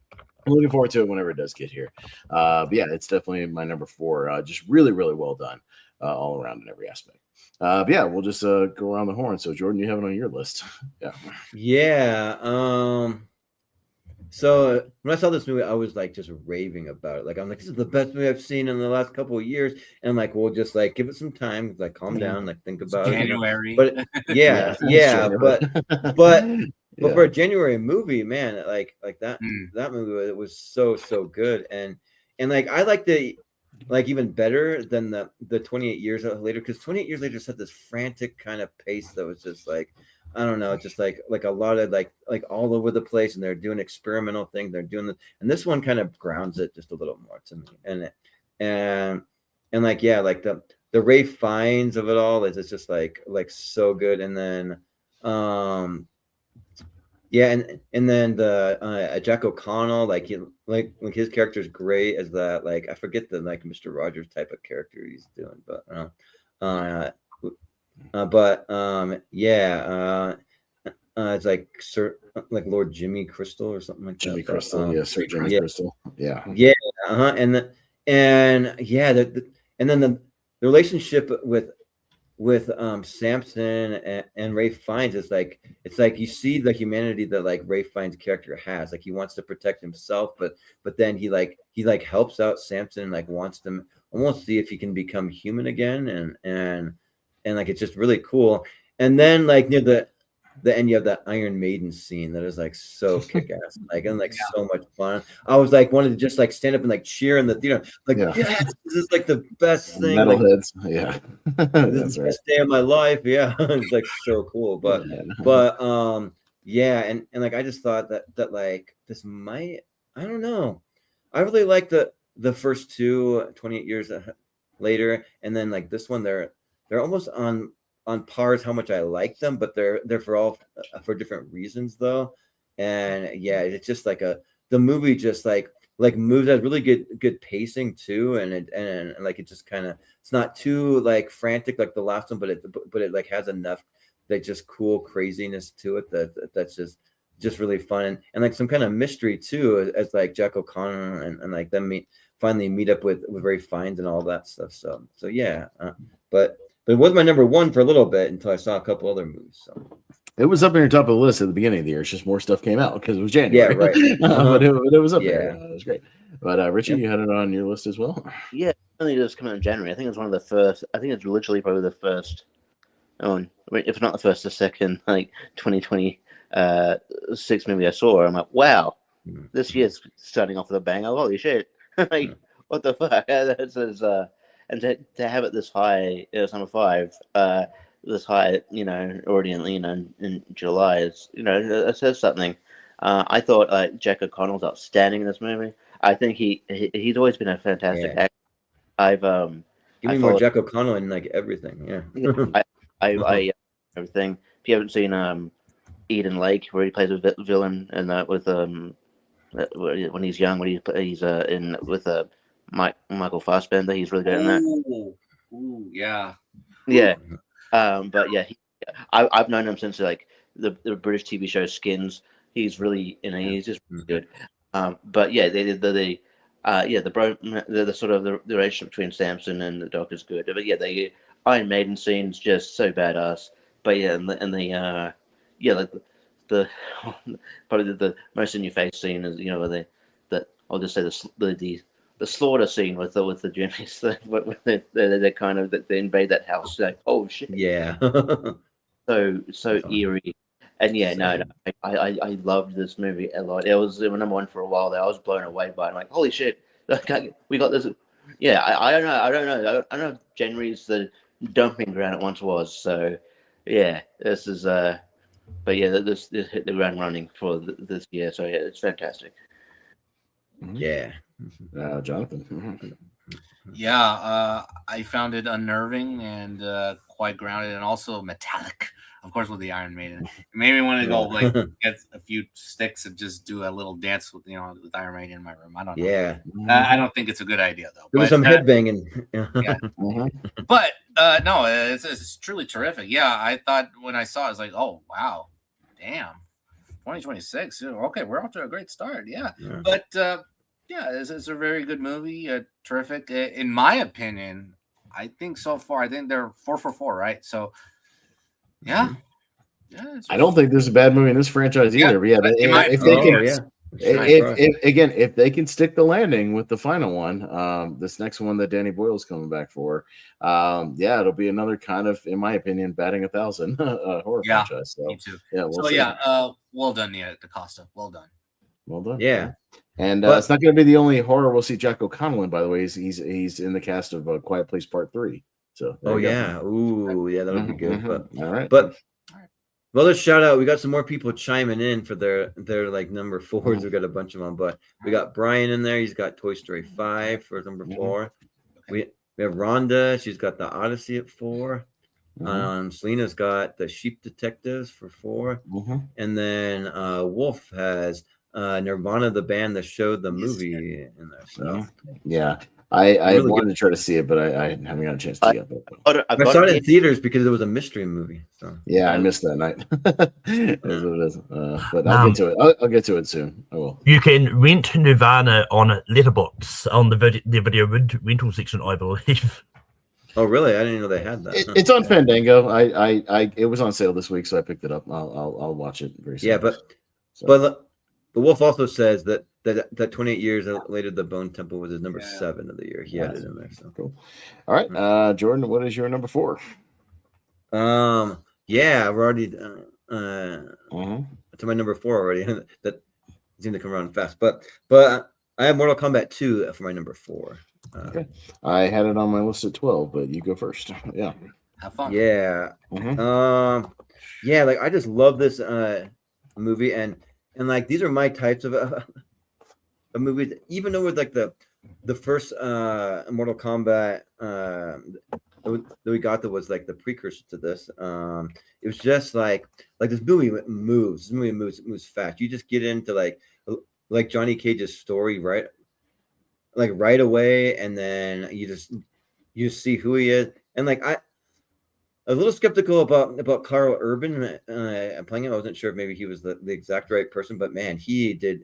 I'm looking forward to it whenever it does get here. It's definitely my number 4. Just really, really well done all around in every aspect. We'll just go around the horn. So Jordan, you have it on your list. So when I saw this movie, I was like just raving about it. Like I'm like, this is the best movie I've seen in the last couple of years. And I'm like, we'll just like give it some time, like calm down, like think about January. it. But but for a January movie, man, like that movie, it was so good. And like I liked it like even better than the 28 years later, because 28 years later set this frantic kind of pace that was just like, I don't know, just like a lot of like all over the place, and they're doing experimental things. They're doing this, and this one kind of grounds it just a little more to me. And like the Ray Fiennes of it all is just like so good. And then and then the Jack O'Connell, like his character is great as that, like I forget the like Mr. Rogers type of character he's doing, but it's like Sir, like Lord Jimmy Crystal or something like Jimmy that. Crystal, Sir Jimmy Crystal, and then the relationship with Samson and Ray Fiennes is like, it's like you see the humanity that like Ray Fiennes' character has. Like he wants to protect himself, but then he helps out Samson and like wants to almost see if he can become human again, and like it's just really cool. And then like near the end you have that Iron Maiden scene that is like so kick-ass, like and like so much fun. I was like wanted to just like stand up and like cheer in the theater, like yes, this is like the best thing. Metalheads, this is the best day of my life. It's like so cool. But and like I just thought that like this might, I don't know, I really like the first 28 years later, and then like this one they're almost on par as how much I like them, but they're for different reasons though. And it's just like the movie just like moves at really good pacing too, and like it just kind of, it's not too like frantic like the last one, but it like has enough like just cool craziness to it that's just really fun, and like some kind of mystery too, as like Jack O'Connor and like them finally meet up with Ray Fiennes and all that stuff. So but it was my number 1 for a little bit until I saw a couple other movies. So it was up in your top of the list at the beginning of the year. It's just more stuff came out because it was January. Yeah, right. But it was up there. It was great. But Richie, you had it on your list as well? Yeah, I think it just came out in January. I think it's one of the first. I think it's literally probably the first. If not the first, the second, like 2026 movie I saw. I'm like, wow, this year's starting off with a bang. Holy shit! Like, what the fuck? This is and to have it this high, it was number 5. This high, already in July is, it says something. I thought Jack O'Connell's outstanding in this movie. I think he's always been a fantastic actor. I've give me more Jack O'Connell in like everything. I everything. If you haven't seen Eden Lake, where he plays a villain, and with when he's young, when he's in with Michael Fassbender, he's really good in that. Ooh, yeah. But I've known him since like the British TV show Skins. He's really, he's just really good. But they did the sort of the relationship between Samson and the Doc is good. But Iron Maiden scene's just so badass. But yeah, like the probably the most in your face scene is where I'll just say the slaughter scene with the Jimmies, when they kind of they invade that house, like, oh shit, Yeah. so eerie. And yeah, no, I loved this movie a lot. It was number one for a while there. I was blown away by it. I'm like, holy shit, we got this. Yeah, I don't know. I don't know if January's the dumping ground it once was. So yeah, this is but yeah, this hit the ground running for this year. So yeah, it's fantastic. Yeah. Jonathan. Yeah, I found it unnerving and quite grounded, and also metallic. Of course, with the Iron Maiden, it made me want to go like get a few sticks and just do a little dance with with Iron Maiden in my room. I don't know. Yeah. I don't think it's a good idea though. There was some headbanging. Yeah. But no, it's truly terrific. Yeah, I thought when I saw it, I was like, oh wow, damn, 2026. Okay, we're off to a great start. Yeah. But yeah, it's a very good movie. Terrific. In my opinion, I think so far, I think they're 4 for 4, right? So, yeah. Yeah. I don't think there's a bad movie in this franchise either. But yeah, if they can stick the landing with the final one, this next one that Danny Boyle's coming back for, yeah, it'll be another kind of, in my opinion, batting 1,000 horror franchise. So, me too. Yeah, well done, DaCosta. Well done. Well done. Yeah. And it's not going to be the only horror we'll see Jack O'Connell in, by the way. He's in the cast of Quiet Place Part 3. So yeah. Ooh, yeah, that would be good. But all right. But well, let's shout out. We got some more people chiming in for their like number 4s. We got a bunch of them, but we got Brian in there. He's got Toy Story 5 for number 4. We have Rhonda. She's got the Odyssey at 4. Selena's got the Sheep Detectives for 4. And then Wolf has Nirvana, the band, the show, the movie in there. So yeah, I really wanted to try to see it, but I haven't got a chance to yet. I saw it in theaters because it was a mystery movie. So yeah, I missed that night. That's what it is. But I'll get to it. I'll get to it soon. I will. You can rent Nirvana on Letterboxd on the video rental section, I believe. Oh really? I didn't know they had that. It's on Fandango. It was on sale this week, so I picked it up. I'll watch it very soon. Yeah, but the Wolf also says that 28 years later, the Bone Temple was his number 7 of the year. He had it in there. So cool. All right, Jordan, what is your number 4? Yeah, I've already to my number 4 already. That seemed to come around fast, but I have Mortal Kombat 2 for my number 4. Okay, I had it on my list at 12, but you go first. Yeah, have fun. Yeah, yeah, like I just love this movie and like these are my types of movies. Even though with like the first Mortal Kombat that we got that was like the precursor to this, it was just like this movie moves. This movie moves fast. You just get into like Johnny Cage's story right away, and then you just see who he is. And like I was a little skeptical about Caro Urban playing it. I wasn't sure if maybe he was the exact right person, but man, he did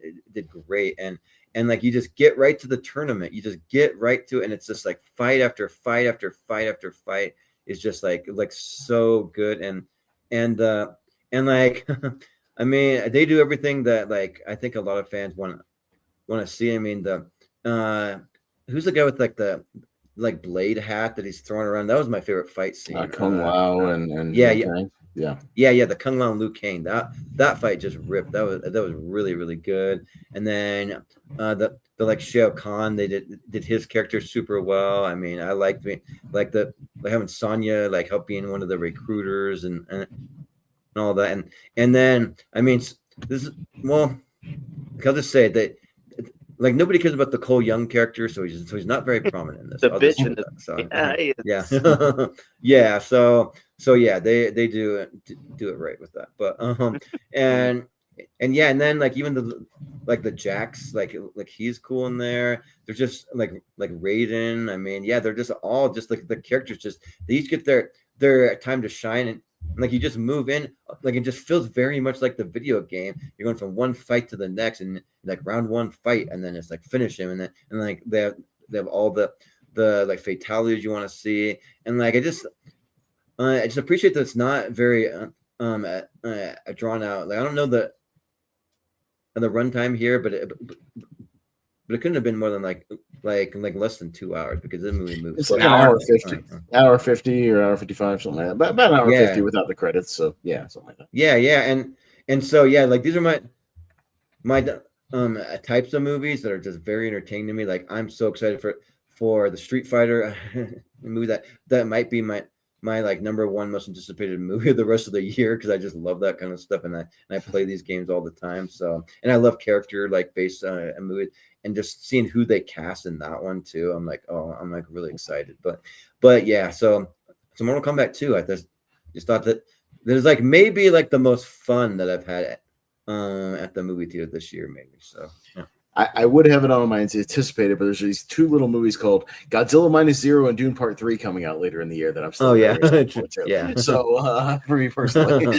great. And like you just get right to the tournament. You just get right to it, and it's just like fight after fight after fight after fight is just like so good. And like I mean, they do everything that like I think a lot of fans want to see. I mean, who's the guy with like the blade hat that he's throwing around? That was my favorite fight scene. Kung Lao and the Kung Lao and Liu Kang. That fight just ripped. That was really really good. And then the like Shao Kahn, they did his character super well. I mean, I liked having Sonya like help being one of the recruiters and all that. And then I mean this I'll just say that. Like nobody cares about the Cole Young character, so he's not very prominent in this. The bitch in yeah. So yeah, they do it right with that. But and then like even the Jax, like he's cool in there. They're just like Raiden. I mean, yeah, they're just all just like the characters. Just they each get their time to shine, and like you just move in, like it just feels very much like the video game. You're going from one fight to the next, and like round one fight, and then it's like finish him, and like they have all the the like fatalities you want to see, and like I just appreciate that it's not very drawn out. Like I don't know the runtime here, but it couldn't have been more than like less than 2 hours because the movie moves. It's like an hour 50, hour 50 or hour 55, something like that. About an hour 50 without the credits. So yeah, something like that. Yeah, and so yeah, like these are my types of movies that are just very entertaining to me. Like I'm so excited for the Street Fighter movie that might be my like number one most anticipated movie of the rest of the year because I just love that kind of stuff and I play these games all the time. So and I love character like based on a movie and just seeing who they cast in that one too. I'm like really excited. But yeah, so Mortal Kombat 2, I just thought that there's like maybe like the most fun that I've had at the movie theater this year, maybe. So yeah. I would have it on my anticipated, but there's these two little movies called Godzilla Minus Zero and Dune Part 3 coming out later in the year that I'm still yeah. So for me personally,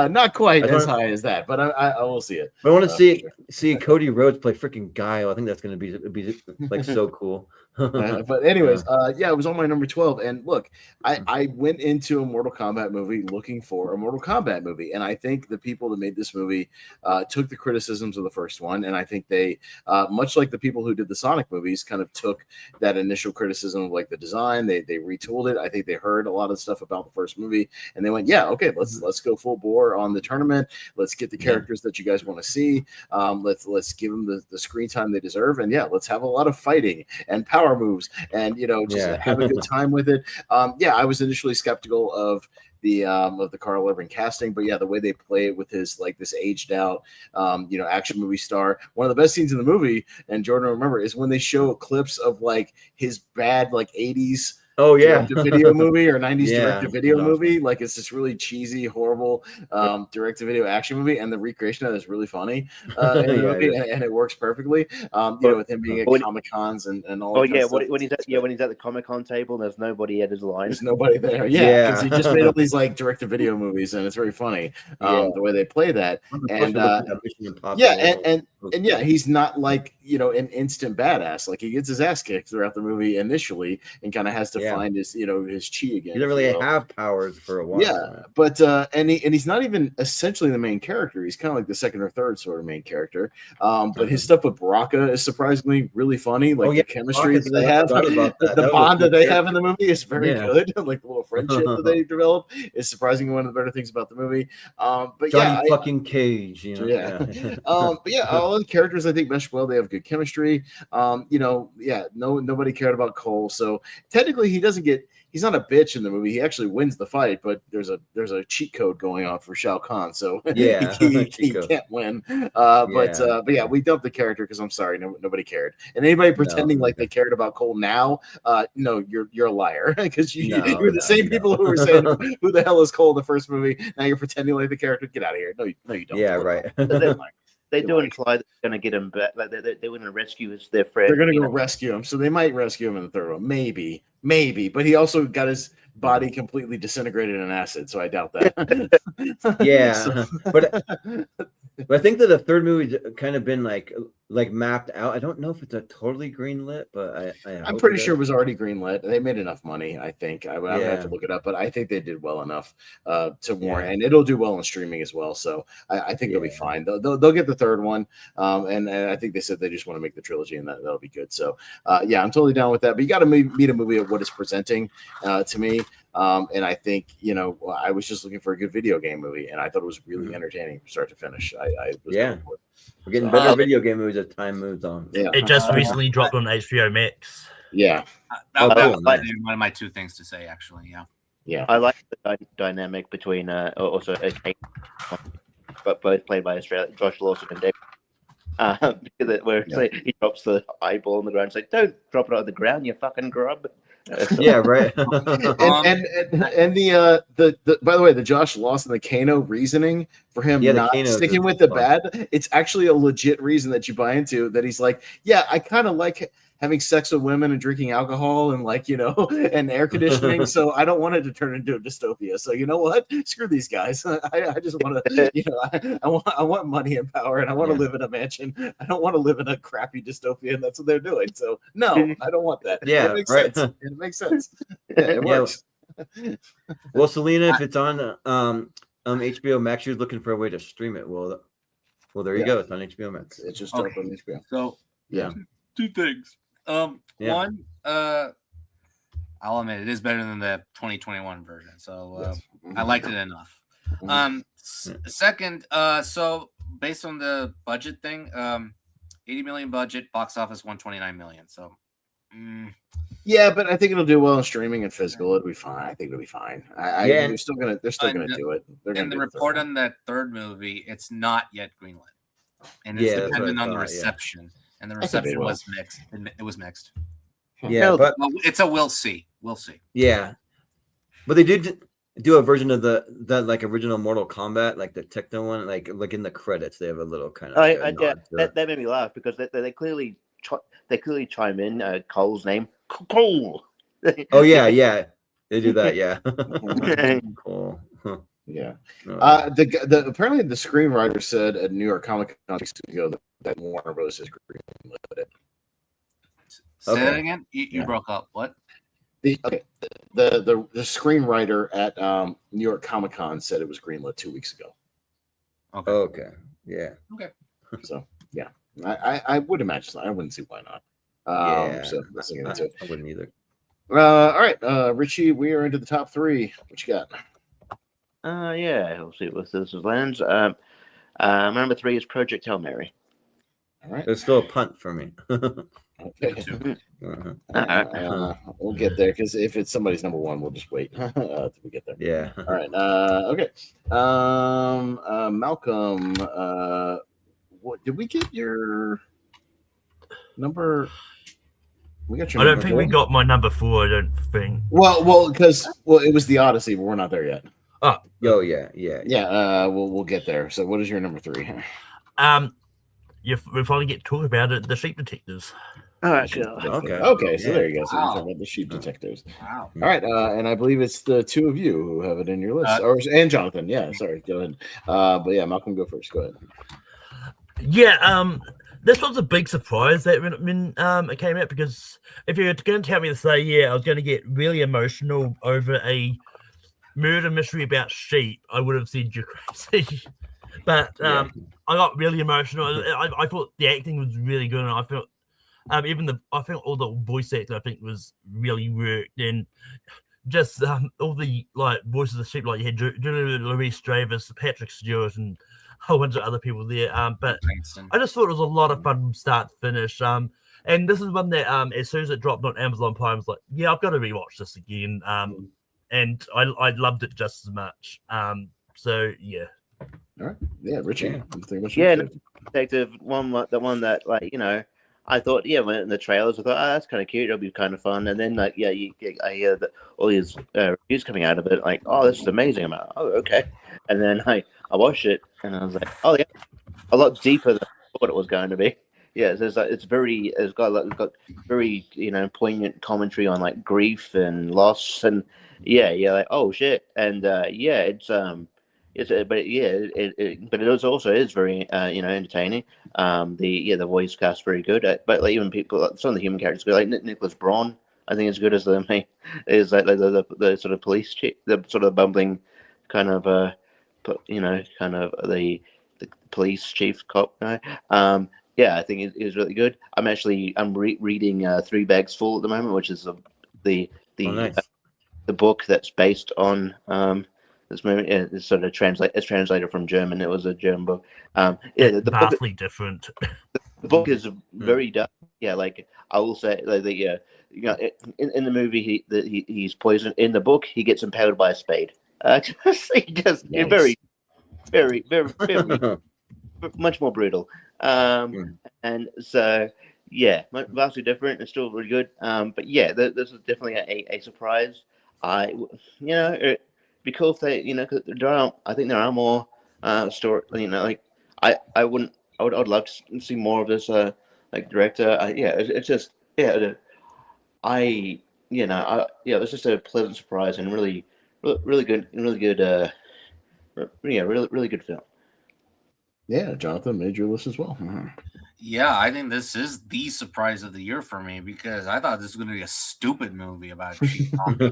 not quite as high as that, but I will see it. But I want to see Cody Rhodes play freaking Guile. I think that's going to be like so cool. But anyways, it was on my number 12. And look, I went into a Mortal Kombat movie looking for a Mortal Kombat movie, and I think the people that made this movie took the criticisms of the first one, and I think they, much like the people who did the Sonic movies, kind of took that initial criticism of like the design. They retooled it. I think they heard a lot of stuff about the first movie, and they went, "Yeah, okay, let's go full bore on the tournament. Let's get the characters that you guys want to see. Let's give them the screen time they deserve, and let's have a lot of fighting and power moves, and have a good time with it." I was initially skeptical of the Carl Urban casting, but the way they play it with his like this aged out action movie star. One of the best scenes in the movie, and Jordan will remember, is when they show clips of like his bad like 80s direct-to-video movie or 90s direct-to-video movie. Like it's this really cheesy, horrible direct-to-video action movie, and the recreation of it is really funny in the movie, and it works perfectly. With him being at Comic-Cons and all. Oh yeah, when he's at the Comic-Con table, there's nobody at his line. There's nobody there. Yeah, because he just made all these like direct-to-video movies, and it's very funny the way they play that. And he's not like an instant badass. Like he gets his ass kicked throughout the movie initially, and kind of has to find his his chi again. He doesn't really have powers for a while. Yeah, but and he's not even essentially the main character. He's kind of like the second or third sort of main character. But his stuff with Baraka is surprisingly really funny. Like the chemistry that they have, the bond that they have in the movie is very good. Like the little friendship that they develop is surprisingly one of the better things about the movie. But Johnny fucking Cage, but all the characters I think mesh well. They have good chemistry. Nobody cared about Cole, so technically he's not a bitch in the movie. He actually wins the fight, but there's a cheat code going on for Shao Kahn, so he can't win. But we dumped the character because I'm sorry, nobody cared. And anybody pretending like they cared about Cole now, no, you're a liar because you're the same people who were saying who the hell is Cole in the first movie. Now you're pretending like the character. Get out of here. No, you don't. Yeah, right. They do imply they're going to get him back. Like they're going to rescue their friend. They're going to go rescue him, so they might rescue him in the third one, maybe. But he also got his body completely disintegrated in acid, so I doubt that. But I think that the third movie's kind of been like mapped out. I don't know if it's a totally green lit, but I'm pretty sure it was already green lit. They made enough money, I think. I would have to look it up, but I think they did well enough to warrant, and it'll do well in streaming as well. So I think it'll be fine. They'll get the third one, and I think they said they just want to make the trilogy, and that'll be good. So I'm totally down with that. But you got to meet a movie of what it's presenting to me. And I think, I was just looking for a good video game movie, and I thought it was really entertaining from start to finish. We're getting better video game movies as time moves on. Yeah. It just recently dropped on HBO Max. Yeah. That was one of my two things to say, actually. Yeah. I like the dynamic between also but both played by Australian Josh Lawson and Dave. Where it's like he drops the eyeball on the ground. It's like, don't drop it on the ground, you fucking grub. Yeah, right. and the by the way, the Josh Lawson, the Kano reasoning for him Yeah, the not Kano's sticking is with the fun. bad. It's actually a legit reason that you buy into that. He's like, yeah, I kind of like having sex with women and drinking alcohol and like, and air conditioning. So I don't want it to turn into a dystopia. So you know what? Screw these guys. I just want to, I want money and power, and I want to live in a mansion. I don't want to live in a crappy dystopia, and that's what they're doing. So no, I don't want that. Yeah, it makes right. sense. It makes sense. It works. Well, Selena, if it's on HBO Max, you're looking for a way to stream it. Well, there you go. It's on HBO Max. It's just up on HBO. So yeah, two things. One, I'll admit it is better than the 2021 version. So I liked it enough. Second, so based on the budget thing, 80 million budget, box office 129 million. So yeah, but I think it'll do well in streaming and physical. It'll be fine. I think it'll be fine. They're still gonna do it. And the report on that third movie, it's not yet greenlit, and it's dependent on the reception. And the reception was mixed. It was mixed. Yeah, but it's a we'll see. We'll see. Yeah, but they did do a version of the like original Mortal Kombat, like the techno one, like in the credits they have a little kind of. That made me laugh because they clearly chime in Cole's name. Cole. Oh yeah, they do that. Yeah. Cool. Huh. Yeah. The apparently the screenwriter said at New York Comic Con 6 weeks ago that Warner Bros. Is greenlit it. Say that again. You broke up. What? The screenwriter at New York Comic Con said it was greenlit 2 weeks ago. Okay. Yeah. Okay. So yeah, I would imagine so. I wouldn't see why not. So let's get into it. I wouldn't either. All right, Richie, we are into the top three. What you got? Yeah, we'll see what this lands. Number 3 is Project Hail Mary. All right. There's still a punt for me. Okay. We'll get there because if it's somebody's number 1, we'll just wait till we get there. Yeah. All right. Okay. Malcolm, what did we get your number? We got your. I don't think we got my number 4. I don't think. Well, because it was the Odyssey, but we're not there yet. Oh, yeah. We'll get there. So, what is your number 3? We finally get to talk about it. The Sheep Detectives. All right. Okay. So there you go. So we're talking about the Sheep Detectives. Wow. All right. And I believe it's the two of you who have it in your list, and Jonathan. Yeah. Sorry. Go ahead. But yeah, Malcolm, go first. Go ahead. Yeah. This was a big surprise that when it came out, because if you were going to tell me to say, I was going to get really emotional over a murder mystery about sheep, I would have said you're crazy. But I got really emotional. I thought the acting was really good, and I felt I think all the voice acting was really worked, and just all the voices of sheep, like you had Julia Louis-Dreyfus, Patrick Stewart, and a whole bunch of other people there. But I just thought it was a lot of fun from start to finish. And this is one that as soon as it dropped on Amazon Prime, I was like, I've got to rewatch this again. And I loved it just as much. So yeah. All right. Yeah, Richie. Detective the one that I thought, when in the trailers, I thought, that's kind of cute. It'll be kind of fun. And then, I hear that all these reviews coming out of it, like, oh, this is amazing. I'm like, oh, okay. And then I watched it, and I was like, oh, yeah, a lot deeper than I thought it was going to be. Yeah, it's got very poignant commentary on like grief and loss, and like, oh shit, and but it is very entertaining. The voice cast very good, but even people, some of the human characters good, like Nicholas Braun, I think is good as the main, is like the sort of police chief, the sort of bumbling kind of the police chief cop guy. I think is really good. I'm reading Three Bags Full at the moment, which is the book that's based on this movie. It's sort of translated from German. It was a German book. The vastly different. The book is very dark. Yeah, like I will say, in the movie he's poisoned. In the book, he gets impaled by a spade. Very, very, very, very much more brutal. And so vastly different. It's still really good. But this is definitely a surprise. It'd be cool if they, I think there are more story. You know, like I would love to see more of this like director. It's just it was just a pleasant surprise and really good, really good. Really good film. Yeah, Jonathan made your list as well. Yeah, I think this is the surprise of the year for me because I thought this was going to be a stupid movie about cheap zombie.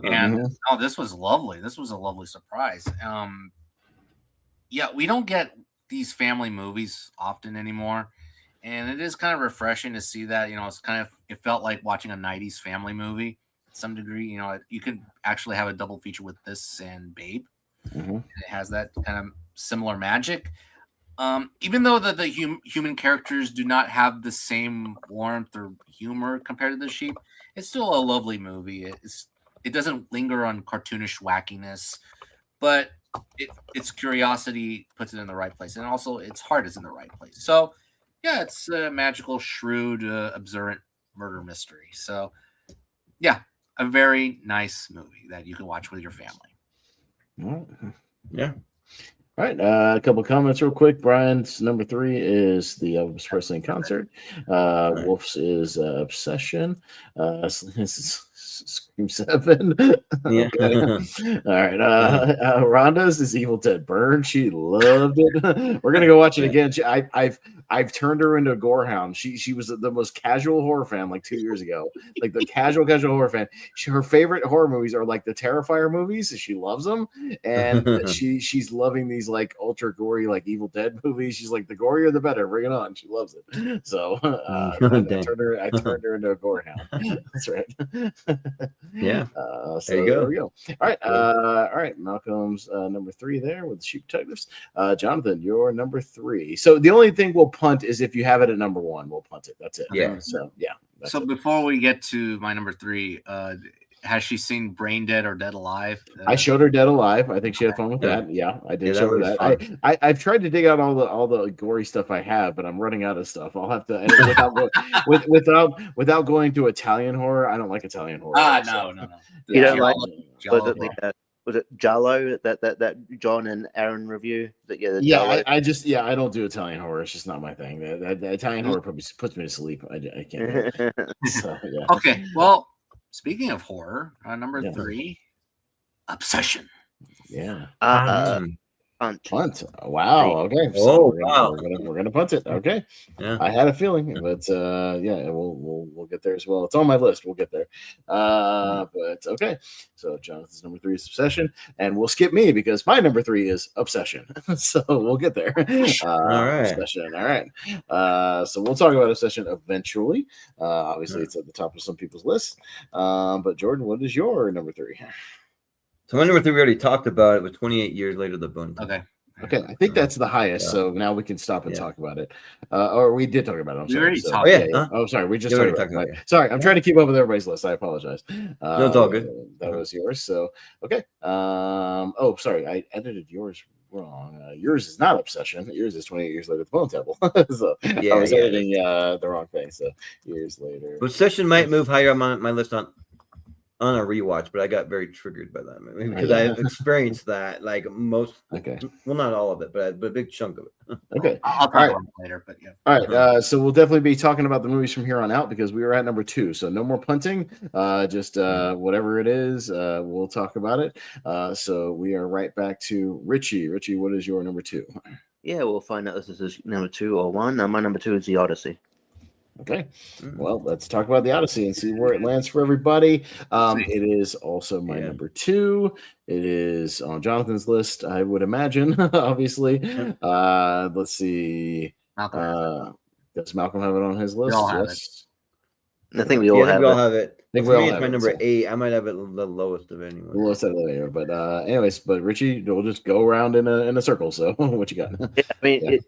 And no, this was lovely. This was a lovely surprise. Yeah, we don't get these family movies often anymore. And it is kind of refreshing to see that, it felt like watching a 90s family movie to some degree. You know, you could actually have a double feature with this and Babe. Mm-hmm. It has that kind of similar magic. Even though the human characters do not have the same warmth or humor compared to the sheep, it's still a lovely movie. It doesn't linger on cartoonish wackiness, but its curiosity puts it in the right place, and also its heart is in the right place. So, yeah, it's a magical, shrewd, observant murder mystery. So, yeah, a very nice movie that you can watch with your family. Yeah. All right, a couple comments real quick. Brian's number 3 is the Elvis Presley in concert. Wolf's is Obsession. This is Scream 7. Yeah. Okay. All right. Rhonda's is Evil Dead Burn. She loved it. We're gonna go watch it again. I've turned her into a gore hound. She was the most casual horror fan like 2 years ago. Like the casual horror fan. Her favorite horror movies are like the Terrifier movies. She loves them, and she's loving these like ultra gory like Evil Dead movies. She's like, the gorier the better. Bring it on. She loves it. So I turned her into a gore hound. That's right. Yeah. So there you go. There we go. All right. Malcolm's number 3 there with the Sheep Detectives. Jonathan, you're number 3. So the only thing we'll punt is if you have it at number 1, we'll punt it. That's it. Yeah. So yeah. So before we get to my number 3, has she seen Brain Dead or Dead Alive? I showed her Dead Alive. I think she had fun with that. Yeah, I did show her that. I've tried to dig out all the gory stuff I have, but I'm running out of stuff. I'll have to without going to Italian horror. I don't like Italian horror. No. You don't like Giallo. was it Giallo that John and Aaron review? I don't do Italian horror. It's just not my thing. The Italian horror probably puts me to sleep. I can't. So, yeah. Okay, well, speaking of horror, number 3, Obsession. Yeah. Punt. Wow. Okay. So we're gonna punt it. Okay. Yeah. I had a feeling, but we'll get there as well. It's on my list. We'll get there. But okay. So Jonathan's number 3 is Obsession, and we'll skip me because my number 3 is Obsession. So we'll get there. All right. Obsession. All right. So we'll talk about Obsession eventually. Obviously, it's at the top of some people's lists. But Jordan, what is your number 3? So my number 3 we already talked about it. Was 28 years later the Bone. Okay. I think that's the highest. So now we can stop and talk about it. Or we did talk about it. I'm sorry. Sorry. We just talked about it. Sorry. I'm trying to keep up with everybody's list. I apologize. No, it's all good. That was yours. So, okay. Sorry. I edited yours wrong. Yours is not Obsession. Yours is 28 years later at the Bone Temple. So I was editing the wrong thing. So years later. Obsession might move higher on my list on a rewatch, but I got very triggered by that movie because I've experienced that like most. Okay. Well, not all of it, but a big chunk of it. Okay. I'll talk about it later, but yeah. All right. So we'll definitely be talking about the movies from here on out because we were at number 2. So no more punting. Just whatever it is, we'll talk about it. So we are right back to Richie. Richie, what is your number 2? Yeah, we'll find out this is number 2 or 1. My number 2 is The Odyssey. Okay, well, let's talk about the Odyssey and see where it lands for everybody. It is also my number 2. It is on Jonathan's list, I would imagine, obviously. Let's see. Does Malcolm have it on his list? Yes. I think we all have it. For me, it's my number 8. I might have it the lowest of anyone. Lowest of anyone. But anyways, Richie, we'll just go around in a circle. So what you got? Yeah, I mean,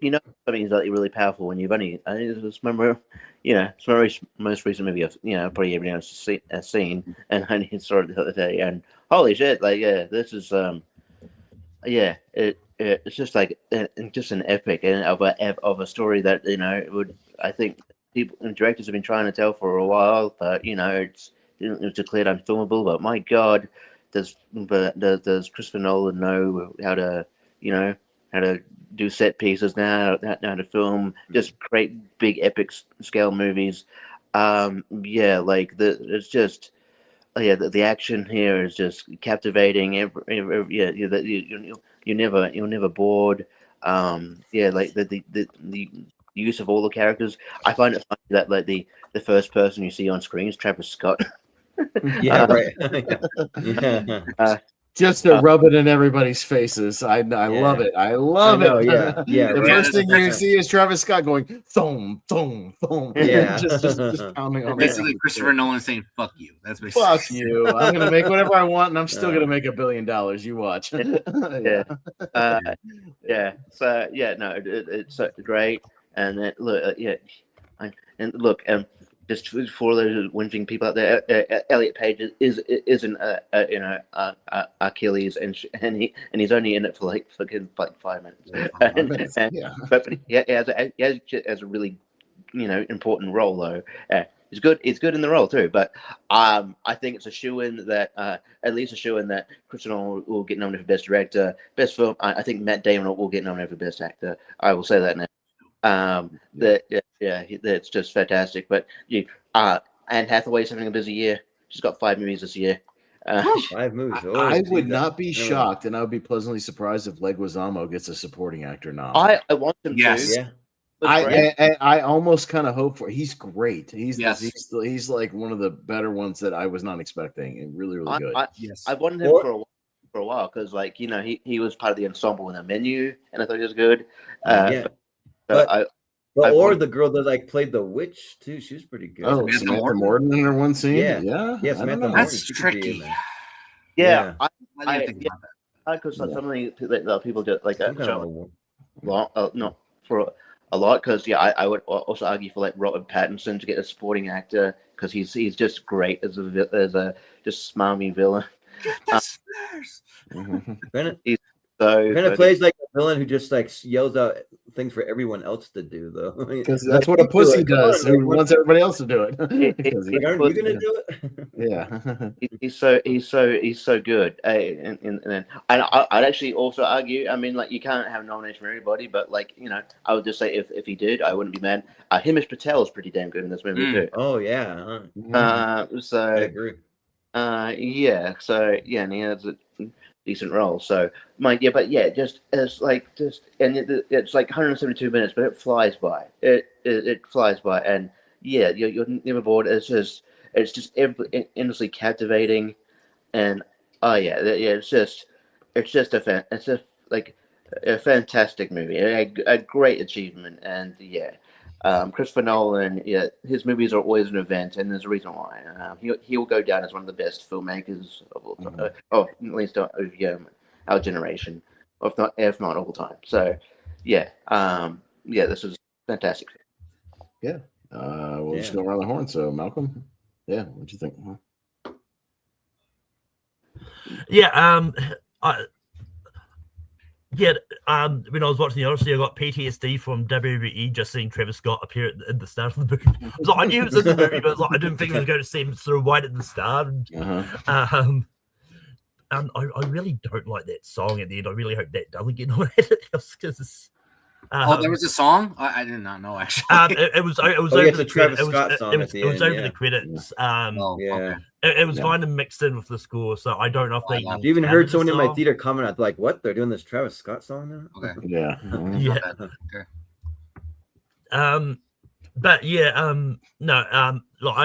something is like really powerful when you've only. I just remember, it's my most recent movie I've probably everyone else has seen, and I only saw it the other day, and holy shit! Like, this is it's just like just an epic and of a story that would, I think, people and directors have been trying to tell for a while, but it's declared unfilmable. But my God, does Christopher Nolan know how to do set pieces now to film, just great big epic scale movies. It's just the action here is just captivating. You're never bored. The use of all the characters. I find it funny that like the first person you see on screen is Travis Scott. Yeah, right. Yeah. Just to rub it in everybody's faces. I love it. I love it. Yeah. The right. first thing you see is Travis Scott going thong, thong, thong. Yeah. just pounding on Basically, Christopher Nolan saying "fuck you." That's basically fuck you. I'm gonna make whatever I want, and I'm still gonna make $1 billion. You watch. It's great. And then look, just for those whinging people out there, Elliot Page isn't Achilles, and he's only in it for like 5 minutes. But he has a really important role though. He's good in the role too. But I think it's a shoo-in that at least a shoo-in that Christopher Nolan will get nominated for Best Director, Best Film. I think Matt Damon will get nominated for Best Actor. I will say that now. It's just fantastic. But Anne Hathaway's having a busy year. She's got 5 movies this year. 5 movies. I would not be shocked, and I would be pleasantly surprised if Leguizamo gets a supporting actor nom. I want him to. Yeah. I almost kind of hope for. He's great. He's like one of the better ones that I was not expecting, and really good. I've wanted him for a while because he was part of the ensemble in The Menu, and I thought he was good. The girl that played the witch too, she was pretty good. Oh, Samantha Morton in her one scene. Yeah. Samantha Morton. That's tricky. Yeah, I didn't think about that. Because some of the people do like that show not for a lot. Because I would also argue for like Robert Pattinson to get a supporting actor because he's just great as a just smarmy villain. He's kind of plays like a villain who just yells out things for everyone else to do, though. Because that's what a pussy does. He wants everybody else to do it. Aren't you gonna do it? Yeah. He's so good. And I'd actually also argue. I mean, you can't have a nomination for everybody, but I would just say if he did, I wouldn't be mad. Himish Patel is pretty damn good in this movie too. Oh yeah. So I agree. And he has a decent role. So it's like 172 minutes, but it flies by. It flies by, and you're never bored. It's just endlessly captivating, and it's just a fantastic movie, a great achievement, and Christopher Nolan, his movies are always an event, and there's a reason why. He will go down as one of the best filmmakers of all time, at least of our generation, if not all time. So, this is fantastic. Yeah, we'll just go around the horn. So, Malcolm, what'd you think? When I was watching the Odyssey, I got PTSD from WWE just seeing Travis Scott appear at the start of the movie. I knew he was in the movie, but I didn't think I was going to see him sort of right at the start. And I really don't like that song at the end. I really hope that doesn't get nominated because. There was a song. I did not know actually. It was over the Travis Scott song. It was over the credits. Okay. It was kind of mixed in with the score, so I don't know if they. You even heard someone in my theater comment out like, "What? They're doing this Travis Scott song now?" Okay. Yeah. Okay. I'm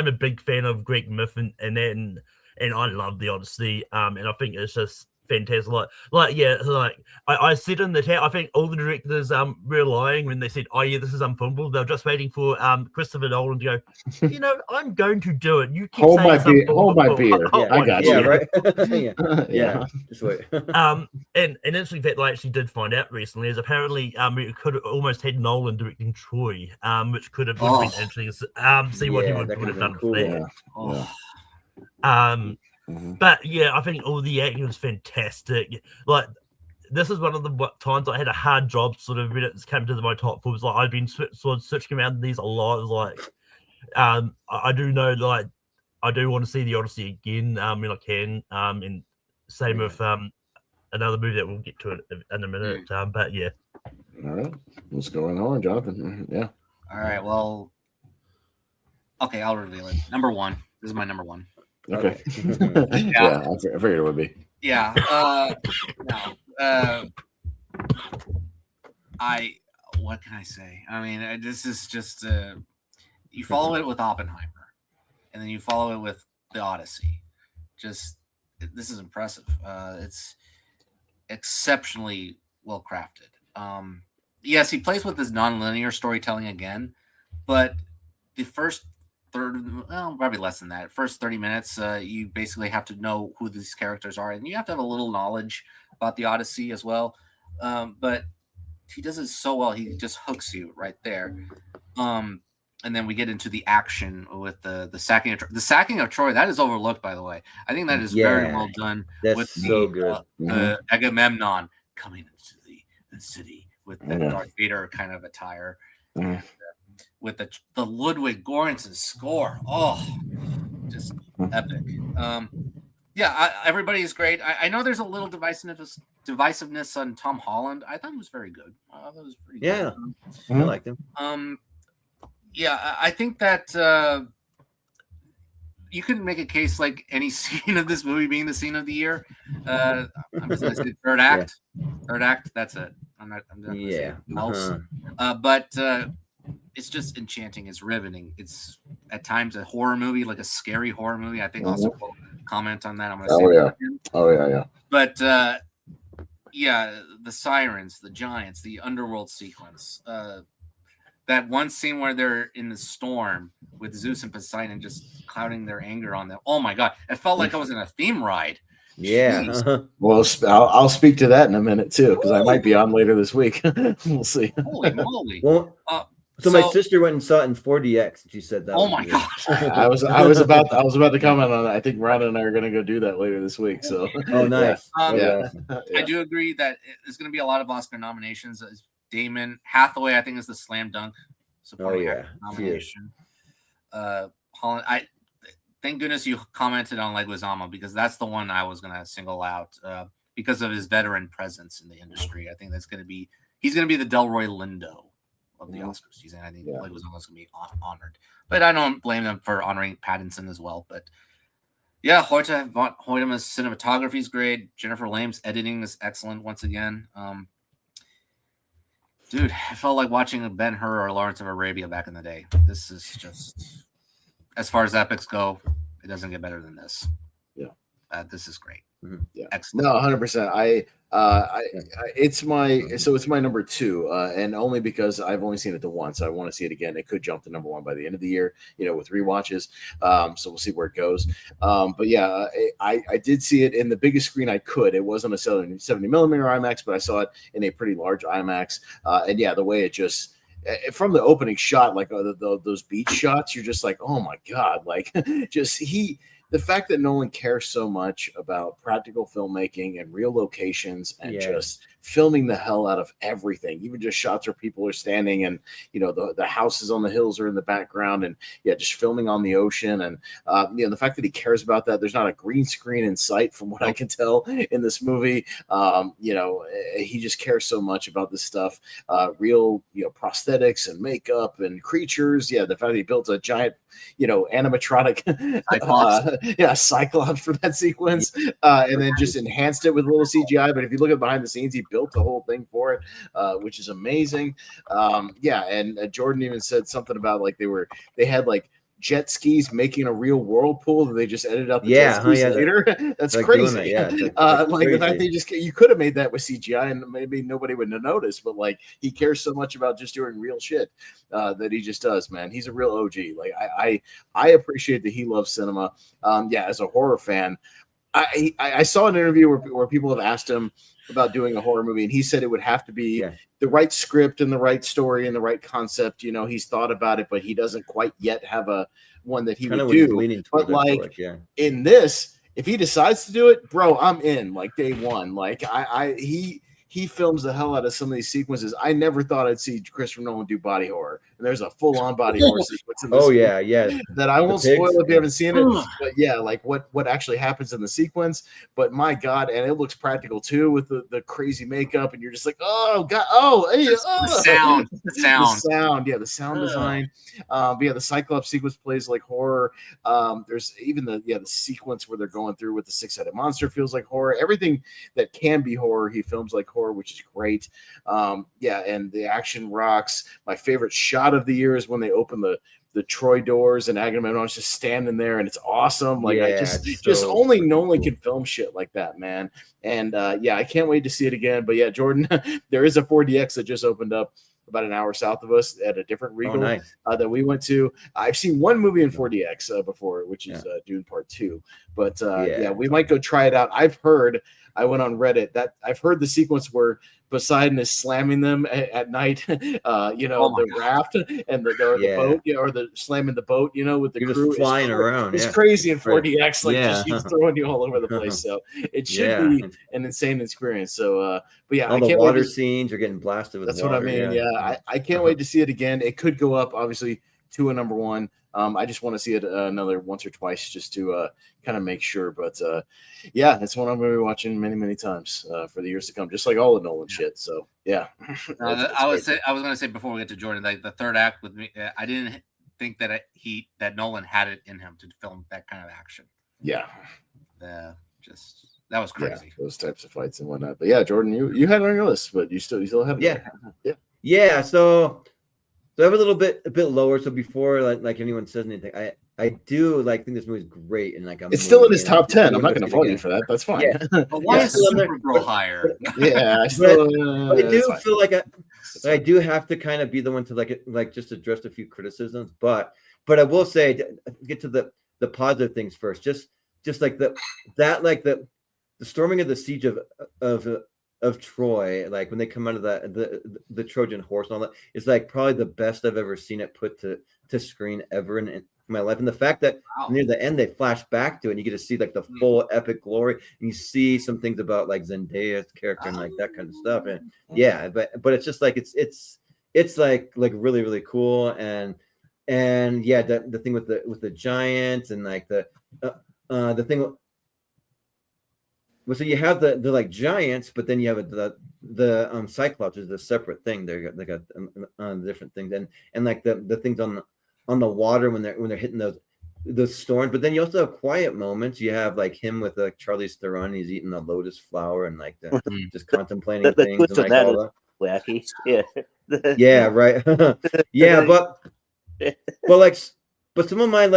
a big fan of Greg Mifflin, and I love the Odyssey. And I think it's just fantastic. I said in the chat, I think all the directors were lying when they said, "Oh yeah, this is unfilmable." They're just waiting for Christopher Nolan to go, I'm going to do it. You keep hold saying hold my beer. I got you. Right. Just wait. And interesting fact I actually did find out recently is apparently we could have almost had Nolan directing Troy, which could have been interesting. See what he would have done for that. But I think all the acting was fantastic. This is one of the times I had a hard job sort of when it came to my top 4. I've been switching around these a lot. I do know I do want to see the Odyssey again when I can. And same with another movie that we'll get to in a minute. All right, let's go on, Jonathan. Yeah. All right. Well, okay, I'll reveal it. Number one. This is my number one. Okay. Yeah. Yeah, I figured it would be. Yeah. What can I say? I mean, this is just you follow it with Oppenheimer, and then you follow it with the Odyssey. This is impressive. It's exceptionally well crafted. Yes, he plays with this non-linear storytelling again, but the first probably less than that. First 30 minutes, you basically have to know who these characters are, and you have to have a little knowledge about the Odyssey as well. But he does it so well; he just hooks you right there. And then we get into the action with the sacking of Troy. The sacking of Troy, that is overlooked, by the way. I think that is very well done. That's with so good. The Agamemnon coming into the city with the Darth Vader kind of attire. With the Ludwig Göransson score. Oh, just epic. Everybody is great. I know there's a little divisiveness on Tom Holland. I thought he was very good. I thought it was pretty good. I liked him. I think that you couldn't make a case like any scene of this movie being the scene of the year. I'm just gonna say third act. Third act. That's it. I'm not gonna say else. But it's just enchanting. It's riveting. It's at times a horror movie, like a scary horror movie. I think also will comment on that. I'm gonna say yeah. But the sirens, the giants, the underworld sequence. That one scene where they're in the storm with Zeus and Poseidon just clouding their anger on them. Oh my God. It felt like I was in a theme ride. Yeah. Well, I'll speak to that in a minute too, because I might be on later this week. We'll see. Holy moly. Well, so my sister went and saw it in 4DX. And she said that. Oh my God. I was about to comment on that. I think Ryan and I are going to go do that later this week. So. Oh, nice. I do agree that there's going to be a lot of Oscar nominations. Damon Hathaway, I think, is the slam dunk supporting nomination. Holland, thank goodness you commented on Leguizamo, because that's the one I was gonna single out because of his veteran presence in the industry. I think he's gonna be the Delroy Lindo of the Oscar season. I think Leguizamo's gonna be honored, but I don't blame them for honoring Pattinson as well. But yeah, Hoytema's cinematography is great. Jennifer Lame's editing is excellent once again. Dude, I felt like watching a Ben-Hur or Lawrence of Arabia back in the day. This is just, as far as epics go, it doesn't get better than this. Yeah. This is great. Mm-hmm. Yeah. Excellent. No, 100%. It's my number 2, and only because I've only seen it the once. I want to see it again. It could jump to number 1 by the end of the year, with rewatches. So we'll see where it goes. But yeah, I did see it in the biggest screen I could. It wasn't a 70 millimeter IMAX, but I saw it in a pretty large IMAX. And yeah, the way it just, from the opening shot, like those beach shots, you're just like, oh my God, like the fact that Nolan cares so much about practical filmmaking and real locations and just filming the hell out of everything, even just shots where people are standing and, the houses on the hills are in the background, and just filming on the ocean. And, the fact that he cares about that, there's not a green screen in sight from what I can tell in this movie. He just cares so much about this stuff, real, prosthetics and makeup and creatures. Yeah. The fact that he built a giant, animatronic Cyclops for that sequence, and then just enhanced it with a little CGI. But if you look at behind the scenes, he built the whole thing for it, which is amazing. And Jordan even said something about like they had like jet skis making a real whirlpool that they just edited out the jet skis later. That's like crazy. Like the fact you could have made that with CGI and maybe nobody would have noticed, but like he cares so much about just doing real shit that he just does, man. He's a real OG. Like I appreciate that he loves cinema. As a horror fan, I saw an interview where people have asked him about doing a horror movie, and he said it would have to be the right script and the right story and the right concept. He's thought about it, but he doesn't quite yet have a one that he would do. But like in this, if he decides to do it, bro, I'm in like day one. Like he films the hell out of some of these sequences. I never thought I'd see Christopher Nolan do body horror. and there's a full on body horror sequence in this. Oh yeah, yeah. That I won't pigs, spoil if you yeah. haven't seen it, but yeah, like what actually happens in the sequence. But my God, and it looks practical too with the crazy makeup, and you're just like, oh God, oh, hey, oh. The sound, yeah, the sound design. But yeah, the Cyclops sequence plays like horror. There's even the sequence where they're going through with the six-headed monster feels like horror. Everything that can be horror, he films like horror, which is great. Yeah, and the action rocks. My favorite shot of the year is when they open the Troy doors and Agamemnon's just standing there, and it's awesome. Like, I just only Nolan can film shit like that, man. And yeah, I can't wait to see it again. But yeah, Jordan, there is a 4DX that just opened up about an hour south of us at a different Regal that we went to. I've seen one movie in 4DX before, which is Dune Part 2. But yeah, we might go try it out. I went on Reddit that I've heard the sequence where Poseidon is slamming them at night, the raft and the boat, or the slamming the boat, with the crew just flying around. It's crazy in 4DX, like just throwing you all over the place. So it should be an insane experience. So, but yeah, all the water scenes are getting blasted with that's water. what I mean. Yeah, I can't wait to see it again. It could go up, obviously, to a number one. I just want to see it another once or twice just to kind of make sure. But yeah, it's one I'm going to be watching many, many times for the years to come, just like all the Nolan shit. So yeah. I was going to say before we get to Jordan, like the third act with me, I didn't think that that Nolan had it in him to film that kind of action. Yeah. That was crazy. Yeah, those types of fights and whatnot. But yeah, Jordan, you had it on your list, but you still have it. Yeah. So I have a bit lower. So before like anyone says anything, I do think this movie's great, and it's still in his top 10. I'm not going to fault you for that. That's fine. Yeah. But why is Supergirl higher? Yeah, I do feel like I do have to kind of be the one to just address a few criticisms, but I will say, get to the positive things first. Just like the storming of the siege of Troy, like when they come out of the Trojan horse and all that, is probably the best I've ever seen it put to screen ever in my life. And the fact that near the end they flash back to it and you get to see the full epic glory, and you see some things about Zendaya's character and that kind of stuff. And but it's just it's really, really cool. And yeah, the thing with the giants and the thing. Well, so you have the giants, but then you have the Cyclops is a separate thing. They got different things, and the things on the water when they're hitting those storms. But then you also have quiet moments. You have him with Charlize Theron. He's eating the lotus flower and just contemplating things and all that. Wacky, yeah, yeah, right, yeah, but some of my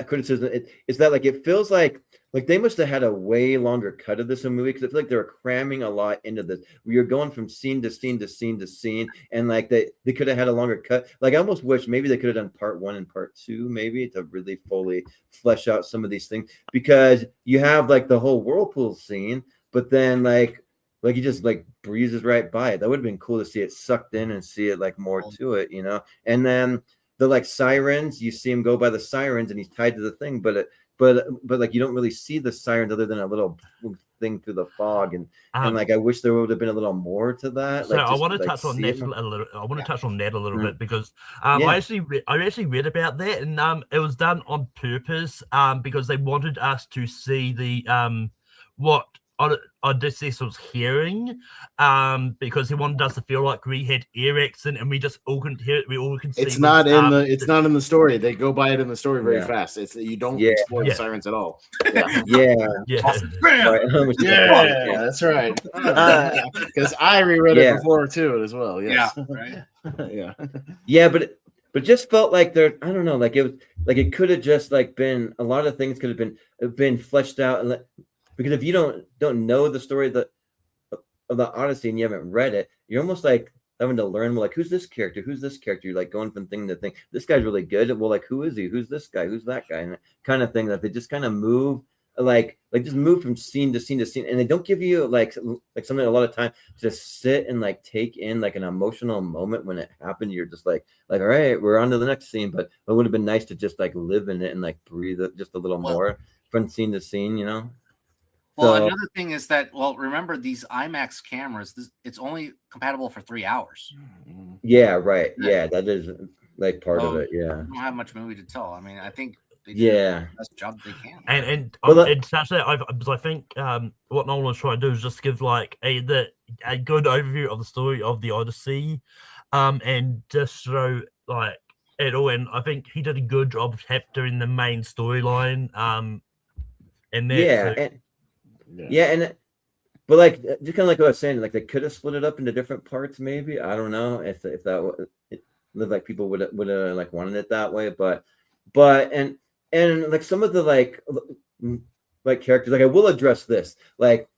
criticism is that it feels like they must have had a way longer cut of this in movie, because I feel like they were cramming a lot into this. You're going from scene to scene to scene to scene, and they could have had a longer cut. I almost wish maybe they could have done part 1 and part 2, maybe, to really fully flesh out some of these things, because you have the whole whirlpool scene, but then he just breezes right by it. That would have been cool to see it sucked in and see it more to it, and then the sirens, you see him go by the sirens and he's tied to the thing, but you don't really see the sirens other than a little thing through the fog, and I wish there would have been a little more to that. So I want to touch on that a little. I want to touch on that a little bit, because I actually read about that, and it was done on purpose because they wanted us to see the what Odysseus was hearing, because he wanted us to feel like we had ear accent and we just all couldn't hear it. We all can see. It's not in the story. They go by it in the story very fast. You don't explore the sirens at all. Yeah, that's right. Because I reread it before too as well. Yes. Yeah, right. yeah, but it just felt like there. I don't know. It could have just been a lot of things could have been fleshed out and. Because if you don't know the story of the Odyssey and you haven't read it, you're almost having to learn, who's this character? Who's this character? You're going from thing to thing. This guy's really good. Well, who is he? Who's this guy? Who's that guy? And kind of thing that they just kind of move, just move from scene to scene to scene, and they don't give you something a lot of time to just sit and take in an emotional moment when it happened. You're just all right, we're on to the next scene. But it would have been nice to just live in it and breathe it just a little more from scene to scene, Well, So- another thing is that, well, remember these IMAX cameras, it's only compatible for 3 hours. Yeah, right. Yeah, that is like part of So it. Yeah. you don't have much movie to tell. I mean, I think they did Yeah. the best job they can. And Well, that- it's actually because I think what Nolan was trying to do is just give like a good overview of the story of the Odyssey, and just show like it all. And I think he did a good job of capturing the main storyline. And that, Yeah, so, and but like just kind of like what I was saying, like they could have split it up into different parts. Maybe I don't know if that looked like people would have like wanted it that way, but and like some of the like characters, like I will address this, like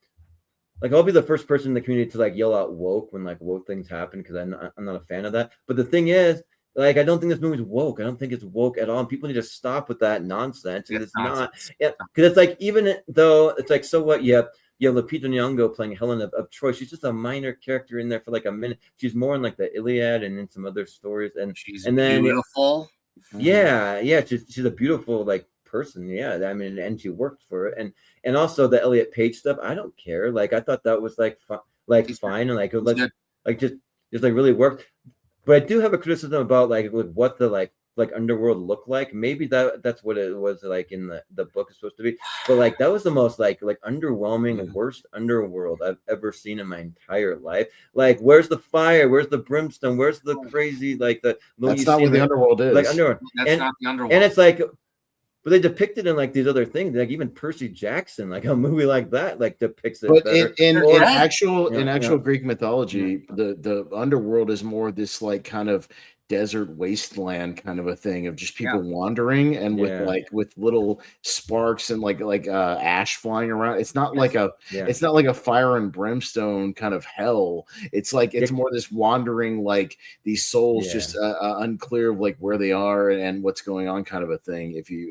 I'll be the first person in the community to like yell out woke when like woke things happen because I'm not a fan of that. But the thing is, like, I don't think this movie's woke. I don't think it's woke at all. And people need to stop with that nonsense. It's not. Yeah, because it's like, even though it's like, so what? You have Lupita Nyong'o playing Helen of Troy. She's just a minor character in there for like a minute. She's more in like the Iliad and in some other stories. And she's then beautiful. Yeah, she's a beautiful like person. Yeah, I mean, and she worked for it. And also the Elliot Page stuff. I don't care. Like I thought that was like fine and like just like really worked. But I do have a criticism about like what the like underworld looked like. Maybe that's what it was like in the book is supposed to be. But like that was the most like underwhelming, worst underworld I've ever seen in my entire life. Like, where's the fire? Where's the brimstone? Where's the crazy like the? That's not what the underworld is. Like underworld. That's not the underworld. And it's like, but they depict it in like these other things. Like even Percy Jackson, like a movie like that, like depicts it. But better. in actual Greek mythology, the underworld is more this like kind of desert wasteland kind of a thing of just people wandering and with little sparks and like ash flying around. It's not like it's not like a fire and brimstone kind of hell. It's like it's more this wandering, like these souls just unclear of like where they are and what's going on kind of a thing. If you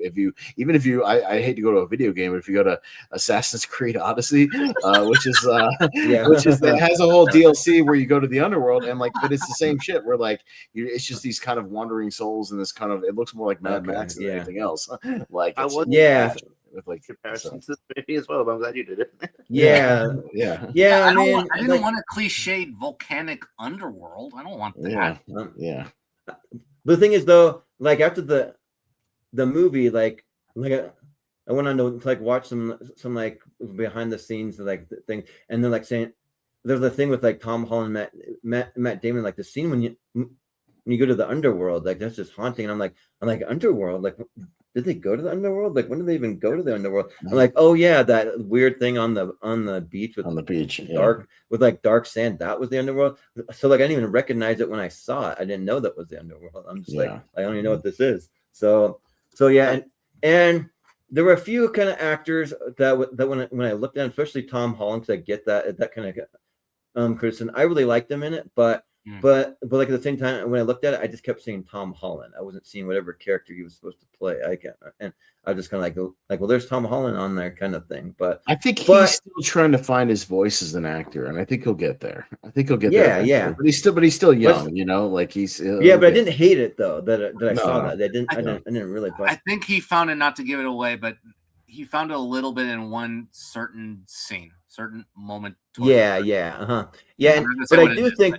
I hate to go to a video game, but if you go to Assassin's Creed Odyssey, which is that has a whole DLC where you go to the underworld and like, but it's the same shit where like it's just these kind of wandering souls and this kind of, it looks more like Mad Max than anything else. Like I was with like comparison to this movie as well, but I'm glad you did it. I don't want a cliched volcanic underworld. I don't want that. But the thing is though, like after the movie, like I went on to like watch some like behind the scenes like thing, and they're like saying there's a thing with like Tom Holland, Matt Damon, like the scene when you go to the underworld, like that's just haunting. And I'm like underworld, like did they go to the underworld? Like when did they even go to the underworld? I'm like, oh yeah, that weird thing on the beach dark with like dark sand. That was the underworld. So like I didn't even recognize it when I saw it. I didn't know that was the underworld. I'm just like I don't even know what this is. So yeah, and there were a few kind of actors that when I looked at, especially Tom Holland, because I get that kind of criticism. I really liked him in it, but like at the same time, when I looked at it, I just kept seeing Tom Holland. I wasn't seeing whatever character he was supposed to play. And I was just kind of like, well, there's Tom Holland on there, kind of thing. But I think he's still trying to find his voice as an actor, and I think he'll get there. There. Yeah. But he's still young, you know. Like he's but I didn't hate it though. That I saw that. I didn't really. But I think he found it, not to give it away, but he found it a little bit in one certain scene, certain moment. But I do think.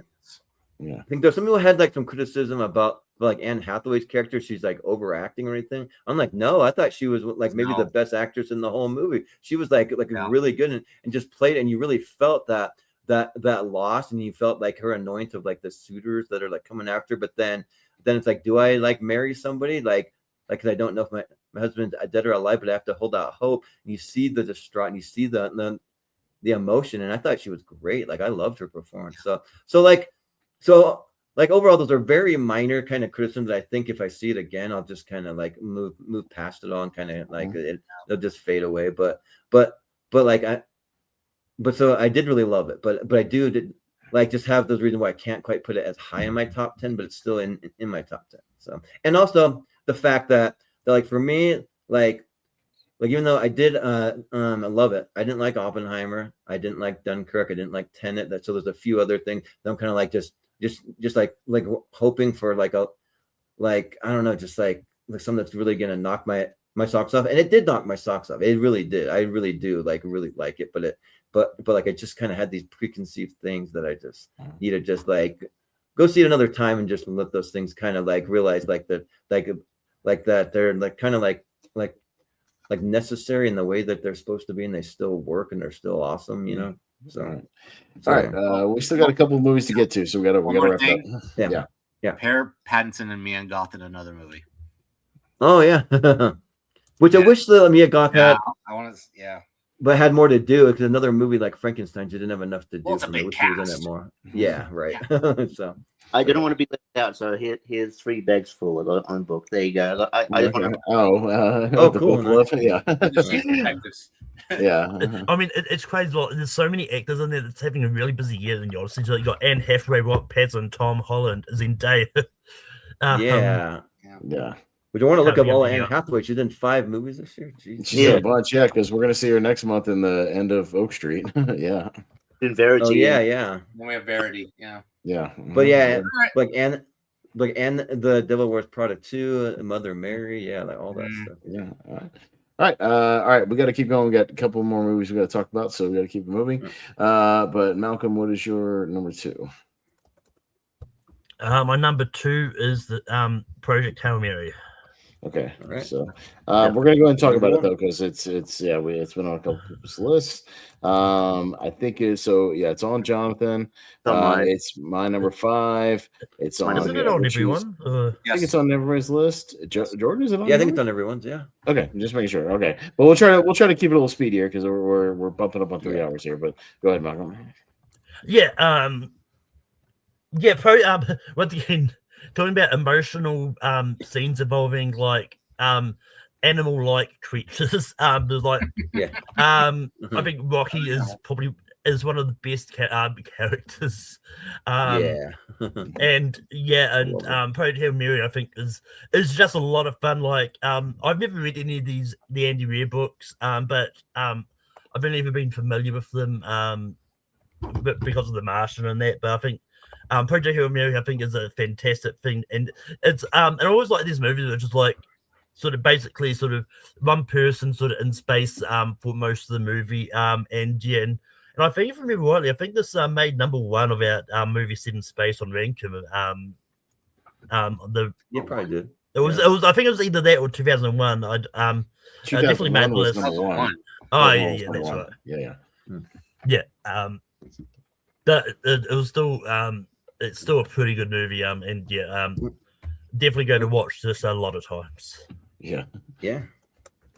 Yeah, I think there's some people had like some criticism about like Anne Hathaway's character. She's like overacting or anything. I'm like, no, I thought she was like maybe the best actress in the whole movie. She was like really good and just played, and you really felt that loss, and you felt like her annoyance of like the suitors that are like coming after. But then it's like, do I like marry somebody like because I don't know if my husband's dead or alive, but I have to hold out hope. And you see the distraught, and you see the emotion, and I thought she was great. Like I loved her performance. So overall, those are very minor kind of criticisms. I think if I see it again, I'll just kind of like move past it all and kind of like they'll just fade away. So I did really love it. But I did like just have those reasons why I can't quite put it as high in my top 10, but it's still in my top 10. So, and also the fact that like for me, like even though I did I love it, I didn't like Oppenheimer, I didn't like Dunkirk, I didn't like Tenet. So there's a few other things that I'm kind of like just like hoping for like a I don't know, just like something that's really gonna knock my my socks off, and it did knock my socks off. It really did. I really do really like it, but like I just kind of had these preconceived things that I just need to just like go see it another time and just let those things kind of like realize like that they're like kind of like necessary in the way that they're supposed to be, and they still work and they're still awesome, you know. So all right, we still got a couple of movies to get to, so we gotta wrap up. Yeah. Pair Pattinson and Mia Goth in another movie. Oh yeah. Which I wish the Mia Goth had. I want to. Yeah. But had more to do because another movie like Frankenstein, she didn't have enough to do. Well, it's a big wish she was in cast. it more. Yeah, right. So I didn't want to be left out, so here's 3 bags full on book. There you go. I just want to. The cool. book love, yeah. Yeah. I mean, it's crazy. Like, there's so many actors in there that's having a really busy year in the Odyssey. So you got Anne Hathaway, Robert Pattinson, Tom Holland, Zendaya. yeah. Would you want to look up all Anne Hathaway? She's in 5 movies this year. Jeez. She's in a bunch, because we're gonna see her next month in the end of Oak Street. Yeah. In Verity. Oh yeah. Then we have Verity. Yeah. But yeah, like Anne, the Devil Wears Prada 2, Mother Mary, like all that stuff. Yeah. All right. We got to keep going. We got a couple more movies we got to talk about, so we got to keep it moving. But Malcolm, what is your number 2? My number 2 is the Project Hail Mary. Okay, right. So we're gonna go ahead and talk about it though, because it's been on a couple people's lists. I think it's on Jonathan. It's my number 5. It's on. Isn't it on everyone? I think it's on everybody's list. Jordan, is it on? Yeah, I think it's on everyone's. Yeah. Okay, just making sure. Okay, but we'll try to keep it a little speedier because we're bumping up on 3 hours here. But go ahead, Malcolm. Yeah. Once again, talking about emotional scenes involving like animal like creatures. There's like I think Rocky is one of the best characters. and Project Hail Mary I think is just a lot of fun. Like I've never read any of the Andy Weir books, but I've only ever been familiar with them but because of The Martian and that. But I think Project Hail Mary, I think, is a fantastic thing, and it's and I always like these movies that are just like sort of basically sort of one person sort of in space for most of the movie, and I think if I remember rightly, I think this made number 1 of our movie set in space on Rankin. You probably did. It was I think it was either that or 2001. I definitely made the list. Number 1. Oh yeah, that's right. Yeah. It was still it's still a pretty good movie, definitely going to watch this a lot of times. Yeah.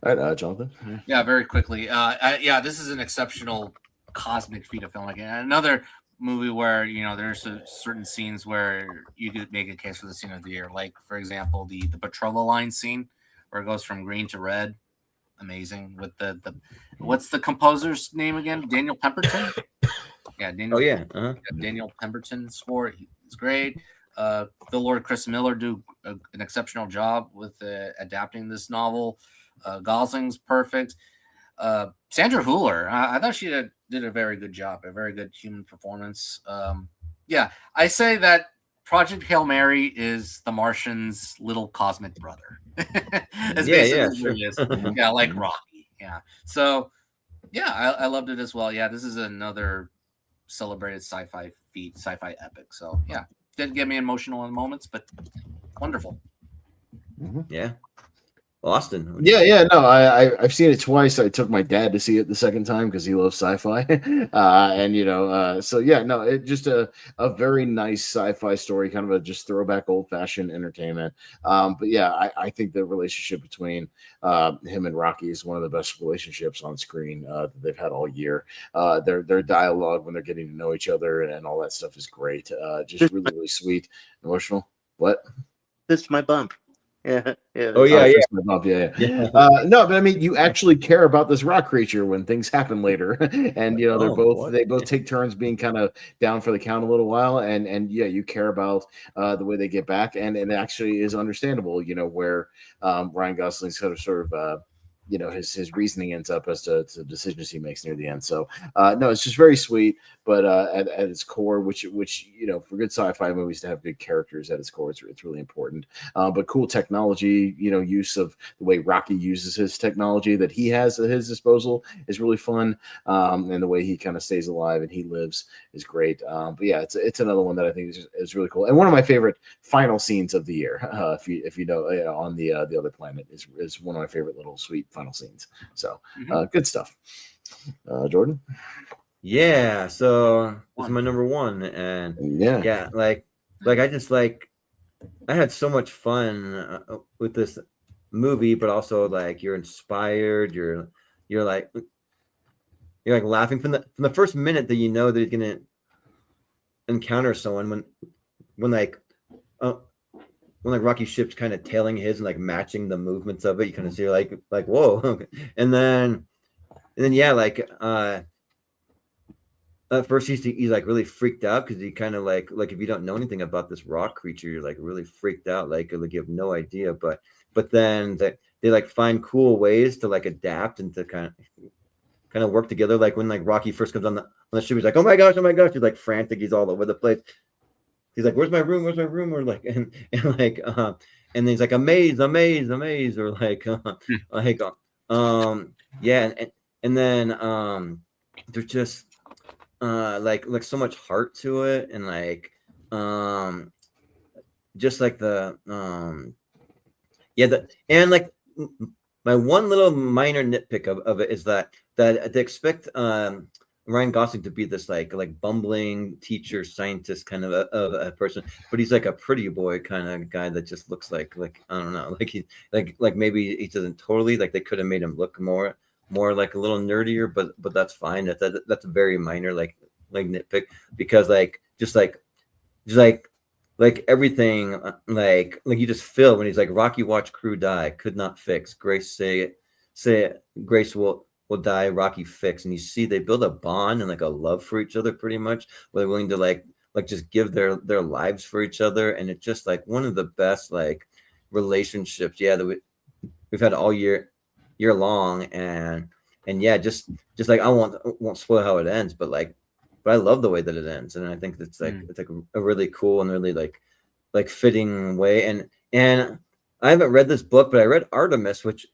All right, Jonathan. Yeah, very quickly. This is an exceptional cosmic feat of filmmaking. Another movie where there's certain scenes where you could make a case for the scene of the year, like for example the betrothal line scene where it goes from green to red. Amazing. With the what's the composer's name again? Daniel Pemberton. Yeah, Daniel. Oh yeah. Daniel Pemberton score. It's great. Phil Lord, Chris Miller do an exceptional job with adapting this novel. Gosling's perfect. Sandra Hüller, I thought she did a very good job, a very good human performance. I say that Project Hail Mary is The Martian's little cosmic brother. Yeah, like Rocky. Yeah. So, I loved it as well. Yeah, this is another celebrated sci-fi feat, sci-fi epic. So, didn't get me emotional in moments, but wonderful. Yeah. Austin. No, I've seen it twice. I took my dad to see it the second time because he loves sci-fi, it's just a very nice sci-fi story, kind of a just throwback old-fashioned entertainment. I think the relationship between him and Rocky is one of the best relationships on screen that they've had all year. Their dialogue when they're getting to know each other and all that stuff is great. Just really, really sweet, emotional. What? This is my bump. Yeah. Oh yeah. No, but I mean, you actually care about this rock creature when things happen later, and they both take turns being kind of down for the count a little while, and you care about the way they get back, and it actually is understandable, where Ryan Gosling's sort of his reasoning ends up as to the decisions he makes near the end. So no, it's just very sweet. but at its core, which for good sci-fi movies to have good characters at its core, it's really important. But cool technology, use of the way Rocky uses his technology that he has at his disposal is really fun, and the way he kind of stays alive and he lives is great. But yeah, it's another one that I think is really cool, and one of my favorite final scenes of the year. If you know, on the other planet is one of my favorite little sweet final scenes. So good stuff. Jordan. Yeah, so this is my number one, and yeah, like I just I had so much fun with this movie, but also like you're inspired, you're like laughing from the first minute that you know that you're gonna encounter someone when Rocky Ship's kind of tailing his and like matching the movements of it, you kind of see like whoa, and then yeah, like at first he's like really freaked out because he kind of like if you don't know anything about this rock creature, you're like really freaked out, like you have no idea, but then they like find cool ways to like adapt and to kind of work together. Like when like Rocky first comes on the ship, he's like, oh my gosh, he's like frantic, he's all over the place. He's like, where's my room? Or like, and then he's like, a maze, or like, yeah, and then there's just like so much heart to it, and like just like the and like my one little minor nitpick of it is that they expect Ryan Gosling to be this like bumbling teacher scientist kind of a person, but he's like a pretty boy kind of guy that just looks like I don't know, like he like maybe he doesn't totally, like they could have made him look more like a little nerdier, but that's fine. That's a very minor like nitpick, because just everything like you just feel when he's like, Rocky watch crew die, could not fix, Grace say it, Grace will die, Rocky fix, and you see they build a bond and like a love for each other pretty much, where they're willing to like just give their lives for each other, and it's just like one of the best like relationships that we've had all year long, and yeah, just like I won't spoil how it ends, but I love the way that it ends, and I think it's like it's like a really cool and really like fitting way, and I haven't read this book, but I read Artemis, which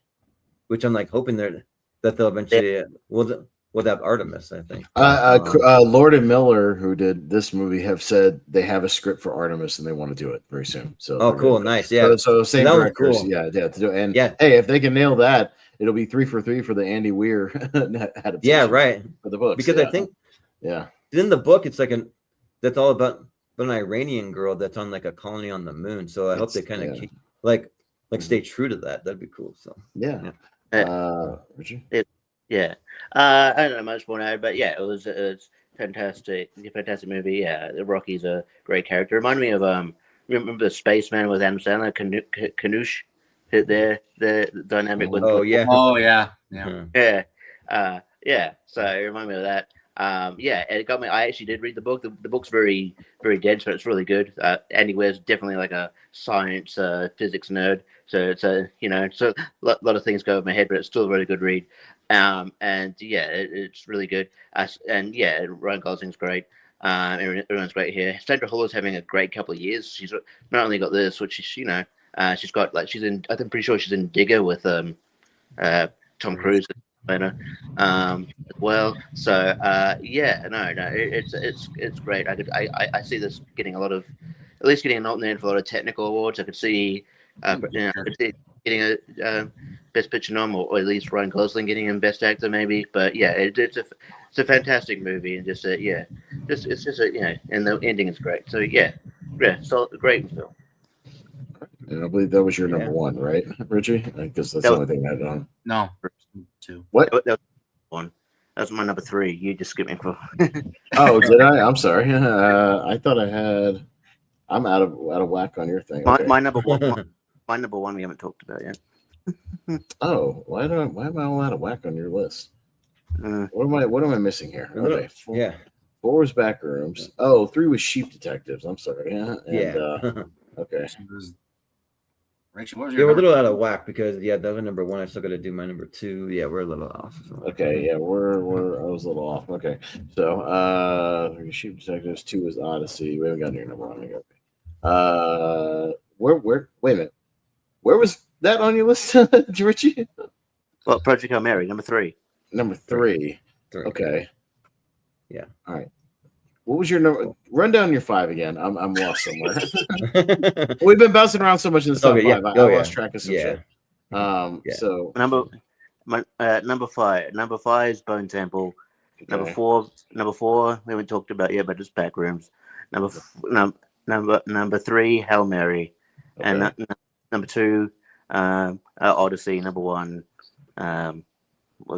I'm like hoping that they'll eventually will have Artemis, I think. Lord and Miller, who did this movie, have said they have a script for Artemis and they want to do it very soon. So cool, nice, yeah. So same directors, cool. yeah, to do. And hey, if they can nail that, it'll be 3 for 3 for the Andy Weir adaptation. Yeah, right. For the books, because I think in the book it's like that's all about an Iranian girl that's on like a colony on the moon. So I hope they kind of keep like stay true to that. That'd be cool. So yeah. Richard? I don't know much more now, but yeah, it was fantastic movie. Yeah, Rocky's a great character. Reminded me of remember the Spaceman with Adam Sandler, Kanoosh, the dynamic with. So it reminded me of that. It got me. I actually did read the book. The book's very, very dense, but it's really good. Andy Weir's definitely like a science, physics nerd. So it's it's a lot of things go over my head, but it's still a really good read. It's really good. Ryan Gosling's great. Everyone's great here. Sandra Huller's having a great couple of years. She's not only got this, which is she's got she's in. I'm pretty sure she's in Digger with Tom Cruise. As well. So it's great. I see this getting at least getting a nomination for a lot of technical awards. I could see getting a best picture nom, or at least Ryan Gosling getting in best actor maybe. But yeah, it's a fantastic movie, and and the ending is great. So so great film. And I believe that was your number one, right, Richie? Because that's the only thing I don't. No, two. What? That was one. That was my number 3. You just skipped me for. Oh, did I? I'm sorry. I thought I had. I'm out of whack on your thing. Okay. My number one. My number 1 we haven't talked about yet. Oh, why am I all out of whack on your list? What am I missing here? Okay. 4 was Backrooms. Oh, 3 was Sheep Detectives. I'm sorry. Yeah. And, okay. Richie, what was Yeah, your we're a number? little out of whack because that was number 1. I still got to do my number 2. Yeah, we're a little off. Okay, yeah, we're I was a little off. Okay, so Shoot Detectives 2 is Odyssey. We haven't got your number 1. Where? Wait a minute. Where was that on your list, Richie? Well, Project Hail Mary, number 3. Number 3. 3. Okay. Yeah. All right. What was your number? Run down your 5 again. I'm lost somewhere. We've been bouncing around so much in the top 5. Yeah. I lost track of some Yeah. shit. Yeah. So Number 5. Number 5 is Bone Temple. okay. Number 4 we haven't talked about yet, but it's Backrooms. Number 3, Hail Mary, Okay. and number 2, Odyssey. Number 1, well,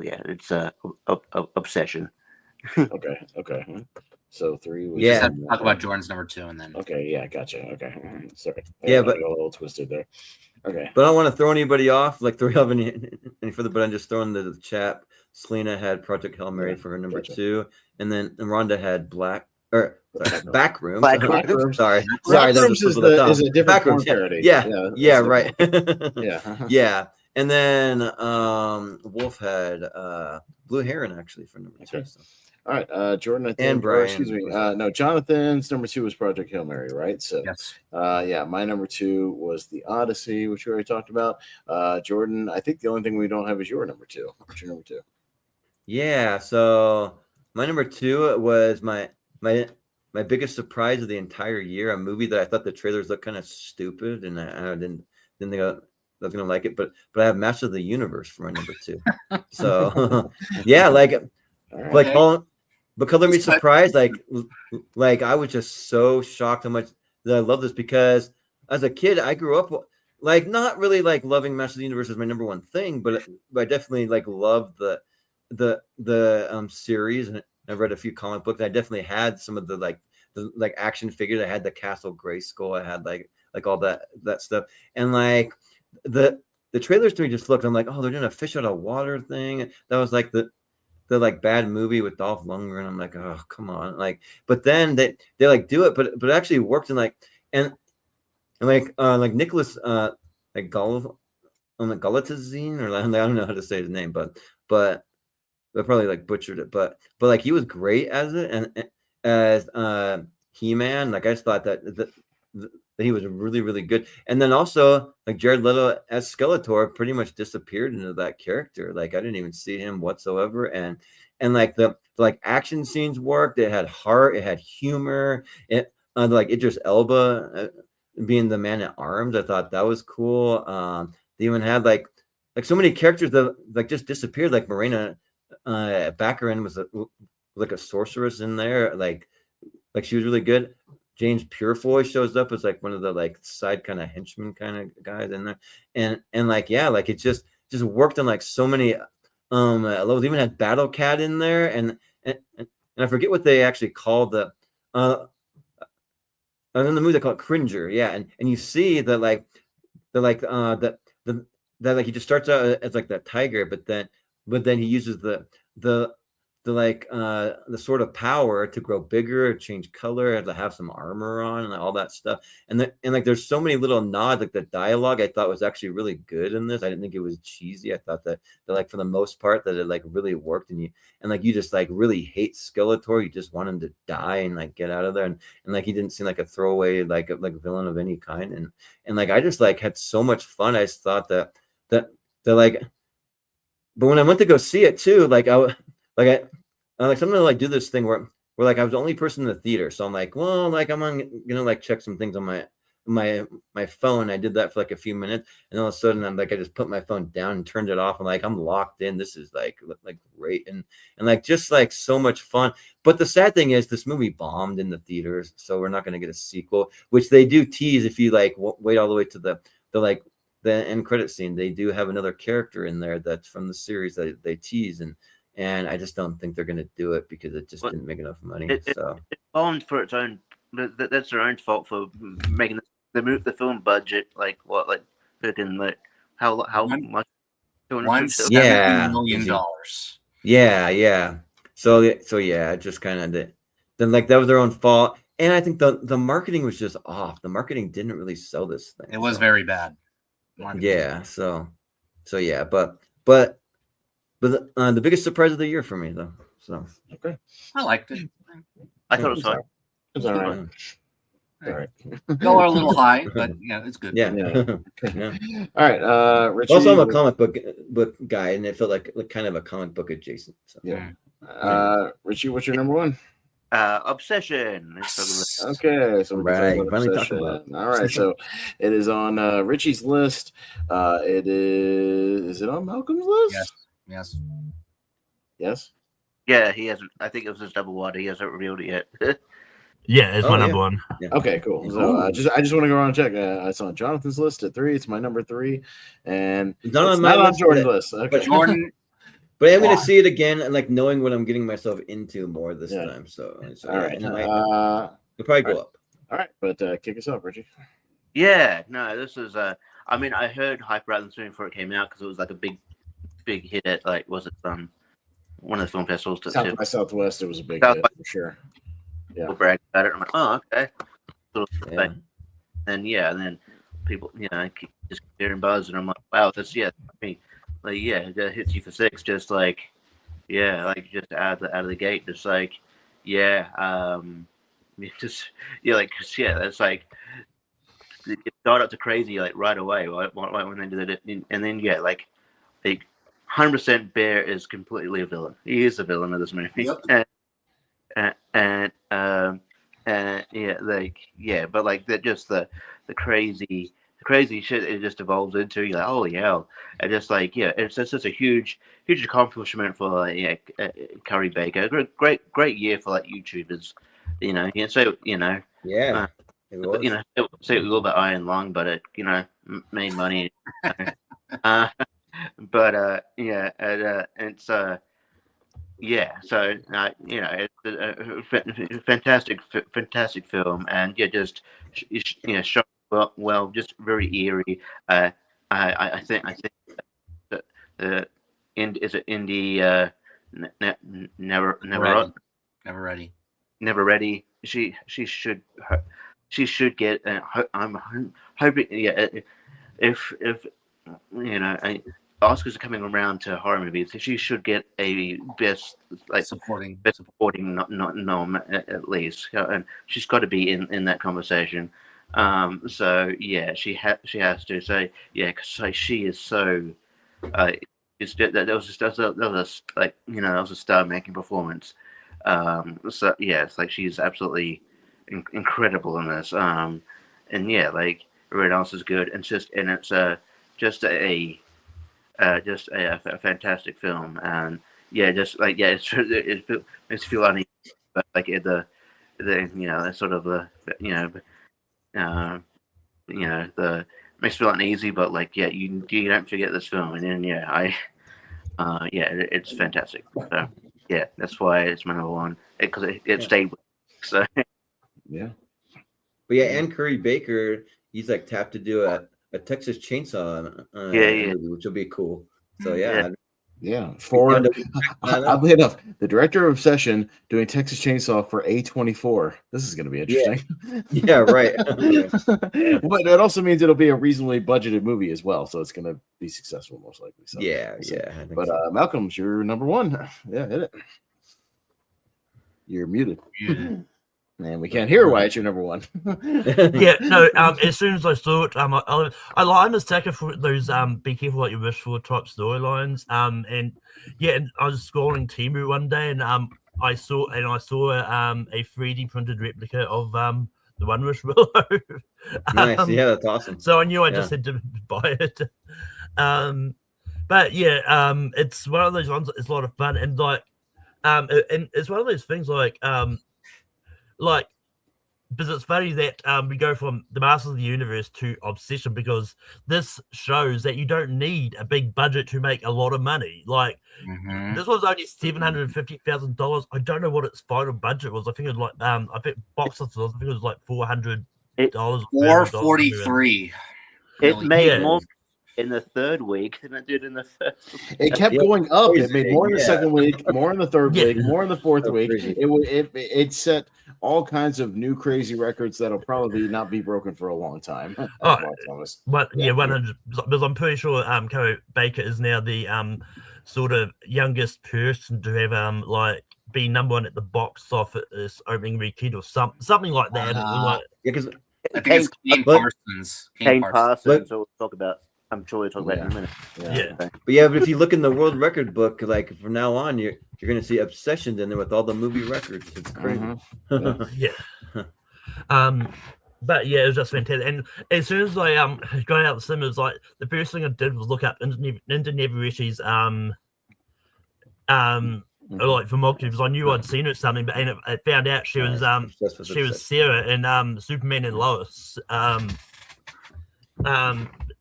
yeah, it's Obsession. Okay. So 3 was Yeah. Just talk about Jordan's number 2, and then Okay, yeah, gotcha. Okay. Sorry. Yeah, I but- got a little twisted there. Okay. But I don't want to throw anybody off, like throw off any further. But I'm just throwing the chat. Selena had Project Hail Mary Yeah, for her number gotcha. 2, and then Rhonda had Backrooms. Backrooms. Sorry, Backrooms those are is slip of the tongue. is a different porn Backrooms, yeah. parody. Yeah, that's right. different. Yeah. Yeah, and then Wolf had Blue Heron actually for number 2. Okay. So. All right, Jordan, I think. And Brian. Excuse me. No, Jonathan's number 2 was Project Hail Mary, right? So, yes, yeah, my number 2 was the Odyssey, which we already talked about. Jordan, I think the only thing we don't have is your number 2. What's your number 2? Yeah, so my number 2 was my biggest surprise of the entire year. A movie that I thought the trailers looked kind of stupid, and I didn't think I was gonna like it. But I have Master of the Universe for my number 2. So yeah, All right. but color me surprised. Like I was just so shocked how much that I love this, because as a kid I grew up like not really like loving Master of the Universe as my number 1 thing, but I definitely like loved the series, and I've read a few comic books. I definitely had some of the action figures. I had the Castle Grayskull. I had like all that stuff, and like the trailers to me just looked. I'm like, oh, they're doing a fish out of water thing. That was like the like bad movie with Dolph Lundgren. I'm like, oh, come on, like. But then they like do it, but it actually worked, and like Nicholas like Gulitazine, or I don't know how to say his name, but I probably like butchered it, but like he was great as it, and as He-Man. Like I just thought that he was really, really good. And then also like Jared Leto as Skeletor pretty much disappeared into that character. Like I didn't even see him whatsoever. And like the action scenes worked. It had heart. It had humor. It like Idris Elba being the Man at Arms. I thought that was cool. They even had like so many characters that like just disappeared. Like Morena Baccarin was like a sorceress in there. Like she was really good. James Purefoy shows up as like one of the like side kind of henchman kind of guys in there, and like yeah, like it just worked on like so many levels. Even had Battle Cat in there, and I forget what they actually called the and in the movie they call it Cringer, yeah, and you see that like that like he just starts out as like that tiger, but then he uses the sort of power to grow bigger, change color, to have some armor on, and all that stuff. And like there's so many little nods. Like the dialogue I thought was actually really good in this. I didn't think it was cheesy. I thought that like for the most part that it like really worked, and you just like really hate Skeletor. You just want him to die and like get out of there. And like he didn't seem like a throwaway like villain of any kind. And like I just like had so much fun. I just thought that like, but when I went to go see it too, like I sometimes like do this thing where like I was the only person in the theater, so I'm like, well, like I'm gonna like check some things on my phone. I did that for like a few minutes, and all of a sudden I'm like, I just put my phone down and turned it off. I'm like, I'm locked in. This is like great, and like just like so much fun. But the sad thing is this movie bombed in the theaters, so we're not gonna get a sequel, which they do tease if you like wait all the way to the end credit scene. They do have another character in there that's from the series that they tease, and I just don't think they're going to do it because it just didn't make enough money. It bombed for its own. That's their own fault for making the film budget like what, like freaking like how much? $170 million. Yeah. So yeah, just kind of then like that was their own fault, and I think the marketing was just off. The marketing didn't really sell this thing. It was very bad. Yeah. So yeah, but the biggest surprise of the year for me though. So Okay. I liked it. I thought it was fine. It's all right. Yeah. All right. Y'all are a little high, but yeah, it's good. yeah. Yeah. Yeah. All right. Richie. Also, I'm a comic book guy, and it felt like kind of a comic book adjacent. So. Yeah. Richie, what's your number one? Obsession. Okay, so we're Right, talking about finally Obsession. talking about it. All right, so it is on Richie's list. It is it on Malcolm's list? Yes. Yes. Yeah, he hasn't. I think it was his double wide. He hasn't revealed it yet. Yeah, it's my number one. Yeah. Okay, cool. So I just want to go around and check. It's on Jonathan's list at 3. It's my number 3, and It's not on my list, Jordan's list. Okay. but Jordan. But I'm going to see it again and like knowing what I'm getting myself into more this time. So all right. It'll probably go up. All right, but kick us off, Richie. Yeah, no, this is. I mean, I heard hype around the before it came out because it was like a big hit at one of the film festivals. South by Southwest, it was a big hit for sure. Yeah. People brag about it. I'm like, oh, okay. Yeah. And then people, keep just hearing buzz, and I'm like, wow, that's I mean, like, that hits you for 6, just like, just out of the gate, just like, that's like, it got up to crazy like right away, right when they did it, and then 100% Bear is completely a villain. He is the villain of this movie. Yep. But like just the crazy shit it just evolves into. You're like, holy hell! And just like it's just a huge accomplishment for Curry Baker. Great year for like YouTubers. It was. Say it was all about Iron Lung, but it made money. It's it's a fantastic film, and just shot well, just very eerie. I think that is it Indy never ready. She should get. I'm hoping if Oscars are coming around to horror movies, she should get a best supporting nom at least, and she's got to be in that conversation. She has to say because she is so. That was a star-making performance. It's like she's absolutely incredible in this. Everyone else is good, and it's just a fantastic film, and it makes you feel uneasy, but like the sort of the makes you feel uneasy, but like you don't forget this film, and then it's fantastic. So that's why it's my number one, because it stayed with me, so But and Curry Baker, he's like tapped to do a Texas Chainsaw movie, which will be cool. So for oddly enough, the director of Obsession doing Texas Chainsaw for A24. This is going to be interesting. Yeah, right. But it also means it'll be a reasonably budgeted movie as well, so it's going to be successful most likely. So, But Malcolm's your number one. Yeah, hit it. You're muted. Man, we can't hear why it's your number one. As soon as I saw it, I'm a sucker for those be careful what you wish for type storylines. And I was scrolling Temu one day, and I saw a 3D printed replica of the One Wish Willow. Nice, that's awesome. So I knew I just had to buy it. It's one of those ones. It's a lot of fun, and and it's one of those things because it's funny that we go from the Masters of the Universe to Obsession, because this shows that you don't need a big budget to make a lot of money. Like this was only $750,000. I don't know what its final budget was. I think it was I think box office. I think it was like $400. $443. It made more in the third week than it did in the first. It kept going up. It made more in the second week, more in the third week, more in the fourth week. Crazy. It set all kinds of new crazy records that'll probably not be broken for a long time. But 100. Because I'm pretty sure Caro Baker is now the sort of youngest person to have like be number one at the box office opening weekend or something like that. Because I think it's Kane Parsons. Kane Parsons. So we'll talk about. I'm sure we'll talk about it in a minute. But if you look in the world record book, like from now on, you're going to see Obsessions in there with all the movie records. It's crazy. But yeah, it was just fantastic. And as soon as I got out the cinemas, like the first thing I did was look up into Neveretti's like filmography because I knew I'd seen it something, but I found out she was Sarah in Superman and Lois.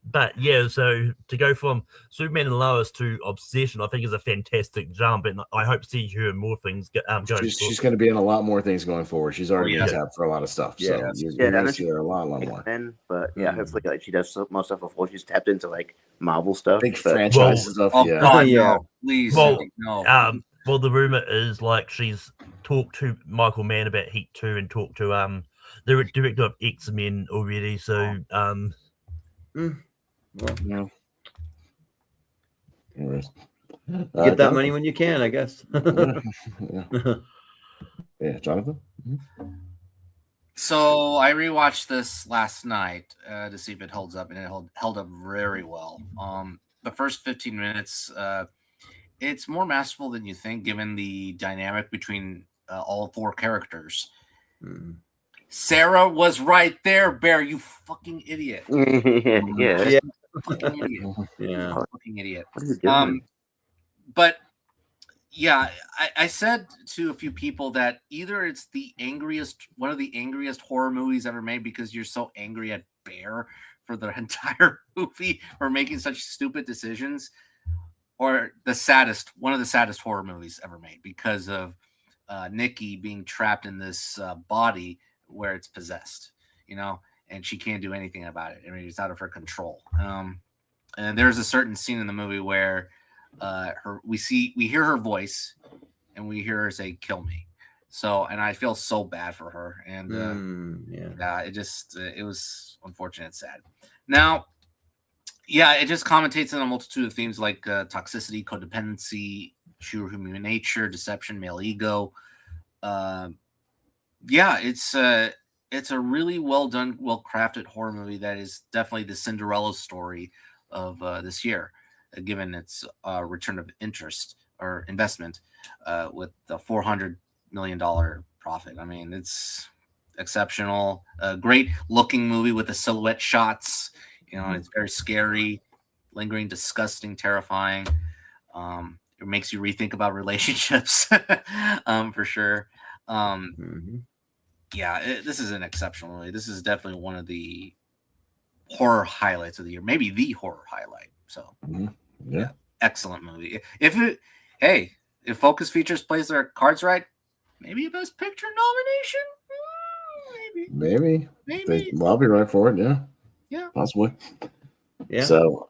But yeah, so to go from Superman and Lois to Obsession, I think is a fantastic jump, and I hope to see her in more things. She's going to be in a lot more things going forward. She's already been tapped for a lot of stuff. So you're going to see her a lot more. But yeah, hopefully like she does more stuff before she's tapped into like Marvel stuff, big franchise stuff. No, please, no. Well, the rumor is like she's talked to Michael Mann about Heat 2 and talked to the director of X-Men already. So get that money when you can, I guess. Jonathan. So I rewatched this last night to see if it holds up, and it held up very well. The first 15 minutes, it's more masterful than you think, given the dynamic between all four characters. Sarah was right there, Bear. You fucking idiot. Fucking idiot. Fucking idiot. What are you doing? But yeah, I said to a few people that either it's one of the angriest horror movies ever made because you're so angry at Bear for the entire movie for making such stupid decisions, or one of the saddest horror movies ever made because of Nikki being trapped in this body where it's possessed, and she can't do anything about it. I mean, it's out of her control. And there's a certain scene in the movie where we hear her voice and we hear her say, "Kill me." So, and I feel so bad for her. And it was unfortunate, sad. Now, it just commentates on a multitude of themes like toxicity, codependency, true human nature, deception, male ego. It's a really well done, well crafted horror movie that is definitely the Cinderella story of this year, given its return of interest or investment with the $400 million profit. I mean, it's exceptional. A great looking movie with the silhouette shots. It's very scary, lingering, disgusting, terrifying. It makes you rethink about relationships for sure. This is an exceptional movie. This is definitely one of the horror highlights of the year, maybe the horror highlight. So, excellent movie. If Focus Features plays their cards right, maybe a Best Picture nomination. Maybe. I'll be right for it. Yeah, possibly. Yeah. So,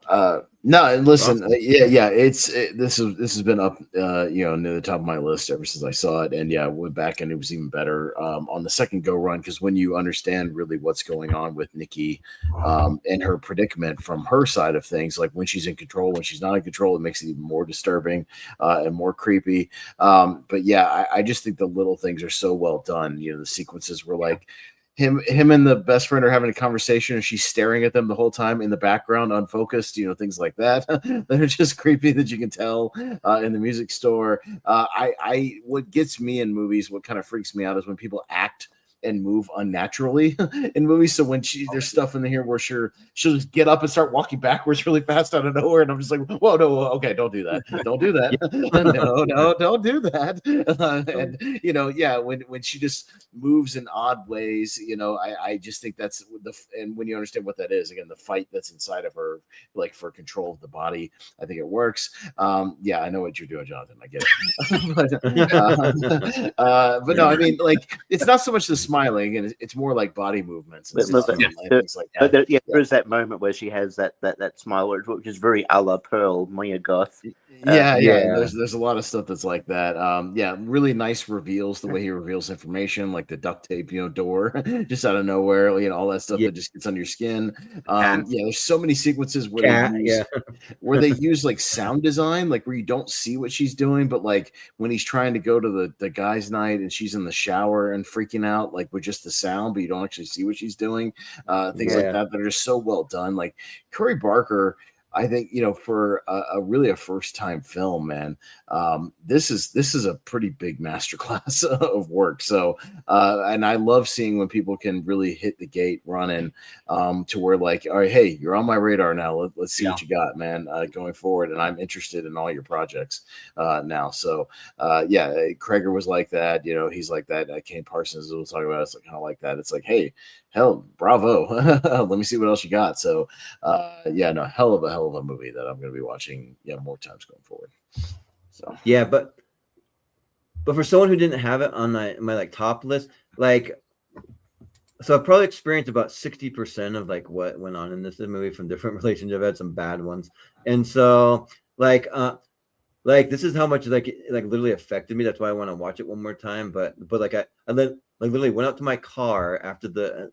no, listen, this has been up, near the top of my list ever since I saw it, and went back and it was even better on the second go run because when you understand really what's going on with Nikki and her predicament from her side of things, like when she's in control, when she's not in control, it makes it even more disturbing and more creepy. I just think the little things are so well done. The sequences were like. Him and the best friend are having a conversation and she's staring at them the whole time in the background, unfocused, things like that that are just creepy that you can tell in the music store. What gets me in movies, what kind of freaks me out is when people act and move unnaturally in movies. So when there's stuff in here where she'll just get up and start walking backwards really fast out of nowhere, and I'm just like, whoa, no, okay, don't do that, don't do that, no, don't do that. When she just moves in odd ways, I just think that's and when you understand what that is, again, the fight that's inside of her, like for control of the body, I think it works. I know what you're doing, Jonathan. I get it, but no, I mean, like, it's not so much the smiling, and it's more like body movements and But, stuff, but, and things like that. but there is that moment where she has that smile, which is very a la Pearl, Mia Goth. Yeah. Yeah. There's a lot of stuff that's like that. Really nice reveals, the way he reveals information, like the duct tape, door just out of nowhere, all that stuff that just gets under your skin. There's so many sequences where they use like sound design, like where you don't see what she's doing, but like when he's trying to go to the guy's night and she's in the shower and freaking out, like with just the sound, but you don't actually see what she's doing. Things like that are just so well done. Like Curry Barker, I think, for a first time film, man, this is a pretty big masterclass of work. So, and I love seeing when people can really hit the gate running, to where like, all right, hey, you're on my radar now. Let's see what you got, man, going forward. And I'm interested in all your projects now. So, Krager was like that. He's like that. Kane Parsons was talking about it's like kind of like that. It's like, hey, hell, bravo. Let me see what else you got. So, hell of a movie that I'm going to be watching more times going forward. So but for someone who didn't have it on my like top list, like, so I've probably experienced about 60% of like what went on in this movie from different relationships. I've had some bad ones, and so like this is how much like literally affected me. That's why I want to watch it one more time. But like I literally went out to my car after the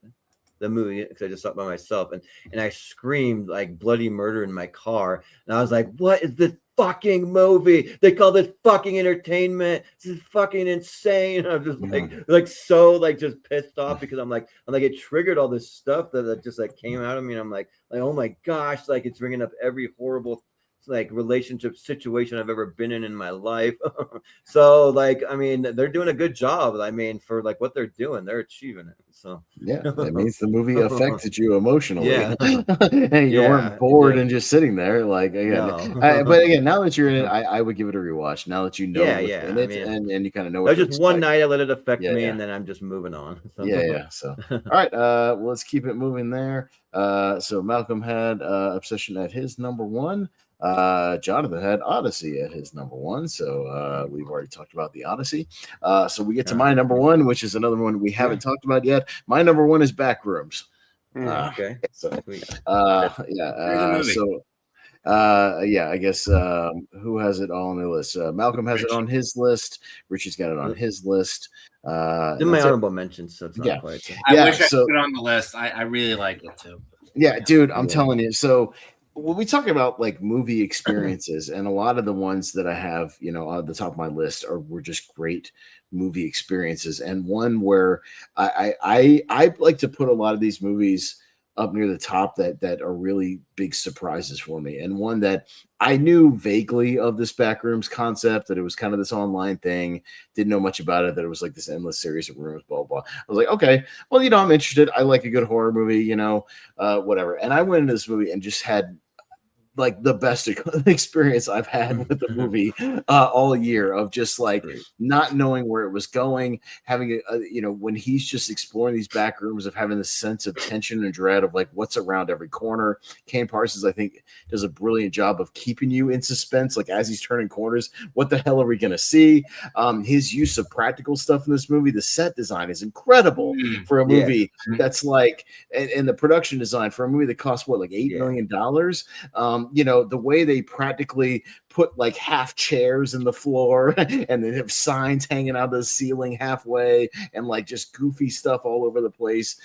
movie because I just saw it by myself, and I screamed like bloody murder in my car, and I was like, what is this fucking movie? They call this fucking entertainment. This is fucking insane. I'm just like just pissed off because I'm like it triggered all this stuff that just like came out of me, and I'm like oh my gosh, like it's bringing up every horrible like relationship situation I've ever been in my life. So like, I mean, they're doing a good job. I mean, for like what they're doing, they're achieving it. So that means the movie affected you emotionally. And you weren't bored and just sitting there. Like but again, now that you're in it, I would give it a rewatch. Now that you know what's in it, and you kind of know what. That was just one night I let it affect me, and then I'm just moving on. So. So all right, well, let's keep it moving there. So Malcolm had Obsession at his number one. Jonathan had Odyssey at his number one, so we've already talked about the Odyssey. So we get to my number one, which is another one we haven't talked about yet. My number one is Backrooms. Okay. So I guess who has it all on the list? Malcolm has it on his list. Richie's got it on his list. In my honorable mentions, so it's not quite. I wish I put it on the list. I really like it too. Yeah, dude, I'm telling you. So when we talk about like movie experiences, and a lot of the ones that I have, on the top of my list were just great movie experiences. And one where I like to put a lot of these movies up near the top that are really big surprises for me. And one that I knew vaguely of this Backrooms concept, that it was kind of this online thing, didn't know much about it, that it was like this endless series of rooms, blah, blah. I was like, okay, well, I'm interested. I like a good horror movie, whatever. And I went into this movie and just had like the best experience I've had with the movie all year, of just like not knowing where it was going, having when he's just exploring these back rooms, of having this sense of tension and dread of like what's around every corner. Kane Parsons, I think, does a brilliant job of keeping you in suspense, like as he's turning corners, what the hell are we going to see? His use of practical stuff in this movie, the set design is incredible for a movie that's like, and the production design for a movie that costs what, like $8 million. The way they practically put like half chairs in the floor and they have signs hanging out of the ceiling halfway, and like just goofy stuff all over the place,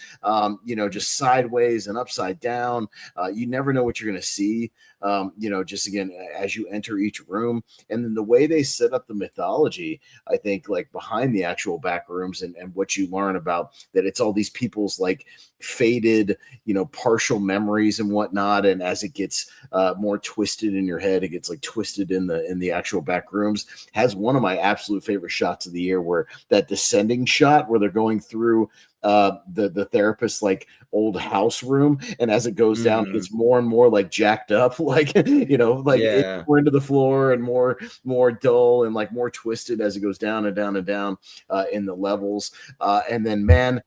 just sideways and upside down. You never know what you're going to see, just again, as you enter each room. And then the way they set up the mythology, I think, like behind the actual back rooms, and what you learn about that, it's all these people's like faded, partial memories and whatnot. And as it gets more twisted in your head, it gets like twisted in the actual back rooms. Has one of my absolute favorite shots of the year, where that descending shot where they're going through the therapist's like old house room, and as it goes down, it gets more and more like jacked up, like more into the floor, and more dull, and like more twisted as it goes down and down and down in the levels. And then, man,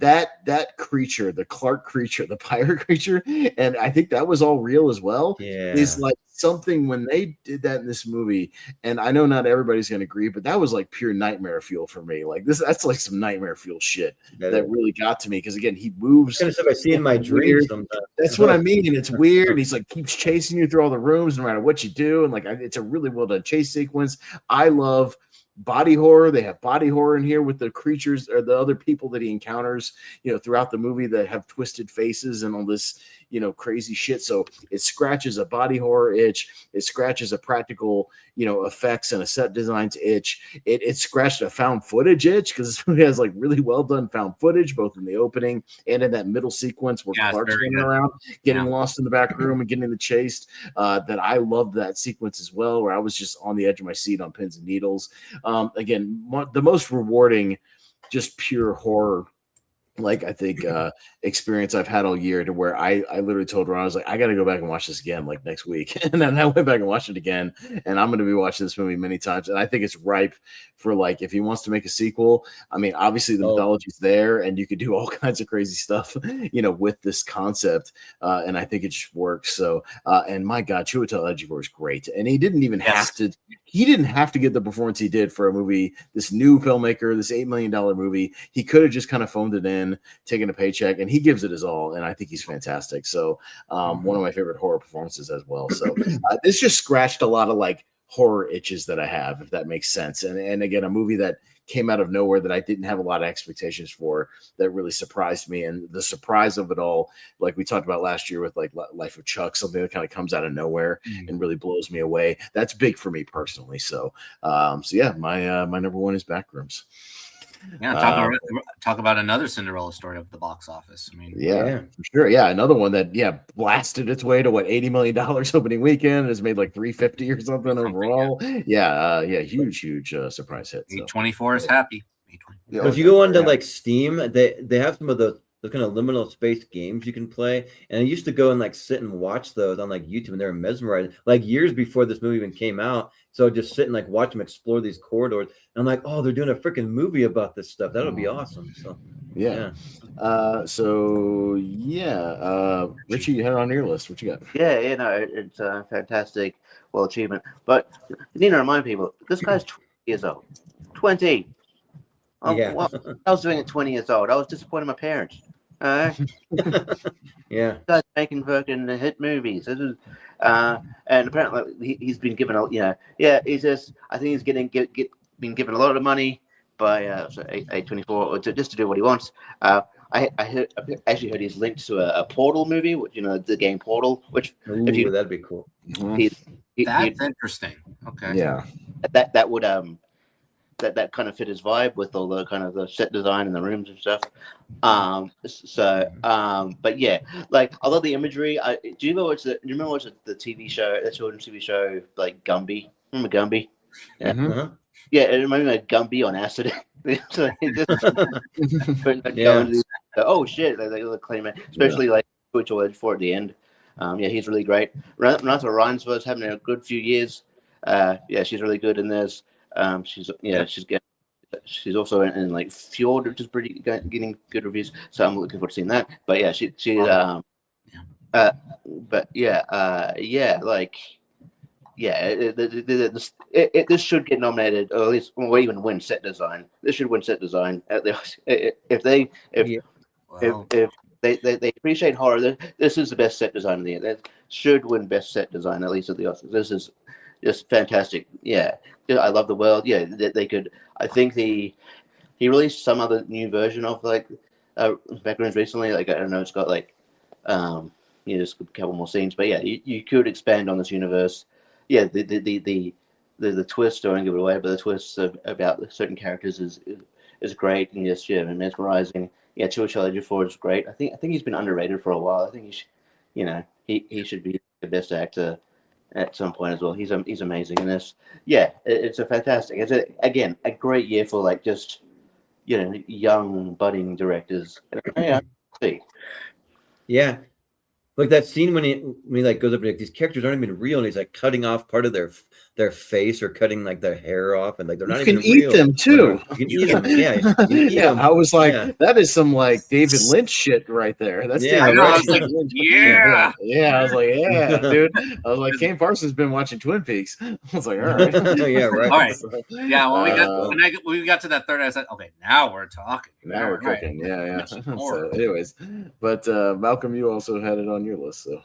that creature, the Clark creature, the pirate creature, and I think that was all real as well. Yeah. Is like something when they did that in this movie, and I know not everybody's gonna agree, but that was like pure nightmare fuel for me. Like that's like some nightmare fuel shit that really got to me because again he moves. Kind of stuff I see in my dreams sometimes. That's what I mean, and it's weird. And he's like keeps chasing you through all the rooms, no matter what you do, and like it's a really well done chase sequence. I love body horror. They have body horror in here with the creatures or the other people that he encounters, throughout the movie that have twisted faces and all this, crazy shit. So it scratches a body horror itch. It scratches a practical, effects and a set designs itch. It scratched a found footage itch because this movie has like really well done found footage, both in the opening and in that middle sequence where Clark's running around, getting lost in the back room and getting chased. That I loved that sequence as well, where I was just on the edge of my seat on pins and needles. Again, the most rewarding, just pure horror, like I think experience I've had all year, to where I literally told Ron, I was like, I got to go back and watch this again like next week. And then I went back and watched it again, and I'm going to be watching this movie many times. And I think it's ripe for, like, if he wants to make a sequel, I mean, obviously the mythology's there and you could do all kinds of crazy stuff, with this concept. And I think it just works. So, and my God, Chiwetel Ejiofor is great. And he didn't even have to get the performance he did for a movie, this new filmmaker, this $8 million movie. He could have just kind of phoned it in, taken a paycheck, and he gives it his all. And I think he's fantastic. So one of my favorite horror performances as well. So this just scratched a lot of like horror itches that I have, if that makes sense. And again, a movie that came out of nowhere that I didn't have a lot of expectations for, that really surprised me. And the surprise of it all, like we talked about last year with like Life of Chuck, something that kind of comes out of nowhere and really blows me away. That's big for me personally. So, yeah, my number one is Backrooms. Yeah, talk about another Cinderella story of the box office. I mean, yeah, for sure. Yeah, another one that blasted its way to what, $80 million opening weekend, has made like 350 or something overall. Yeah, huge surprise hit. So. A24 is happy. So if you go onto like Steam, they have some of the kind of liminal space games you can play, and I used to go and like sit and watch those on like YouTube, and they were mesmerizing, like years before this movie even came out. So I'd just sit and like watch them explore these corridors, and I'm like, oh, they're doing a freaking movie about this stuff. That'll be awesome. So Richie, you had it on your list. What you got? It's a fantastic achievement. But you need to remind people, this guy's 20 years old. 20. I was doing it 20 years old. I was disappointing my parents. Yeah. Guys making fucking hit movies. This is, and apparently he's been given he's just, I think he's been given a lot of money by A24 just to do what he wants. I actually heard he's linked to a Portal movie, the game Portal, which that'd be cool. That's interesting. Okay. Yeah. That would that kind of fit his vibe with all the kind of the set design and the rooms and stuff. But yeah, like I love the imagery. Do you remember what's the TV show, the children's TV show, like Gumby? Remember Gumby? Yeah. Mm-hmm. Yeah, it reminded me of Gumby on acid. So oh shit, they claim it, especially like Chiwetel Ejiofor at the end. He's really great. Renata Reinsberg's having a good few years. She's really good in this. She's also in like Fjord, which is getting good reviews. So I'm looking forward to seeing that. But this should get nominated, or at least even win set design. This should win set design. If they appreciate horror, this is the best set design of the year. That should win best set design, at least at the Oscars. This is just fantastic. Yeah, I love the world. Yeah, they could. I think he released some other new version of like Backrooms recently. Like I don't know, it's got like just a couple more scenes. But yeah, you could expand on this universe. Yeah, the twist, I won't give it away, but the twist about certain characters is great and and mesmerizing. Yeah, Chiwetel Ejiofor is great. I think he's been underrated for a while. I think he should be the best actor at some point as well. He's amazing in this. Yeah, it's a fantastic. It's a great year for like just young budding directors. Yeah, like that scene when he like goes up and like, these characters aren't even real, and he's like cutting off part of their their face or cutting like their hair off, and like they're not You even can eat real. them too. You can eat them. Yeah, you can eat Yeah, them. I was like, Yeah. that is some like David Lynch shit right there. That's Yeah, David I know. I Lynch. was like, Lynch. yeah. Yeah, I was like, yeah, dude. I was like, Kane Parsons been watching Twin Peaks. I was like, all right. Yeah, right. All right. So, Yeah, when we got to that third, I said, okay, now we're talking. now we're Right. cooking. Yeah. More. So, anyways, but Malcolm, you also had it on your list. So,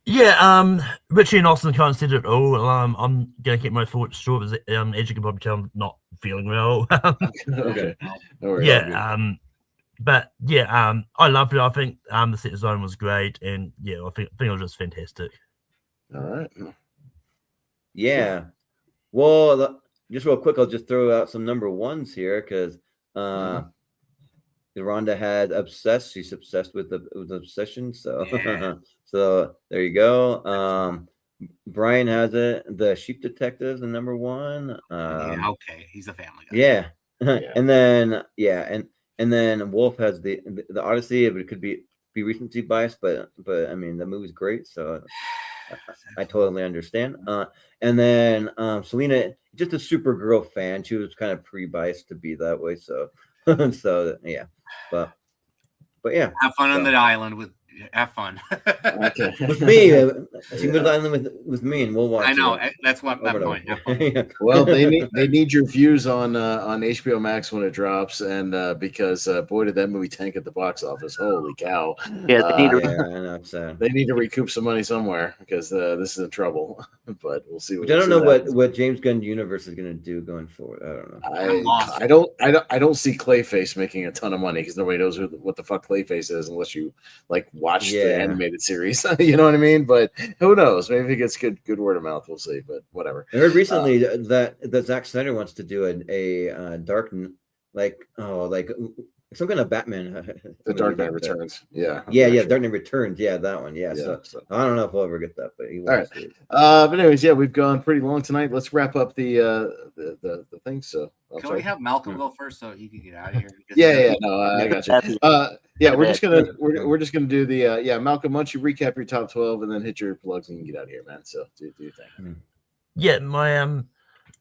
Yeah, Richie and Austin kind of said it all. I'm gonna keep my thoughts short, as you can probably tell, I'm not feeling well. okay. No worries. Yeah, but yeah, I loved it. I think the set design was great, and yeah, I think it was just fantastic. All right. Yeah. Well, just real quick, I'll just throw out some number ones here because Rhonda had Obsessed. She's obsessed with Obsession. So, so there you go. Brian has it. The Sheep Detectives, the number one. Yeah, okay, he's a family guy. Yeah. Yeah. And then and then Wolf has the Odyssey. It could be recency bias, but I mean the movie's great, so I totally understand. And then Selena, just a Supergirl fan. She was kind of pre-biased to be that way, so so yeah. But yeah. Have fun on the island with. Have fun. Okay. With me, she goes island with me, and we'll watch. I know it. that's what that point. Have fun. Yeah. Well, they need your views on HBO Max when it drops, and because boy did that movie tank at the box office! Holy cow! Yeah, they need to Yeah, I know. It's sad. They need to recoup some money somewhere because this is in trouble. But we'll see. Which I don't know what James Gunn universe is going to do going forward. I don't know. I don't see Clayface making a ton of money because nobody knows what the fuck Clayface is unless you like watch the animated series. You know what I mean? But who knows? Maybe it gets good word of mouth. We'll see. But whatever. I heard recently that Zack Snyder wants to do a Dark, like some kind of Batman. The Dark Knight Returns. Yeah. Dark Knight Returns. Yeah, that one. Yeah. So I don't know if we'll ever get that, but he wants to. But anyways, yeah, we've gone pretty long tonight. Let's wrap up the thing. So can we have Malcolm go first so he can get out of here? No, I got you. We're just gonna do the Malcolm. Why don't you recap your top 12 and then hit your plugs and you can get out of here, man. So do your thing. Yeah, my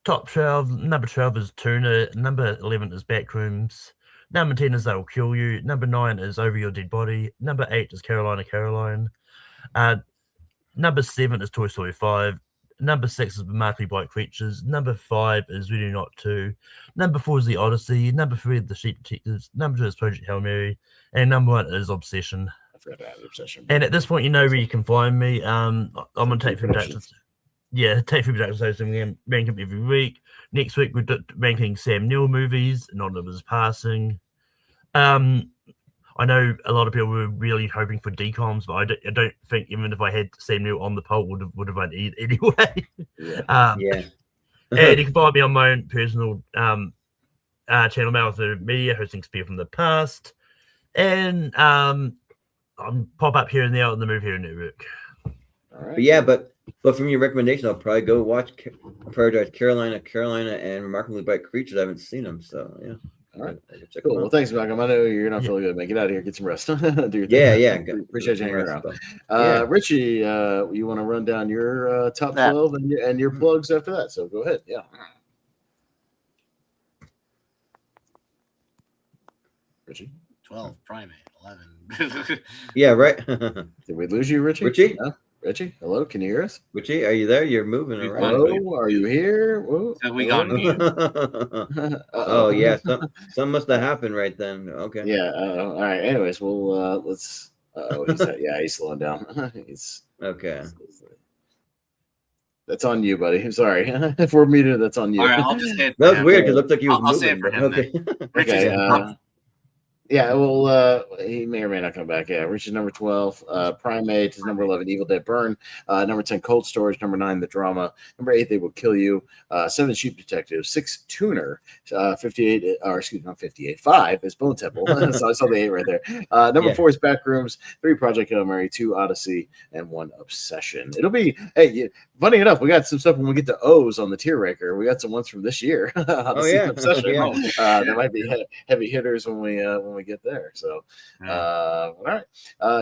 top 12. Number 12 is Tuna. Number 11 is Backrooms. Number 10 is They Will Kill You. Number 9 is Over Your Dead Body. Number 8 is Caroline. Number 7 is Toy Story 5. Number 6 is Remarkably Bright Creatures. Number 5 is Really Not 2. Number 4 is The Odyssey. Number 3 is The Sheep Detectives. Number 2 is Project Hail Mary. And number 1 is Obsession. I forgot to add Obsession. And at this point, you know where you can find me. I'm on Take Free Productions. Yeah, Take Free Productions. I'm going to rank them every week. Next week, we're ranking Sam Neill movies. Anonymous Passing. I know a lot of people were really hoping for DComs, but I don't think even if I had Sam Neill on the poll would have won anyway. Yeah. And you can find me on my own personal channel, Mouth Media, hosting Spear from the Past, and I'll pop up here and there on the Movie Hero Network. All right. But yeah, but from your recommendation, I'll probably go watch Carolina, and Remarkably Bright Creatures. I haven't seen them, so yeah. All right. Cool. Well, thanks, Malcolm. I know you're not feeling good, man. Get out of here. Get some rest. Do your thing. Yeah. Appreciate you hanging around. Richie, you want to run down your top 12 and your plugs after that? So go ahead. Yeah. Richie. 12, Primate, 11. Yeah, right. Did we lose you, Richie? Richie? No? Richie, hello. Can you hear us? Richie, are you there? You're moving around. Hello, are you here? Whoa. So we got mute. Oh yeah, something must have happened right then. Okay. Yeah. All right. Anyways, we'll let's. He's slowing down. He's okay. That's on you, buddy. I'm sorry. If we're muted, that's on you. All right, I'll just hit. That was weird because it looked like he was I'll moving. say it for him. Okay. Okay. Yeah, well, he may or may not come back. Yeah, Richie's number 12. Primate is number 11. Evil Dead Burn. Number 10. Cold Storage. Number 9. The Drama. Number 8. They Will Kill You. 7. Sheep Detective. 6. Tuner. 58. Or excuse me, not 58. 5 is Bone Temple. So I saw the 8 right there. Number 4 is Backrooms. 3. Project Hail Mary. 2. Odyssey. And 1. Obsession. It'll be. Hey, funny enough, we got some stuff when we get to O's on the tier ranker. We got some ones from this year. Obsession. Yeah. There might be heavy hitters when we to get there. So, all right.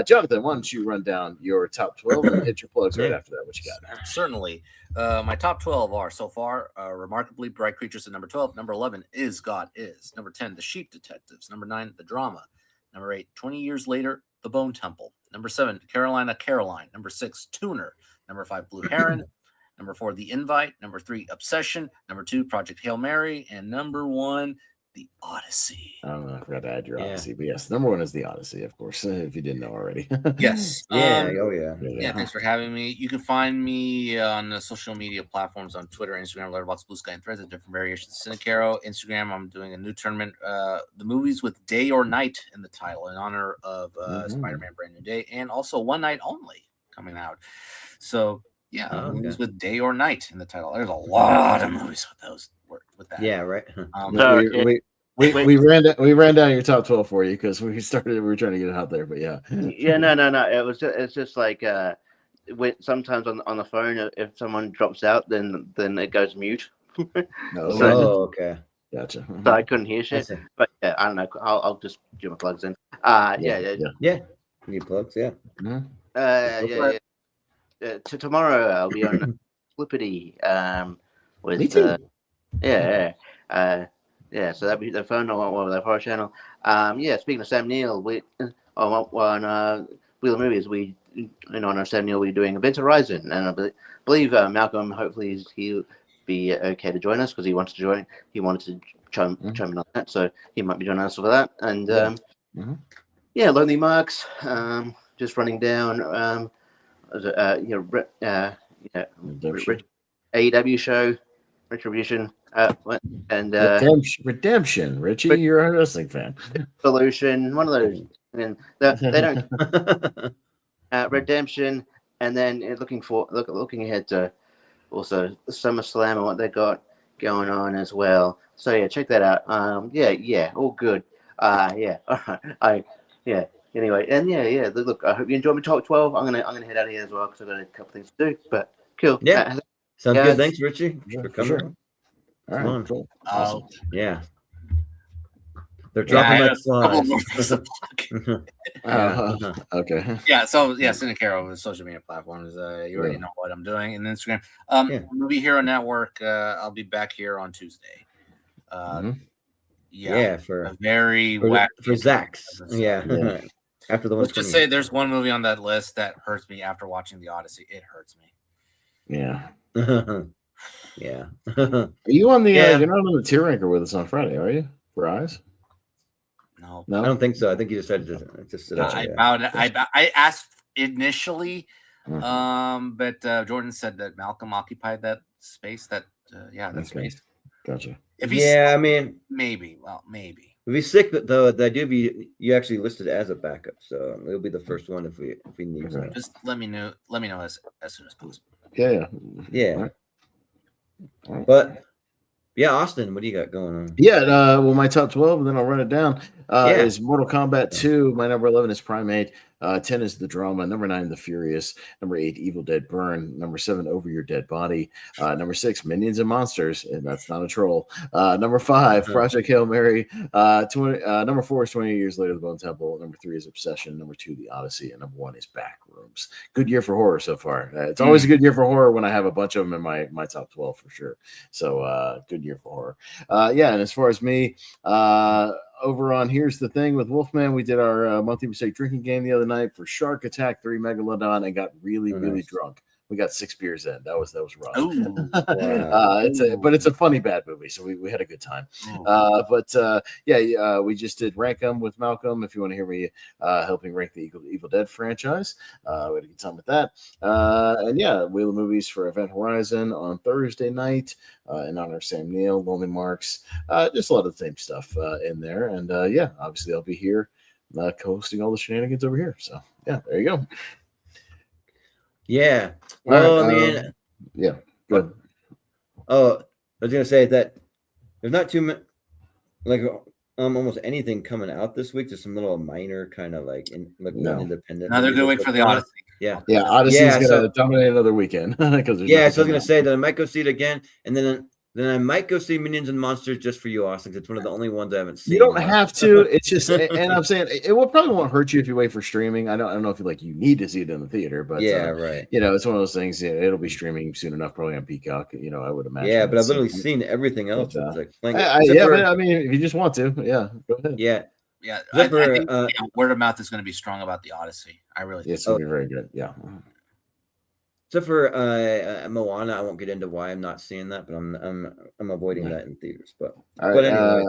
Jonathan, why don't you run down your top 12 and hit your plugs right after that? What you got? Certainly. My top 12 are so far Remarkably Bright Creatures at number 12. Number 11 is God Is. Number 10, The Sheep Detectives. Number 9, The Drama. Number 8, 20 Years Later, The Bone Temple. Number 7, Carolina Caroline. Number 6, Tuner. Number 5, Blue Heron. Number 4, The Invite. Number 3, Obsession. Number 2, Project Hail Mary. And number 1, The Odyssey. I don't know. I forgot to add your Odyssey, but yes, number 1 is The Odyssey, of course, if you didn't know already. Yes. Yeah. Thanks for having me. You can find me on the social media platforms on Twitter, Instagram, Letterboxd, Blue Sky, and Threads at different variations. Caro, Instagram, I'm doing a new tournament, the movies with Day or Night in the title in honor of Spider-Man Brand New Day, and also One Night Only coming out. So movies with Day or Night in the title. There's a lot of movies with those with that. Yeah, right. We ran down your top 12 for you because we were trying to get it out there, but no. It's just like sometimes on the phone, if someone drops out, then it goes mute. Okay, gotcha. So I couldn't hear shit, but I don't know. I'll just do my plugs in. Need plugs, yeah. Tomorrow I'll be on Flippity with Me too. So that'd be the phone or the horror channel. Speaking of Sam Neill, we on Wheel of Movies, we in honor of Sam Neill, we're doing Event Horizon, and I believe Malcolm, hopefully he'll be okay to join us because he wants to join. He wanted to chime in on that, so he might be joining us for that. And Lonely Marks, just running down. AEW show, Retribution, and Redemption. Richie, you're a wrestling fan. Solution, one of those, and they don't. Redemption, and then looking ahead to also SummerSlam and what they got going on as well. So check that out. All good. Anyway, and look, I hope you enjoyed my top 12. I'm gonna head out of here as well because I've got a couple things to do. But cool. Yeah. Sounds good. Thanks, Richie, for coming. Sure. All right, cool. Awesome. Yeah. They're dropping like flies. Okay. Yeah, so Caro with social media platforms. You already know what I'm doing. And Instagram. Movie Hero Network, I'll be back here on Tuesday. For Zach's. Yeah. After the one. Let's just say there's one movie on that list that hurts me after watching The Odyssey. It hurts me. Yeah. Yeah. Are you on the you're not on the tier ranker with us on Friday, are you? For Eyes? No. I don't think so. I think you decided to just sit out. I asked initially, but Jordan said that Malcolm occupied that space. Space. Gotcha. Maybe. Well, maybe. If he's sick, though, you actually listed as a backup, so it'll be the first one if we need to. Just let me know as soon as possible. Yeah. All right. But Austin, what do you got going on? Well, my top 12, and then I'll run it down. Is Mortal Kombat 2. My number 11 is Primate. 10 is The Drama. Number 9, The Furious. Number 8, Evil Dead Burn. Number 7, Over Your Dead Body. Number 6, Minions and Monsters, and that's not a troll. Number 5, Project Hail Mary. Number 4 is 20 Years Later, The Bone Temple. Number 3 is Obsession. Number 2, The Odyssey. And number 1 is Backrooms. Good year for horror so far. It's always a good year for horror when I have a bunch of them in my top 12 for sure. So good year for horror. And as far as me, over on Here's the Thing with Wolfman, we did our monthly mistake drinking game the other night for Shark Attack 3 Megalodon and got really drunk. We got 6 beers in. That was rough. Ooh, wow. But it's a funny bad movie, so we had a good time. We just did Rank 'em with Malcolm. If you want to hear me helping rank the Evil Dead franchise, we had a good time with that. Wheel of Movies for Event Horizon on Thursday night in honor of Sam Neill, Lonely Marks, just a lot of the same stuff in there. And obviously I'll be here co-hosting all the shenanigans over here. So there you go. Yeah. Well, Good. Oh, I was gonna say that there's not too many, almost anything coming out this week. There's some little minor kind of independent. Another good week for the Odyssey. Odyssey's gonna dominate another weekend because so I was gonna say that I might go see it again, and then Then I might go see Minions and Monsters just for you, Austin. It's one of the only ones I haven't seen. You don't have to. It's just, and I'm saying it will probably won't hurt you if you wait for streaming. I don't know if you need to see it in the theater, but yeah, right. It's one of those things. It'll be streaming soon enough, probably on Peacock. I would imagine. Yeah, but I've literally seen everything else. But, but I mean, if you just want to, go ahead. Yeah. Yeah, I think word of mouth is going to be strong about the Odyssey. I really think it's going to be very good. Yeah. Except for Moana, I won't get into why I'm not seeing that, but I'm avoiding that in theaters. But anyway,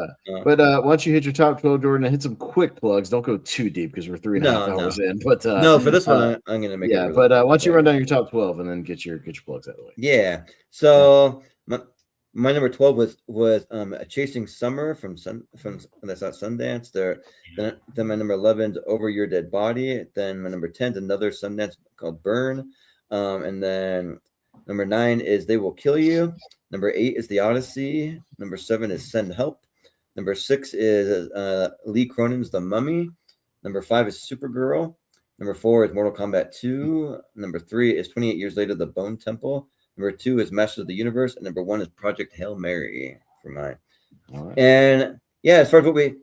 once you hit your top 12, Jordan, hit some quick plugs. Don't go too deep because we're 3.5 hours in. But no, for this one, I'm going to make it. Yeah, but once you run down your top 12 and then get your plugs out of the way. Yeah. So my number 12 was Chasing Summer from that's not Sundance. Then my number 11 is Over Your Dead Body. Then my number 10 is another Sundance called Burn. And then number 9 is They Will Kill You. Number 8 is The Odyssey. Number 7 is Send Help. Number 6 is Lee Cronin's The Mummy. Number 5 is Supergirl. Number 4 is Mortal Kombat 2. Number 3 is 28 Years Later, The Bone Temple. Number 2 is Masters of the Universe. And number 1 is Project Hail Mary for mine. Right. And yeah, as far as what we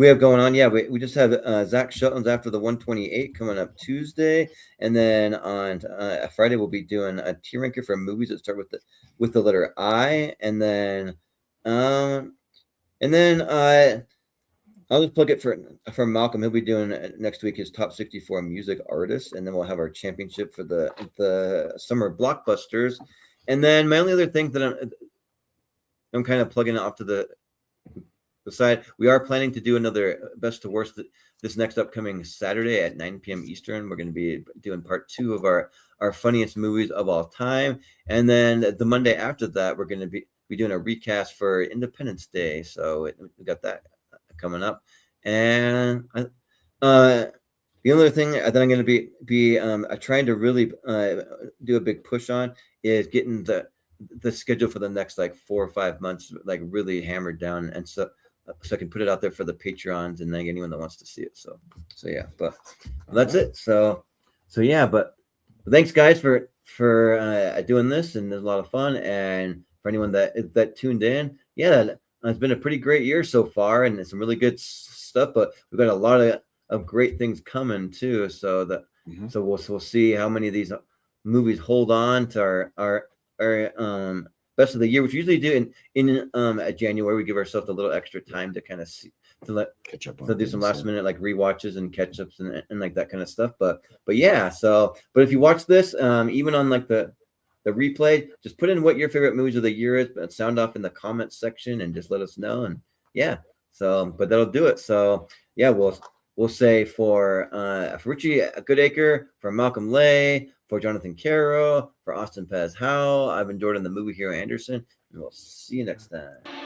have going on, we just have Zach Shelton's After the 128 coming up Tuesday, and then on Friday we'll be doing a tier ranker for movies that start with the letter I, and then I'll just plug it for Malcolm. He'll be doing next week his top 64 music artists, and then we'll have our championship for the summer blockbusters, and then my only other thing that I'm kind of plugging off to the side, we are planning to do another best to worst this next upcoming Saturday at 9 p.m. Eastern. We're going to be doing part 2 of our funniest movies of all time, and then the Monday after that, we're going to be doing a recast for Independence Day. So we got that coming up, and the other thing that I'm going to be trying to really do a big push on is getting the schedule for the next 4 or 5 months really hammered down, and so I can put it out there for the Patreons and then anyone that wants to see it. So yeah, but that's it. So yeah, but thanks guys for doing this, and there's a lot of fun. And for anyone that tuned in, it's been a pretty great year so far, and it's some really good stuff. But we've got a lot of great things coming too. So so we'll see how many of these movies hold on to our best of the year, which we usually do in January. We give ourselves a little extra time to kind of catch up, to do some last minute rewatches and catch ups and that kind of stuff. But yeah, but if you watch this, even on the replay, just put in what your favorite movies of the year is, but sound off in the comments section and just let us know. And but that'll do it. So yeah, we'll say for Richie Goodacre, for Malcolm Lay, for Jonathan Caro, for Austin Pez Howell, I've been Jordan, the Movie Hero Anderson, and we'll see you next time.